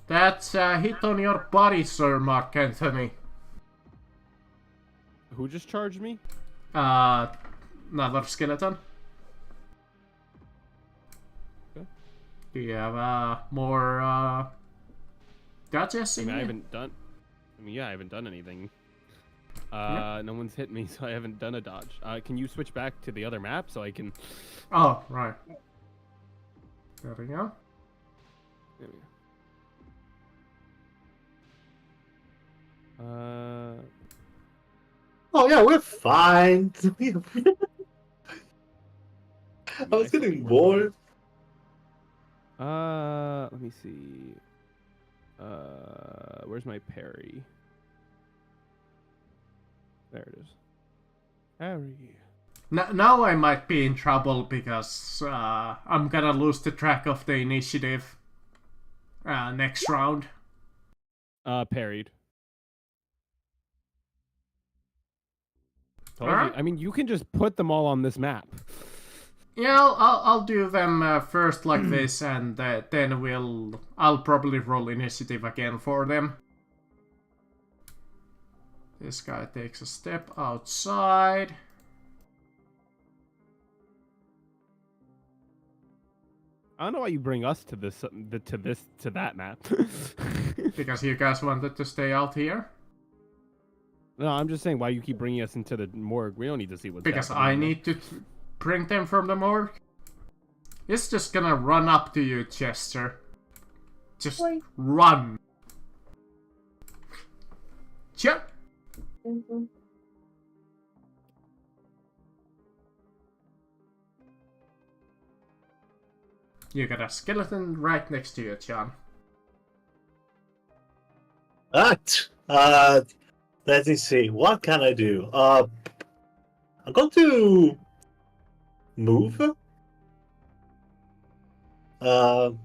That's a hit on your body, Sir Mark Anthony. Who just charged me? Another skeleton. Okay. Do you have more dodges in I you? I haven't done anything. No one's hit me, so I haven't done a dodge. Can you switch back to the other map so I can... Oh, right. There we go. There we go. Oh yeah, we're fine. I was getting bored. Let me see. Where's my parry? There it is. Parry. Now I might be in trouble because I'm gonna lose the track of the initiative next round. Parried. Told Alright. you. I mean, you can just put them all on this map. Yeah, I'll do them first like this, and then I'll probably roll initiative again for them. This guy takes a step outside. I don't know why you bring us to that map. Because you guys wanted to stay out here. No, I'm just saying why you keep bringing us into the morgue. We don't need to see what's Because happening. I need to bring them from the morgue. It's just gonna run up to you, Chester. Just run. Chip. You got a skeleton right next to you, John. Right. Let me see. What can I do? I'm going to move. Alright,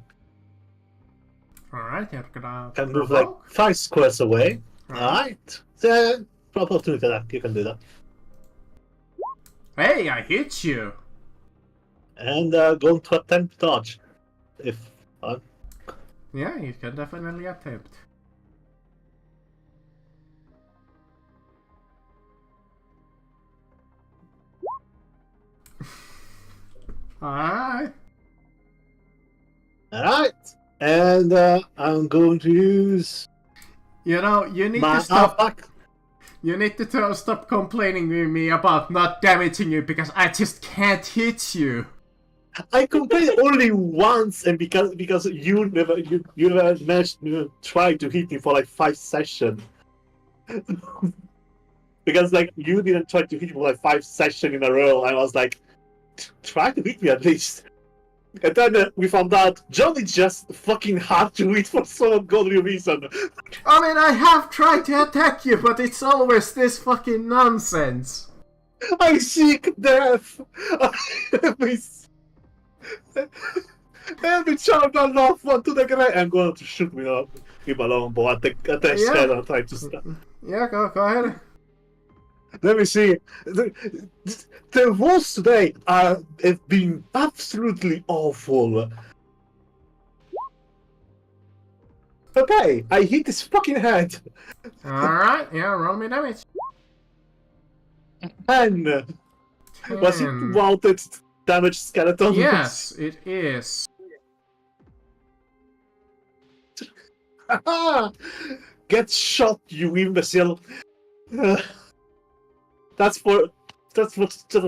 you're gonna Can move like 5 squares away. Alright. So, opportunity attack, you can do that. Hey, I hit you. And going to attempt dodge. If Yeah, you can definitely attempt. Alright. Alright. And I'm going to use You know, you need my to stop. attack. You need to stop complaining with me about not damaging you because I just can't hit you. I complained only once, and because you never managed to try to hit me for like 5 sessions. Because like you didn't try to hit me for like 5 sessions in a row. I was like, try to hit me at least. And then we found out John is just fucking hard to hit for some ungodly reason. I mean, I have tried to attack you, but it's always this fucking nonsense. I seek death. Every child I love want to the grave. I'm going to shoot me up with my longbow at the Yeah. head and try to stop. Yeah, go ahead. Let me see. The walls today have been absolutely awful. Okay, I hit his fucking head. Alright, yeah, roll me damage. And was it 10. mounted damage skeleton? Yes, it is. Get shot, you imbecile. That's for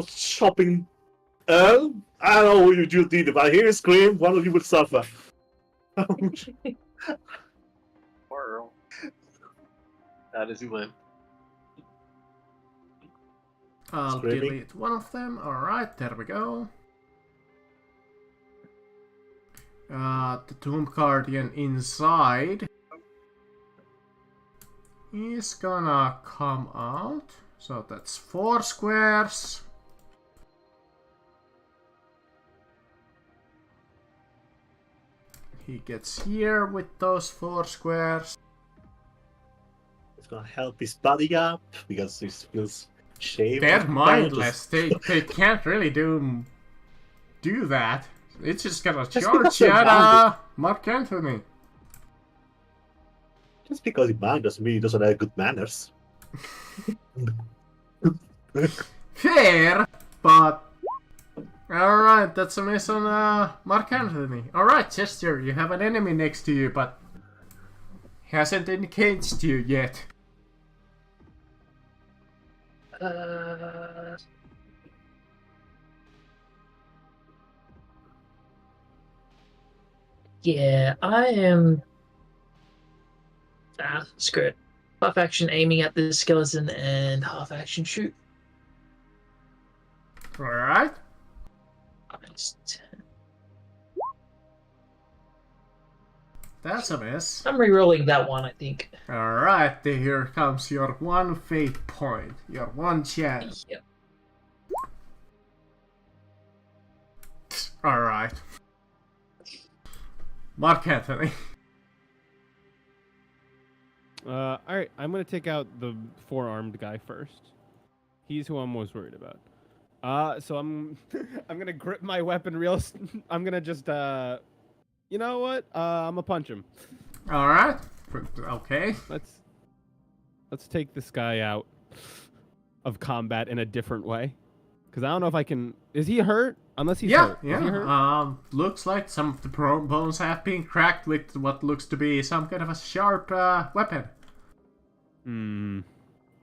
shopping. I don't know what you did, but I hear you scream, one of you will suffer. Poor Earl. That is who lived. I'll Screaming. delete one of them. Alright, there we go. The Tomb Guardian inside is gonna come out. So that's 4 squares. He gets here with those 4 squares. It's gonna help his body up because he feels shaved. They're mindless. They can't really do that. It's just gonna Just charge because they're at mindless. Mark Anthony. Just because he man doesn't mean he doesn't have good manners. Fair, but alright, that's a miss on Mark Anthony. Alright, Chester, you have an enemy next to you, but he hasn't engaged you yet. Yeah, I am. Screw it. Half action aiming at the skeleton and half action shoot. Alright, that's a miss. I'm re-rolling that one, I think. Alright, here comes your one fate point, your one chance. Yep. Alright. Mark Anthony. Alright, I'm gonna take out the 4-armed guy first. He's who I'm most worried about. So I'm I'm gonna grip my weapon real. I'm gonna just you know what? I'm gonna punch him. Alright. Okay. Let's take this guy out of combat in a different way. Cause I don't know if I can. Is he hurt? Unless he's hurt. Is he hurt? Looks like some of the bones have been cracked with what looks to be some kind of a sharp weapon.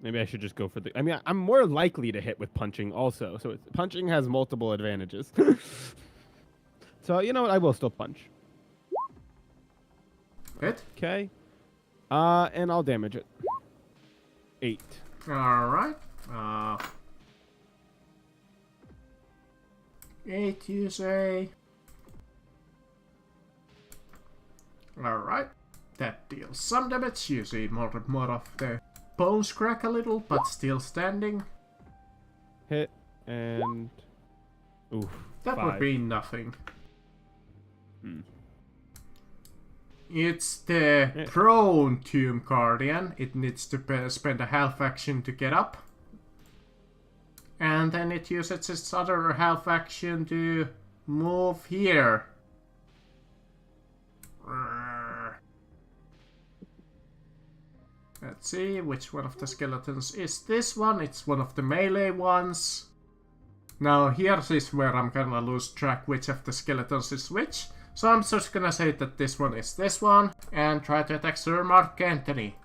Maybe I should just go for the. I mean, I'm more likely to hit with punching also. So punching has multiple advantages. So you know what? I will still punch. Hit. Okay. And I'll damage it. 8. Alright. 8, you say? Alright. That deals some damage. You see more of the bones crack a little, but still standing. Hit and. Oof. That 5. would be nothing. It's the prone Tomb Guardian. It needs to spend a half action to get up. And then it uses its other half action to move here. Let's see, which one of the skeletons is this one? It's one of the melee ones. Now here is where I'm gonna lose track which of the skeletons is which. So I'm just gonna say that this one is this one, and try to attack Sir Mark Antony.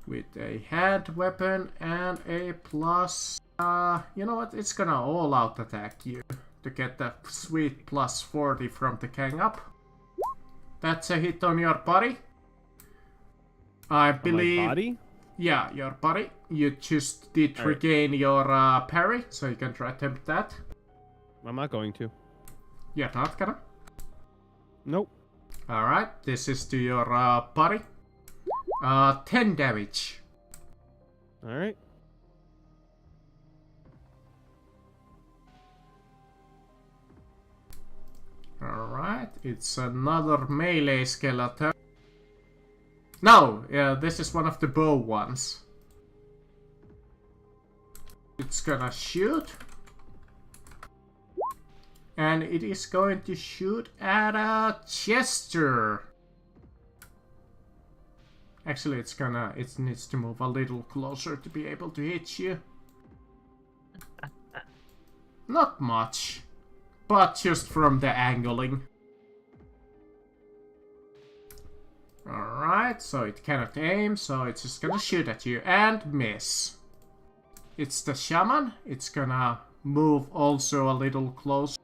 With a hand weapon and a plus... you know what, it's gonna all-out attack you to get that sweet plus 40 from the gang up. That's a hit on your body. I believe... My body? Yeah, your body. You just did regain your parry, so you can try to attempt that. I'm not going to. You're not gonna? Nope. Alright, this is to your body. 10 damage. Alright. Alright, it's another melee skeleton. No, yeah, this is one of the bow ones. It's gonna shoot. And it is going to shoot at Chester. Actually, it needs to move a little closer to be able to hit you. Not much, but just from the angling. Alright, so it cannot aim, so it's just gonna shoot at you and miss. It's the shaman. It's gonna move also a little closer.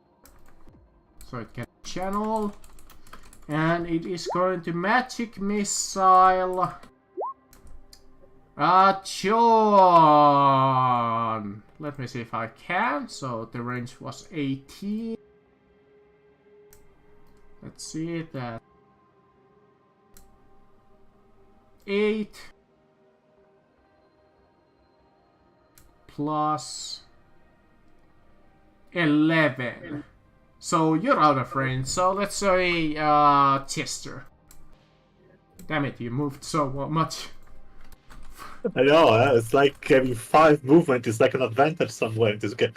So it can channel. And it is going to magic missile. John! Let me see if I can. So the range was 18. Let's see that. 8 plus 11. So you're out of range. So let's say Chester. Damn it, you moved so much. I know, it's like having 5 movement is like an advantage somewhere in this game.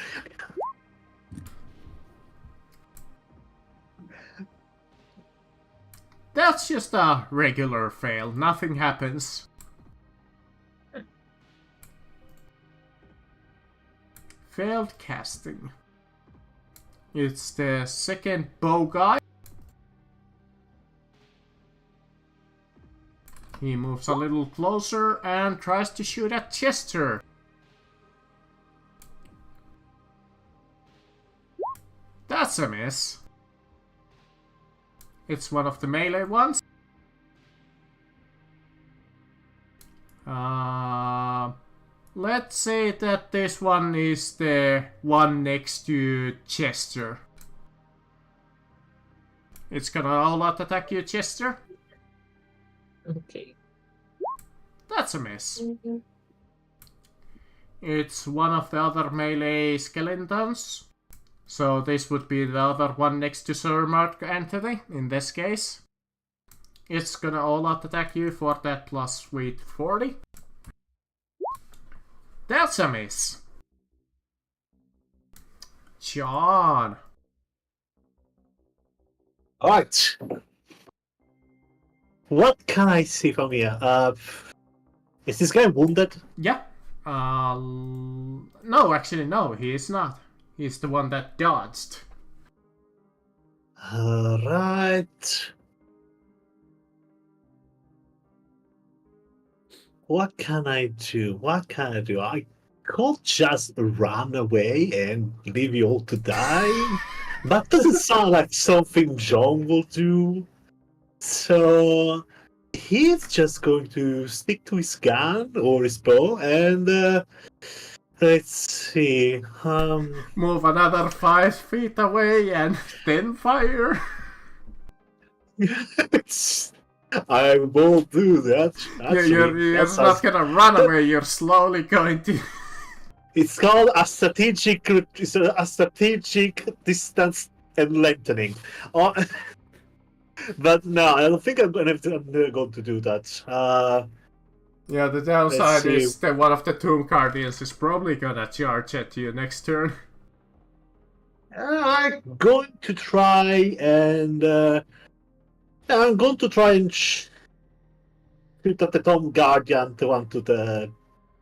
That's just a regular fail. Nothing happens. Failed casting. It's the second bow guy. He moves a little closer and tries to shoot at Chester. That's a miss. It's one of the melee ones. Let's say that this one is the one next to Chester. It's gonna all-out attack you, Chester. Okay. That's a miss. It's one of the other melee skeletons. So this would be the other one next to Sir Mark Antony, in this case. It's gonna all-out attack you for that plus sweet 40. That's a miss. John. Alright. What can I see from here? Is this guy wounded? Yeah. No, actually, no, he is not. He's the one that dodged. Alright. What can I do? What can I do? I could just run away and leave you all to die. That doesn't sound like something John will do. So he's just going to stick to his gun or his bow and let's see. Move another 5 feet away and then fire. I will do that. You're not gonna run away. You're slowly going to. It's called a strategic distance and lengthening. But no, I don't think I'm going to do that. Yeah, the downside see. is that one of the Tomb Guardians is probably gonna charge at you next turn. I'm going to try and shoot at the Tom Guardian, the one to the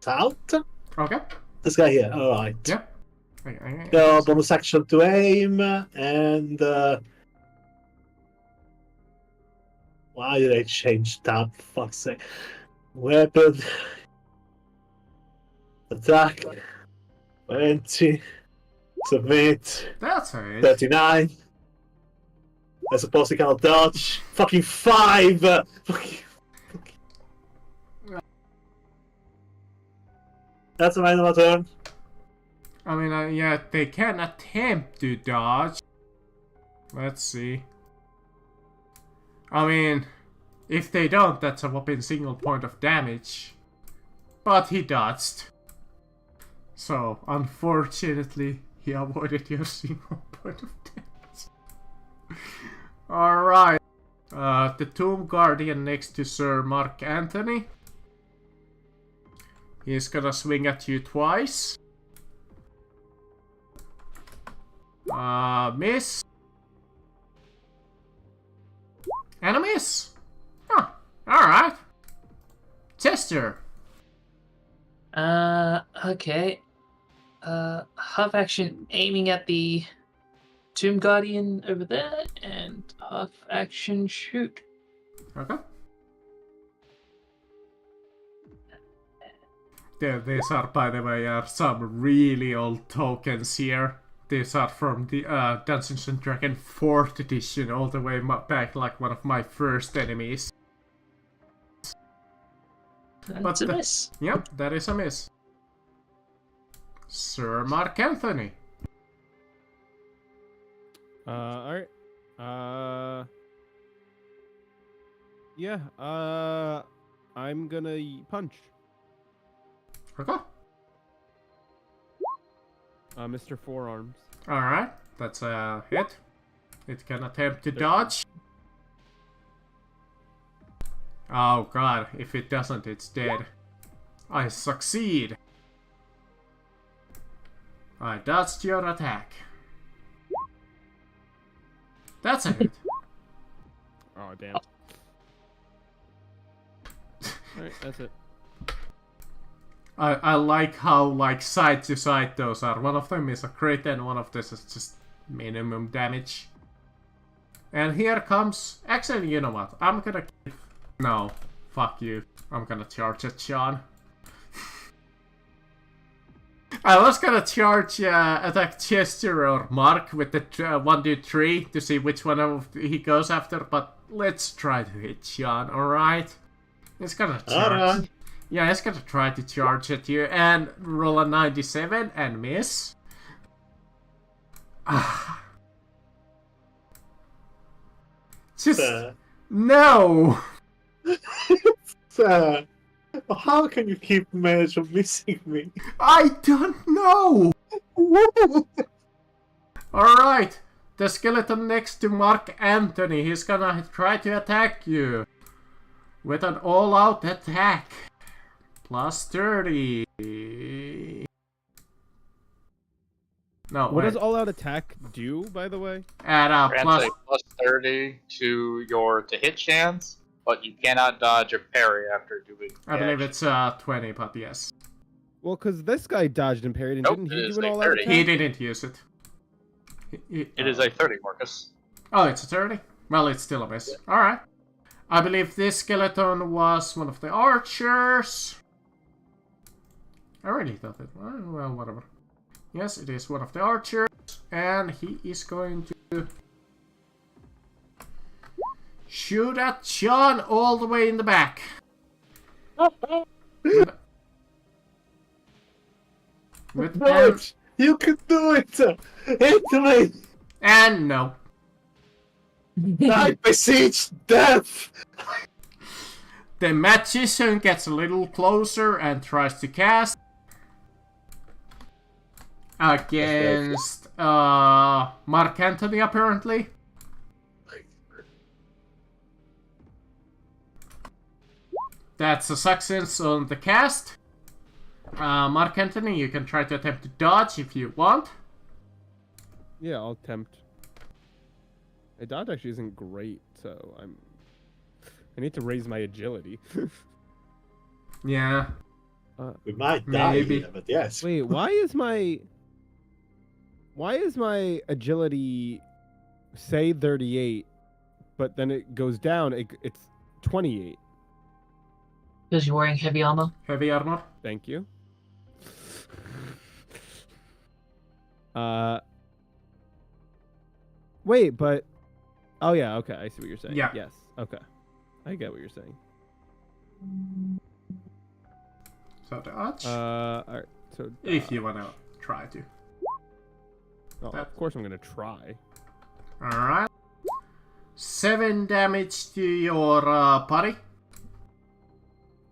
south. Okay. This guy here. All right. Yep. So bonus action to aim, and why did I change tab? Fuck's sake. Weapon. Attack. 20. Submit. That's it. 39. I suppose he cannot dodge. Fucking 5! That's an item turn. I mean, yeah, they can attempt to dodge. Let's see. I mean, if they don't, that's a whopping single point of damage. But he dodged. So, unfortunately, he avoided your single point of damage. Alright. The Tomb Guardian next to Sir Mark Anthony. He's gonna swing at you twice. Miss. And a miss. Huh. Alright. Chester. Okay. Half action aiming at the Tomb Guardian over there, and half action shoot. Okay. These are, by the way, some really old tokens here. These are from the Dungeons & Dragons 4th edition, all the way back, like one of my first enemies. That's a miss. Yep, that is a miss. Sir Mark Anthony. Alright. Yeah, I'm gonna punch. Okay. Mr. Forearms. Alright, that's a hit. It can attempt to dodge. Oh god, if it doesn't, it's dead. I succeed. I dodged your attack. That's a hit. Oh, damn. Alright, that's it. I like how, like, side to side those are. One of them is a crit and one of this is just minimum damage. And here comes... Actually, you know what? I'm gonna... No. Fuck you. I'm gonna charge at Sean. I was gonna charge attack Chester or Mark with the 1, 2, 3 to see which one of he goes after, but let's try to hit Sean, alright? It's gonna charge. Alright. Yeah, it's gonna try to charge at you and roll a 97 and miss. Just... No! How can you keep manage of missing me? I don't know! Alright, the skeleton next to Mark Anthony, he's gonna try to attack you. With an all-out attack. Plus 30. No, What does all-out attack do, by the way? At Grants a plus 30 to your to hit chance, but you cannot dodge or parry after doing. I the believe action. it's 20, but yes. Well, because this guy dodged and parried, and Nope, didn't it he is do an a all-out 30. attack? He didn't use it. It is a 30, Marcus. Oh, it's a 30? Well, it's still a miss. Alright. I believe this skeleton was one of the archers. I really thought it. Well, whatever. Yes, it is one of the archers. And he is going to shoot at Sean all the way in the back. With Do it! You can do it! Hit me! and no. I beseech death! The magician gets a little closer and tries to cast against Mark Anthony, apparently. That's a success on the cast. Mark Anthony, you can try to attempt to dodge if you want. Yeah, I'll attempt. A dodge actually isn't great, so I need to raise my agility. Yeah. We might die Maybe. here, but yes. Wait, why is my agility say 38, but then it goes down? It's 28. Because you're wearing heavy armor. Heavy armor. Thank you. Wait, but oh yeah, okay, I see what you're saying. Yeah. Yes. Okay. I get what you're saying. So dodge. Alright. So if you wanna try to. oh, of course I'm gonna try. Alright. 7 damage to your party.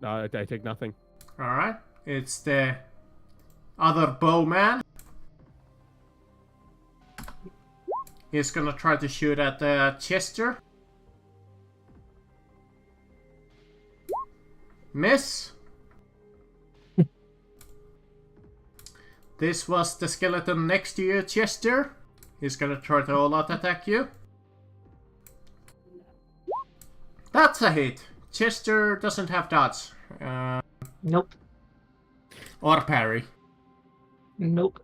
I take nothing. Alright. It's the other bowman. He's gonna try to shoot at Chester. Miss. This was the skeleton next to you, Chester. He's gonna try to all-out attack you. That's a hit. Chester doesn't have dodge. Nope. Or parry. Nope.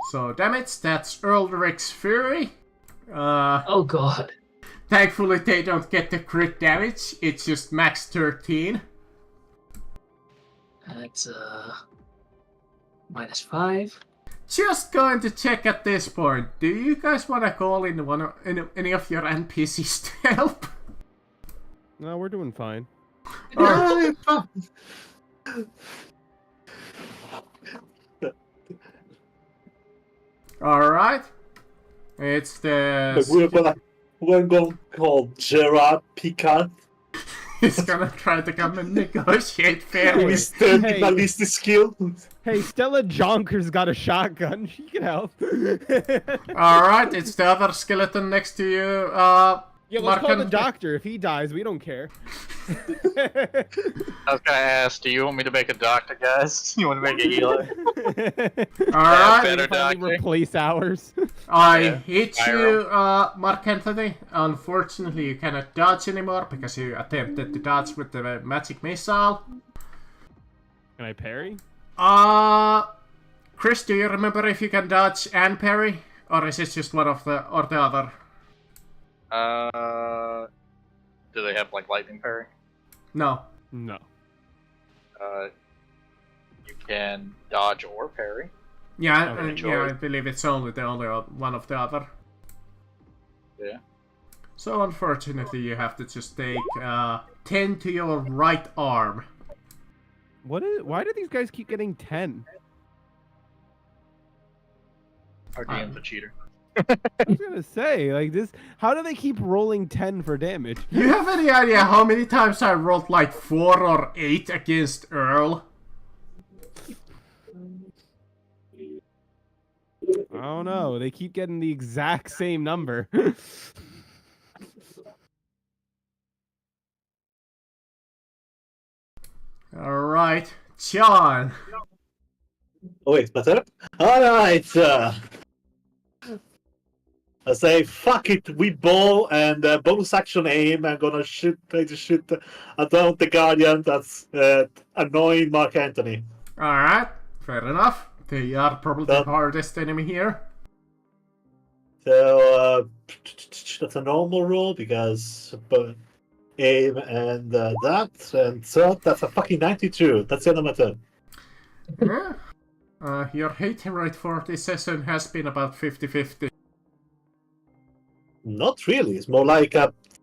So damage, that's Eldric's Fury. Oh god. Thankfully they don't get the crit damage, it's just max 13. That's -5. Just going to check at this point, do you guys want to call in any of your NPCs to help? No, we're doing fine. Alright. It's the... We're going to call Gerard Picard. He's gonna try to come and negotiate fairly. With 30 Hey. ballistic skill. Hey, Stella Jonker's got a shotgun. She can help. Alright, it's the other skeleton next to you. Yeah, let's call the doctor. If he dies, we don't care. I was gonna ask, do you want me to make a doctor, guys? You want to make a healer? Alright, better Finally doctor. replace ours. I Yeah, hit you, Mark Anthony. Unfortunately, you cannot dodge anymore because you attempted to dodge with the magic missile. Can I parry? Chris, do you remember if you can dodge and parry? Or is it just one of the, or the other? Do they have like lightning parry? No. No. You can dodge or parry. Yeah, Okay, yeah, I believe it's only one of the other. Yeah. So unfortunately, you have to just take 10 to your right arm. Why do these guys keep getting 10? Our DM's a cheater. I was gonna say, like this. How do they keep rolling 10 for damage? You have any idea how many times I rolled like 4 or 8 against Earl? I don't know. They keep getting the exact same number. Alright, John. Oh wait, better? Alright, I say, fuck it, we bow and bonus action aim. I'm gonna try to shoot down the Guardian that's annoying Mark Anthony. Alright, fair enough. They are probably the hardest enemy here. So, that's a normal roll because aim and that, and so that's a fucking 92. That's the end of my turn. Yeah. Your hit rate for this session has been about 50-50. Not really, it's more like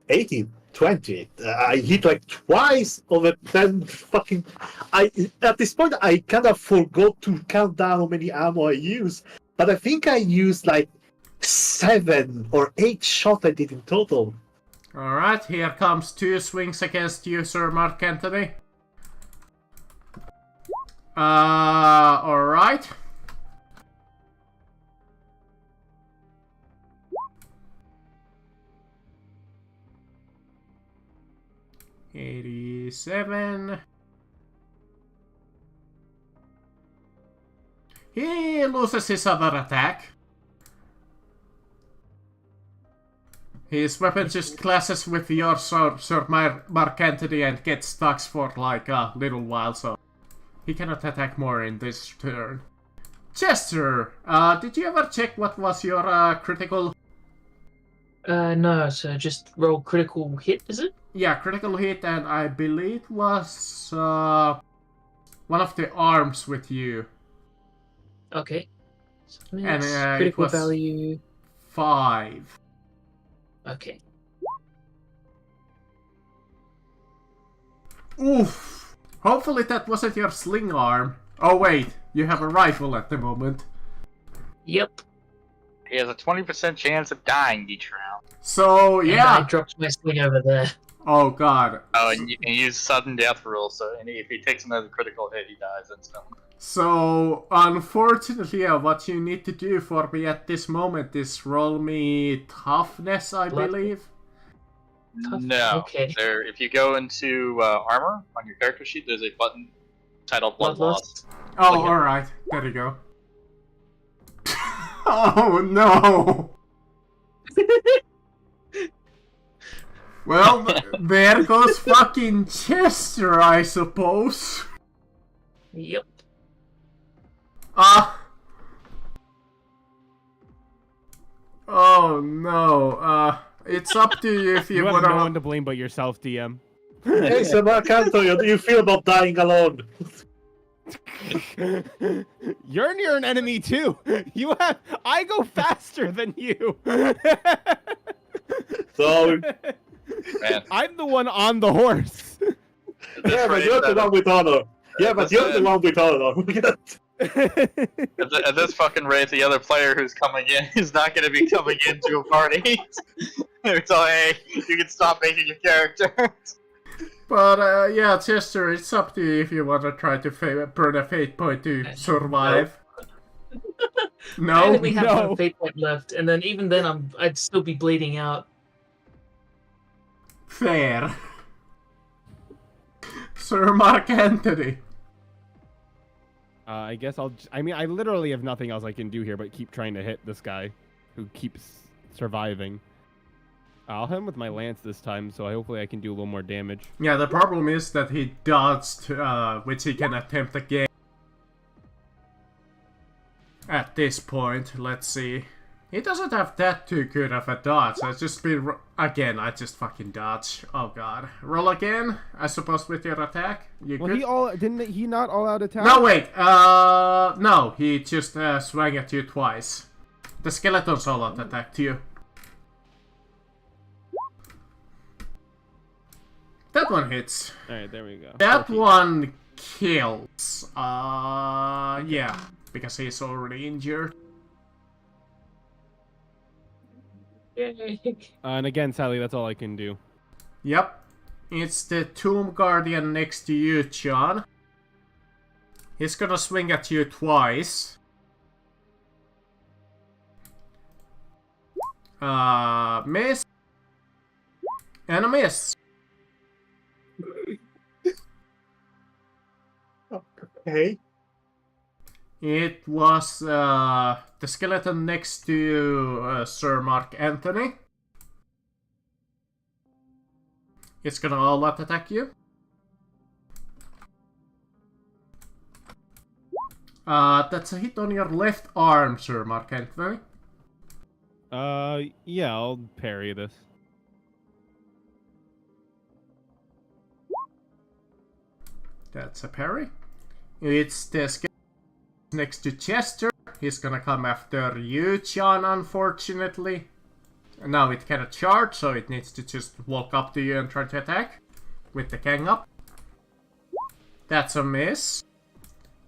80-20. I hit like twice over 10 fucking. At this point, I kind of forgot to count down how many ammo I used, but I think I used like 7 or 8 shots I did in total. Alright, here comes 2 swings against you, Sir Mark Anthony. Alright. 1d7. He loses his other attack. His weapon just clashes with yours, Sir Mark Antony, and gets stuck for like a little while, so he cannot attack more in this turn. Chester, did you ever check what was your critical? No, so just roll critical hit, is it? Yeah, critical hit, and I believe was one of the arms with you. Okay. So And it critical was value. 5. Okay. Oof! Hopefully that wasn't your sling arm. Oh wait, you have a rifle at the moment. Yep. He has a 20% chance of dying each round. So And I yeah. dropped my sling over there. Oh god. Oh, and you use sudden death rule, so if he takes another critical hit, he dies instantly. So unfortunately, what you need to do for me at this moment is roll me toughness, I Blood- believe. No. Okay. There, if you go into armor on your character sheet, there's a button titled Bloodlust. Oh, Okay. alright. There you go. Oh no! Well, there goes fucking Chester, I suppose. Yep. Oh no. It's up to you if you You have wanna. no one to blame but yourself, DM. Hey, Sir Mark Antony, how do you feel about dying alone? You're near an enemy too. I go faster than you. So, Man, I'm the one on the horse. yeah, but you're the one with honor. Yeah, but you're the one with honor. at this fucking rate, the other player who's coming in is not going to be coming into a party. So hey, you can stop making your character. But yeah, Chester, it's up to you if you wanna try to burn a fate point to survive. I No? only have no. one fate point left, and then even then, I'd still be bleeding out. Fair. Sir Mark Antony. I guess I mean, I literally have nothing else I can do here but keep trying to hit this guy who keeps surviving. I'll hit him with my lance this time, so hopefully I can do a little more damage. Yeah, the problem is that he dodged, which he can attempt again. At this point, let's see. He doesn't have that too good of a dodge. I just been again. I just fucking dodge. Oh god. Roll again. I suppose with your attack. You Well, good? didn't he not all out attack? No wait. No. He just swung at you twice. The skeleton's all out attacked you. That one hits. All right, there we go. That 14. one kills. Yeah, because he's already injured. Yay. And again, Sally, that's all I can do. Yep. It's the Tomb Guardian next to you, John. He's gonna swing at you twice. Miss. And a miss. Okay. It was the skeleton next to Sir Mark Antony. It's gonna all out attack you. That's a hit on your left arm, Sir Mark Antony. Yeah, I'll parry this. That's a parry. It's the skeleton next to Chester. He's gonna come after you, John, unfortunately. Now it cannot charge, so it needs to just walk up to you and try to attack. With the gang up. That's a miss.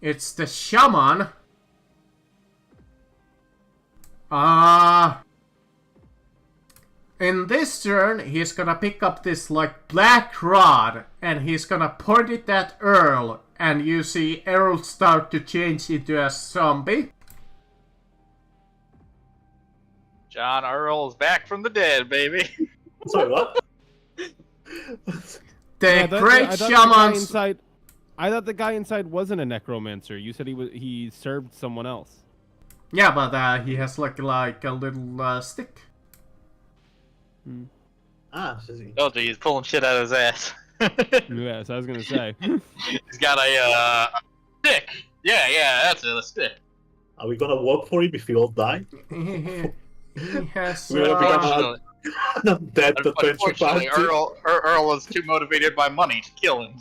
It's the shaman. In this turn, he's gonna pick up this, like, black rod, and he's gonna point it at Earl, and you see Earl start to change into a zombie. John Earl is back from the dead, baby. Sorry, what? The I great thought the guy shamans. inside. I thought the guy inside wasn't a necromancer. You said he served someone else. Yeah, but he has like a little stick. Ah, I see. Oh, he's pulling shit out of his ass. Yes, I was gonna say. He's got a stick. Yeah, that's it, a stick. Are we gonna work for him if we all die? He has. We're gonna become Unfortunately, dead to unfortunately 25. Earl is too motivated by money to kill him.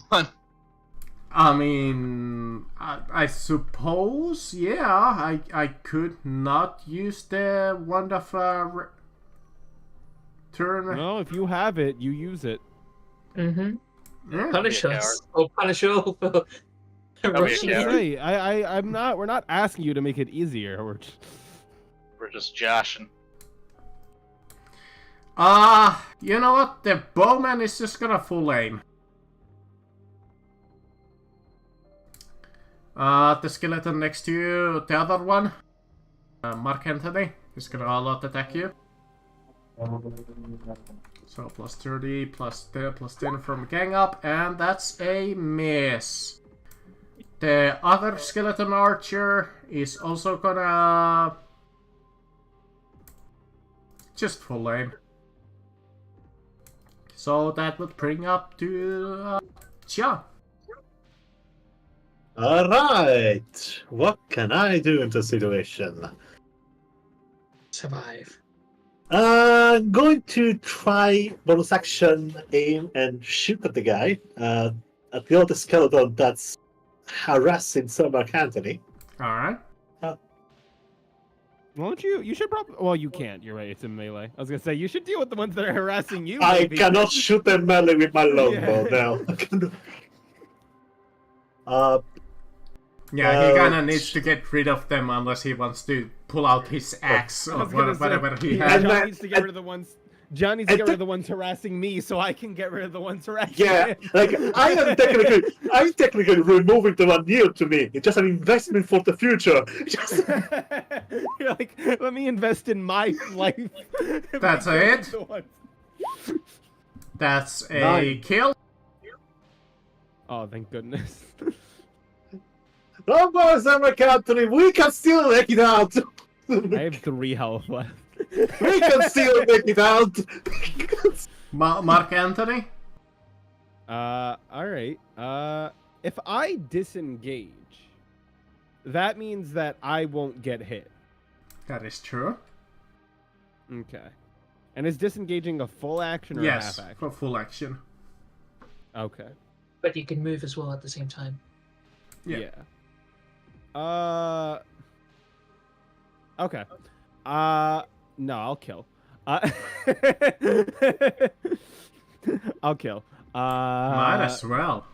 I mean, I suppose, yeah, I could not use the wand of turn. No, if you have it, you use it. Mm-hmm. Yeah. Punish Be a us. Or punish all for be a rushing coward. through. Hey, I'm not. We're not asking you to make it easier. We're just joshing. You know what? The bowman is just gonna full aim. The skeleton next to you, the other one, Mark Anthony, is gonna all-out attack you. So plus 30, plus 10 from gang up, and that's a miss. The other skeleton archer is also gonna just full aim. So that would bring up to Chia. Alright, what can I do in this situation? Survive. I'm going to try bonus action, aim, and shoot at the guy. At the other skeleton that's harassing Sir Mark Anthony. Alright. Won't you? You should probably. Well, you can't. You're right. It's in melee. I was gonna say you should deal with the ones that are harassing you. I maybe. cannot shoot them melee with my longbow now. Yeah, he kinda needs to get rid of them unless he wants to pull out his axe I or was gonna say, whatever he yeah, has. And John needs to get rid of the ones. John needs to and get rid of the ones harassing me, so I can get rid of the ones harassing Yeah, him. like I'm technically removing the one near to me. It's just an investment for the future. Just- You're like, let me invest in my life. That's it? That's a Nine. kill. Oh, thank goodness. Don't worry, Sir Mark Anthony. We can still make it out. I have 3 health left. We can still make it out. Mark Anthony? Alright. If I disengage, that means that I won't get hit. That is true. Okay. And is disengaging a full action or Yes, a half action? for full action. Okay. But you can move as well at the same time. Yeah. Okay. No, I'll kill. I'll kill. Might as well.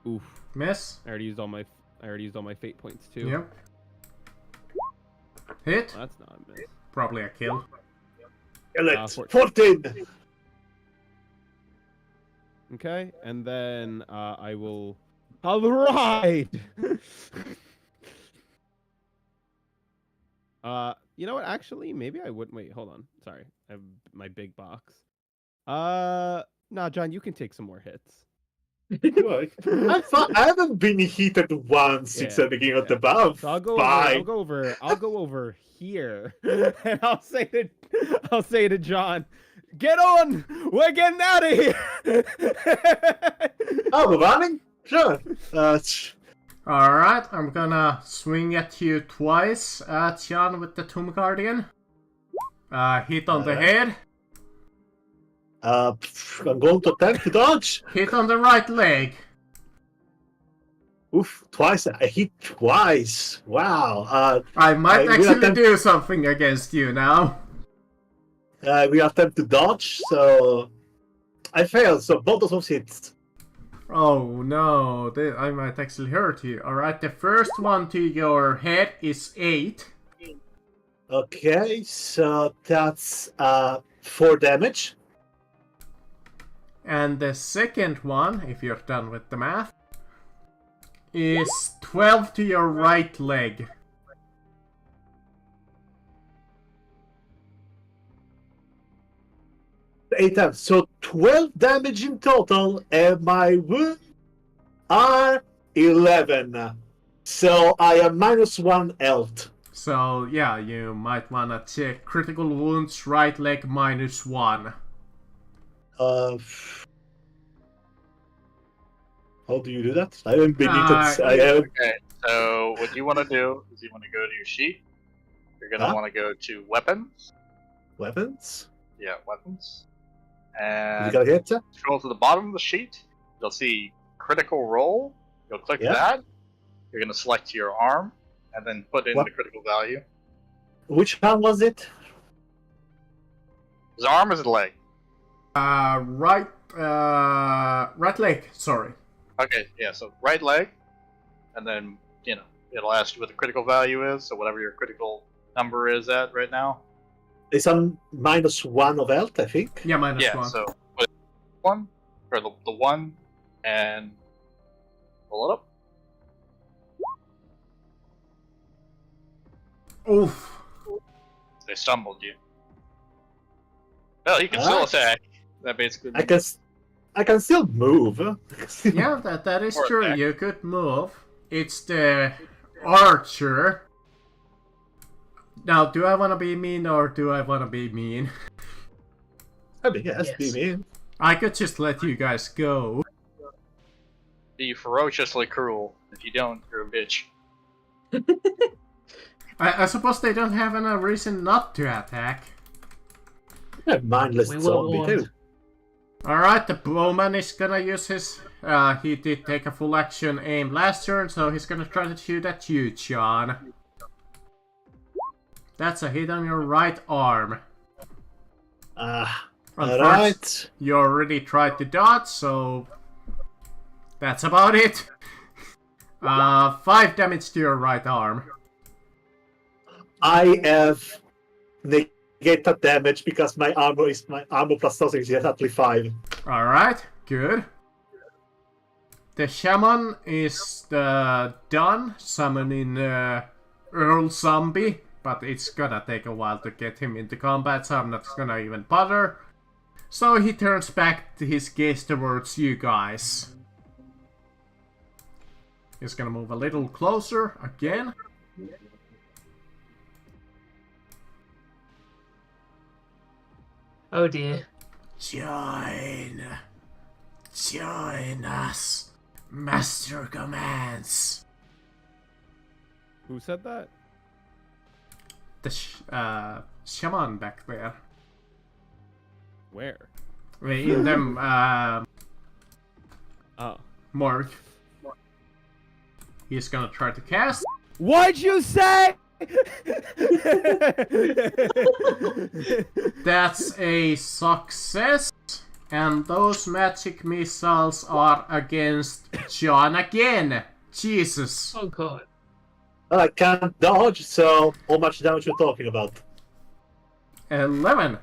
Oof. Miss. I already used all my fate points too. Yep. Hit. That's not a miss. Probably a kill. Elect 14. 14. Okay, and then I'll ride. You know what? Actually, maybe I wouldn't. Wait, hold on. Sorry, I have my big box. Nah, John, you can take some more hits. Right. I haven't been heated once since the beginning of the battle. So I'll go Fine. over here, and I'll say to John, "Get on! We're getting out of here!" Oh, we're running? Sure. Alright, I'm gonna swing at you twice, Tian with the Tomb Guardian. Hit on the head. I'm going to attempt to dodge. Hit on the right leg. Oof, twice. I hit twice. Wow. I might we actually attempt- do something against you now. We attempt to dodge, so I failed. So both of those hits. Oh no, I might actually hurt you. Alright, the first one to your head is 8. Okay, so that's 4 damage. And the second one, if you're done with the math, is 12 to your right leg. 8 times. So 12 damage in total, and my wounds are 11. So I am -1 health. So yeah, you might wanna check critical wounds, right leg -1. How do you do that? I haven't been I haven't. Okay, so what you want to do is you want to go to your sheet. You're gonna want to go to weapons. Weapons? Yeah, weapons. You And got a hit? scroll to the bottom of the sheet. You'll see critical roll. You'll click Yeah. that. You're gonna select your arm and then put in What? the critical value. Which one was it? His arm is a leg. Right leg, sorry. Okay, yeah, so right leg, and then, it'll ask you what the critical value is, so whatever your critical number is at right now. It's on -1 of health, I think. Yeah, -1. Yeah, so put one, or the one, and pull it up. Oof. They stumbled you. Well, you can still Alright. attack. That basically I can still move. Yeah, that is Or true. attack. You could move. It's the archer. Now, do I want to be mean or do I want to be mean? I mean, yes, be Yes. me. I could just let you guys go. be ferociously cruel. If you don't, you're a bitch. I suppose they don't have any reason not to attack. Yeah, mindless We will zombie warn. too. Alright, the bowman is gonna use his... he did take a full action aim last turn, so he's gonna try to shoot at you, John. That's a hit on your right arm. Alright. You already tried to dodge, so... That's about it. 5 damage to your right arm. I have negated damage because my armor plus something is exactly 5. Alright, good. The shaman is done summoning Earl Zombie, but it's gonna take a while to get him into combat, so I'm not gonna even bother. So he turns back his gaze towards you guys. He's gonna move a little closer again. Oh dear. Join us, Master commands. Who said that? The shaman back there. Where? In them, Oh. Mark. He's gonna try to cast. What'd you say? That's a success. And those magic missiles are against John again. Jesus. Oh god. Well, I can't dodge, so how much damage we're talking about? 11.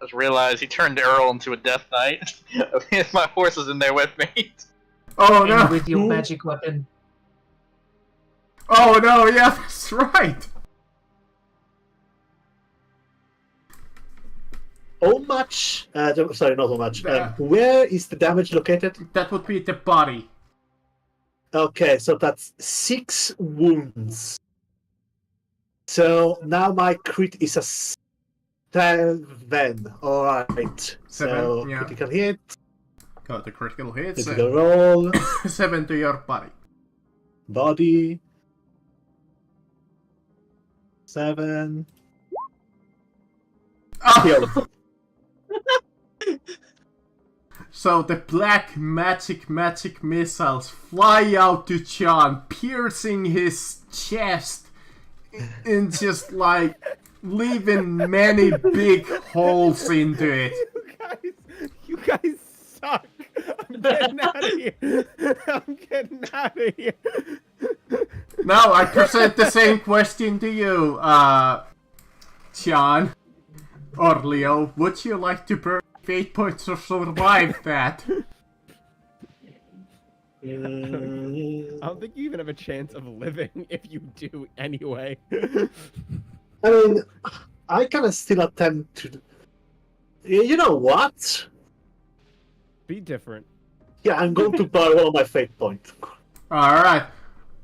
Just realized he turned Earl into a Death Knight. My horse is in there with me. Oh no. And with your magic weapon. Oh no, yeah, that's right. How much? Sorry, not how much. Yeah. Where is the damage located? That would be the body. Okay, so that's 6 wounds. So now my crit is a 7. Alright. So 7, yeah. critical hit, Got the critical hits. critical roll, 7 to your body. body. 7. Oh! Kill. So the black magic missiles fly out to John, piercing his chest and just like leaving many big holes into it. You guys suck. I'm getting out of here. I'm getting out of here. Now I present the same question to you, John or Leo. Would you like to burn 8 points to survive that? I don't think you even have a chance of living if you do anyway. I mean, I can still attempt to You know what? Be different. Yeah, I'm going to borrow one of my fate points. Alright,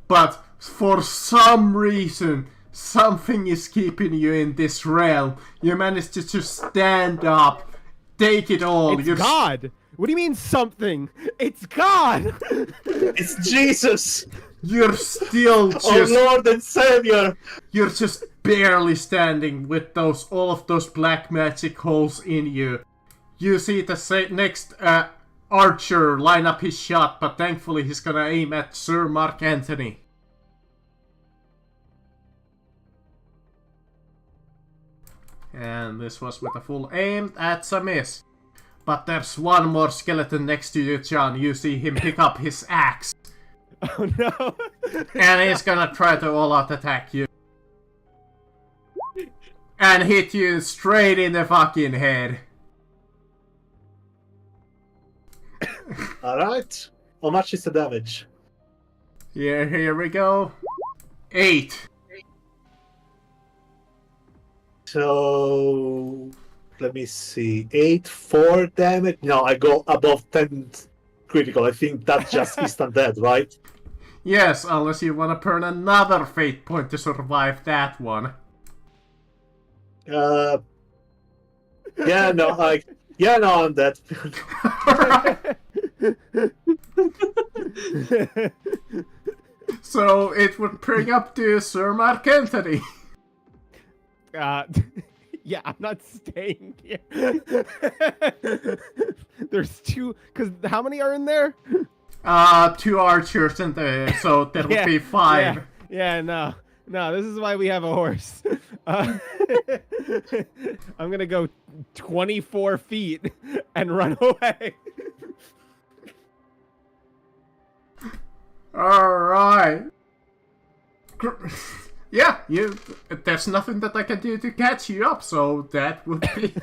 but for some reason, something is keeping you in this realm. You managed to just stand up, take it all. It's God! What do you mean something? It's God! It's Jesus! You're still Our just... Lord and Savior! You're just barely standing with all of those black magic holes in you. You see the next archer line up his shot, but thankfully he's gonna aim at Sir Mark Antony. And this was with a full aim. That's a miss. But there's one more skeleton next to you, John. You see him pick up his axe. Oh no! And he's gonna try to all-out attack you. And hit you straight in the fucking head. Alright. How much is the damage? Yeah, here we go. 8. So... Let me see. 8, 4 damage? No, I go above 10 critical. I think that's just instant dead, right? Yes, unless you want to burn another fate point to survive that one. Yeah, no, I'm dead. So it would bring up to Sir Mark Antony. Yeah, I'm not staying here. There's 2, because how many are in there? 2 archers in there, so there would be 5. Yeah, no, this is why we have a horse. I'm gonna go 24 feet and run away. Alright. Yeah, there's nothing that I can do to catch you up, so that would be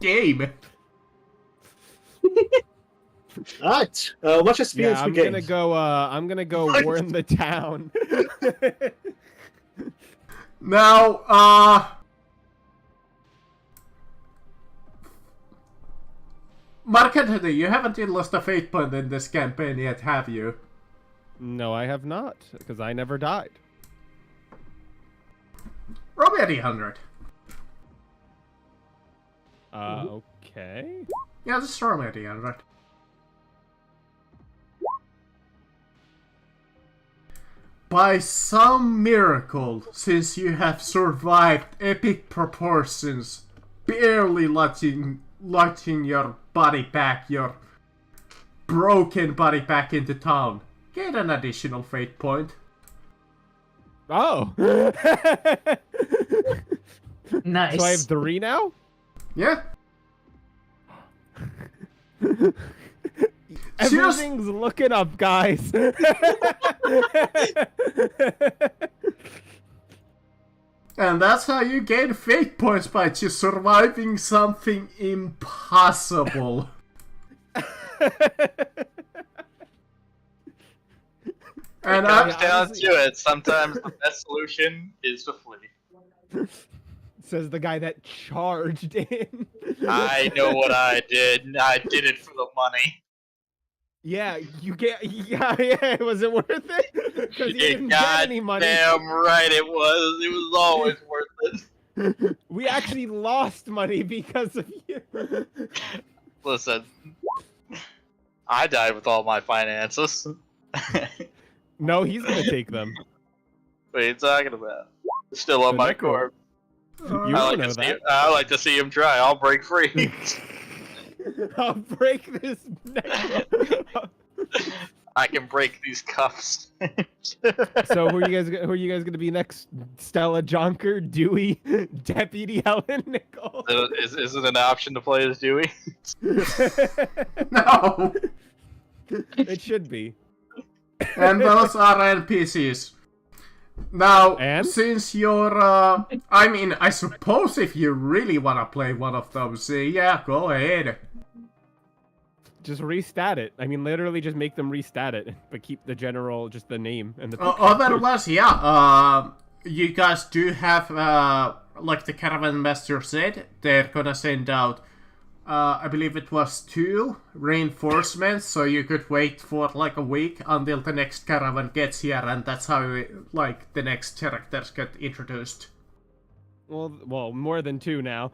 game. Alright, what experience Yeah, we gained? I'm gonna go warn the town. Now, Mark Antony, you haven't lost a fate point in this campaign yet, have you? No, I have not, because I never died. Roll me a D100. Okay. Yeah, just roll me a D100. By some miracle, since you have survived epic proportions, barely lodging your body back, your broken body back into town, get an additional fate point. Oh! Nice. So I have 3 now? Yeah. Everything's looking up, guys. And that's how you gain fate points, by just surviving something impossible. It And comes down to it. Sometimes the best solution is to flee. Says the guy that charged in. I know what I did. I did it for the money. Yeah, you get. Yeah. Was it worth it? Because you didn't get any money. Damn right it was. It was always worth it. We actually lost money because of you. Listen, I died with all my finances. No, he's gonna take them. What are you talking about? Still on So my Nico, corp. You I don't like know to see. that. I like to see him try. I'll break free. I'll break this neck. I can break these cuffs. So who are you guys gonna be next? Stella Jonker, Dewey, Deputy Helen Nichols. Is it an option to play as Dewey? no! It should be. And those are NPCs. Now, And? since you're, I mean, I suppose if you really want to play one of those, yeah, go ahead. Just restat it. I mean, literally just make them restat it, but keep the general, just the name and the picture. Otherwise, yeah, you guys do have, like the Caravan Master said, they're gonna send out I believe it was 2 reinforcements, so you could wait for like a week until the next caravan gets here, and that's how the next characters get introduced. Well, more than 2 now.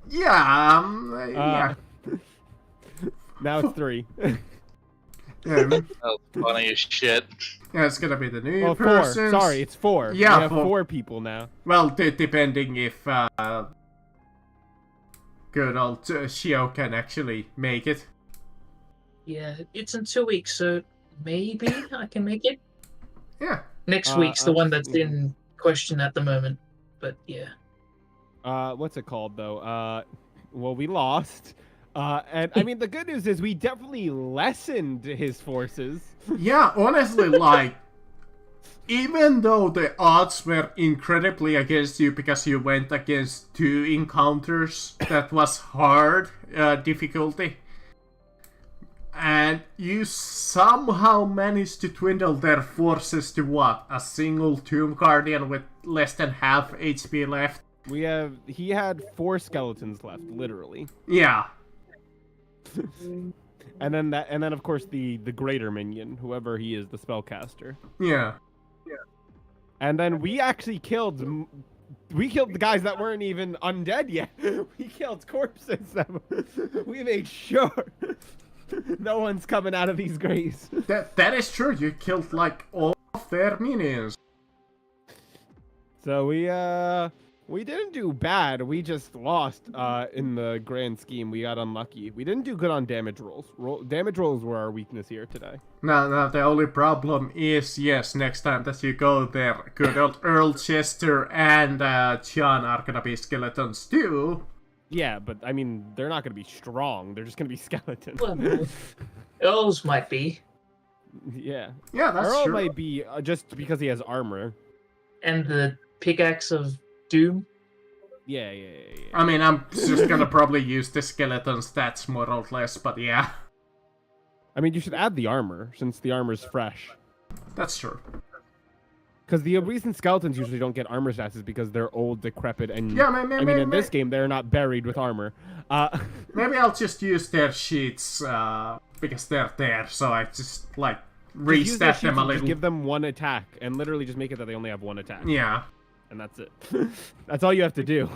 Yeah. Now it's 3. That was funny as shit. Yeah, it's gonna be the new Oh, 4. persons. Sorry, it's 4. Yeah, we have 4. 4 people now. Well, depending if good old Shio can actually make it. Yeah, it's in 2 weeks, so maybe I can make it. Yeah. Next week's the one that's in question at the moment, but yeah. What's it called though? Well, we lost. And I mean, the good news is we definitely lessened his forces. Yeah, honestly, like, even though the odds were incredibly against you because you went against 2 encounters, that was hard difficulty. And you somehow managed to dwindle their forces to what? A single Tomb Guardian with less than half HP left? He had 4 skeletons left, literally. Yeah. And then of course the greater minion, whoever he is, the spellcaster. Yeah. And then we actually killed the guys that weren't even undead yet. We killed corpses. We made sure no one's coming out of these graves. That is true. You killed like all of their minions. So we didn't do bad. We just lost in the grand scheme. We got unlucky. We didn't do good on damage rolls. Damage rolls were our weakness here today. Now, the only problem is, yes, next time that you go there, good old Earl Chester and John are gonna be skeletons too. Yeah, but I mean, they're not going to be strong. They're just going to be skeletons. Well, Earls might be. Yeah. Yeah, that's Earl true. might be just because he has armor. And the pickaxe of Doom. Yeah. I mean, I'm just gonna probably use the skeleton stats more or less, but yeah. I mean, you should add the armor, since the armor's fresh. That's true. Because the reason skeletons usually don't get armor stats is because they're old, decrepit, and... Yeah, in this game, they're not buried with armor. Maybe I'll just use their sheets, because they're there, so I just, like, restat them a little. Just give them 1 attack, and literally just make it that they only have 1 attack. Yeah. And that's it. That's all you have to do.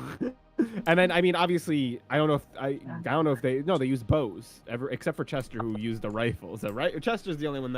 And then, I mean, obviously, I don't know if they use bows, except for Chester, who used the rifles. So, right? Chester's the only one that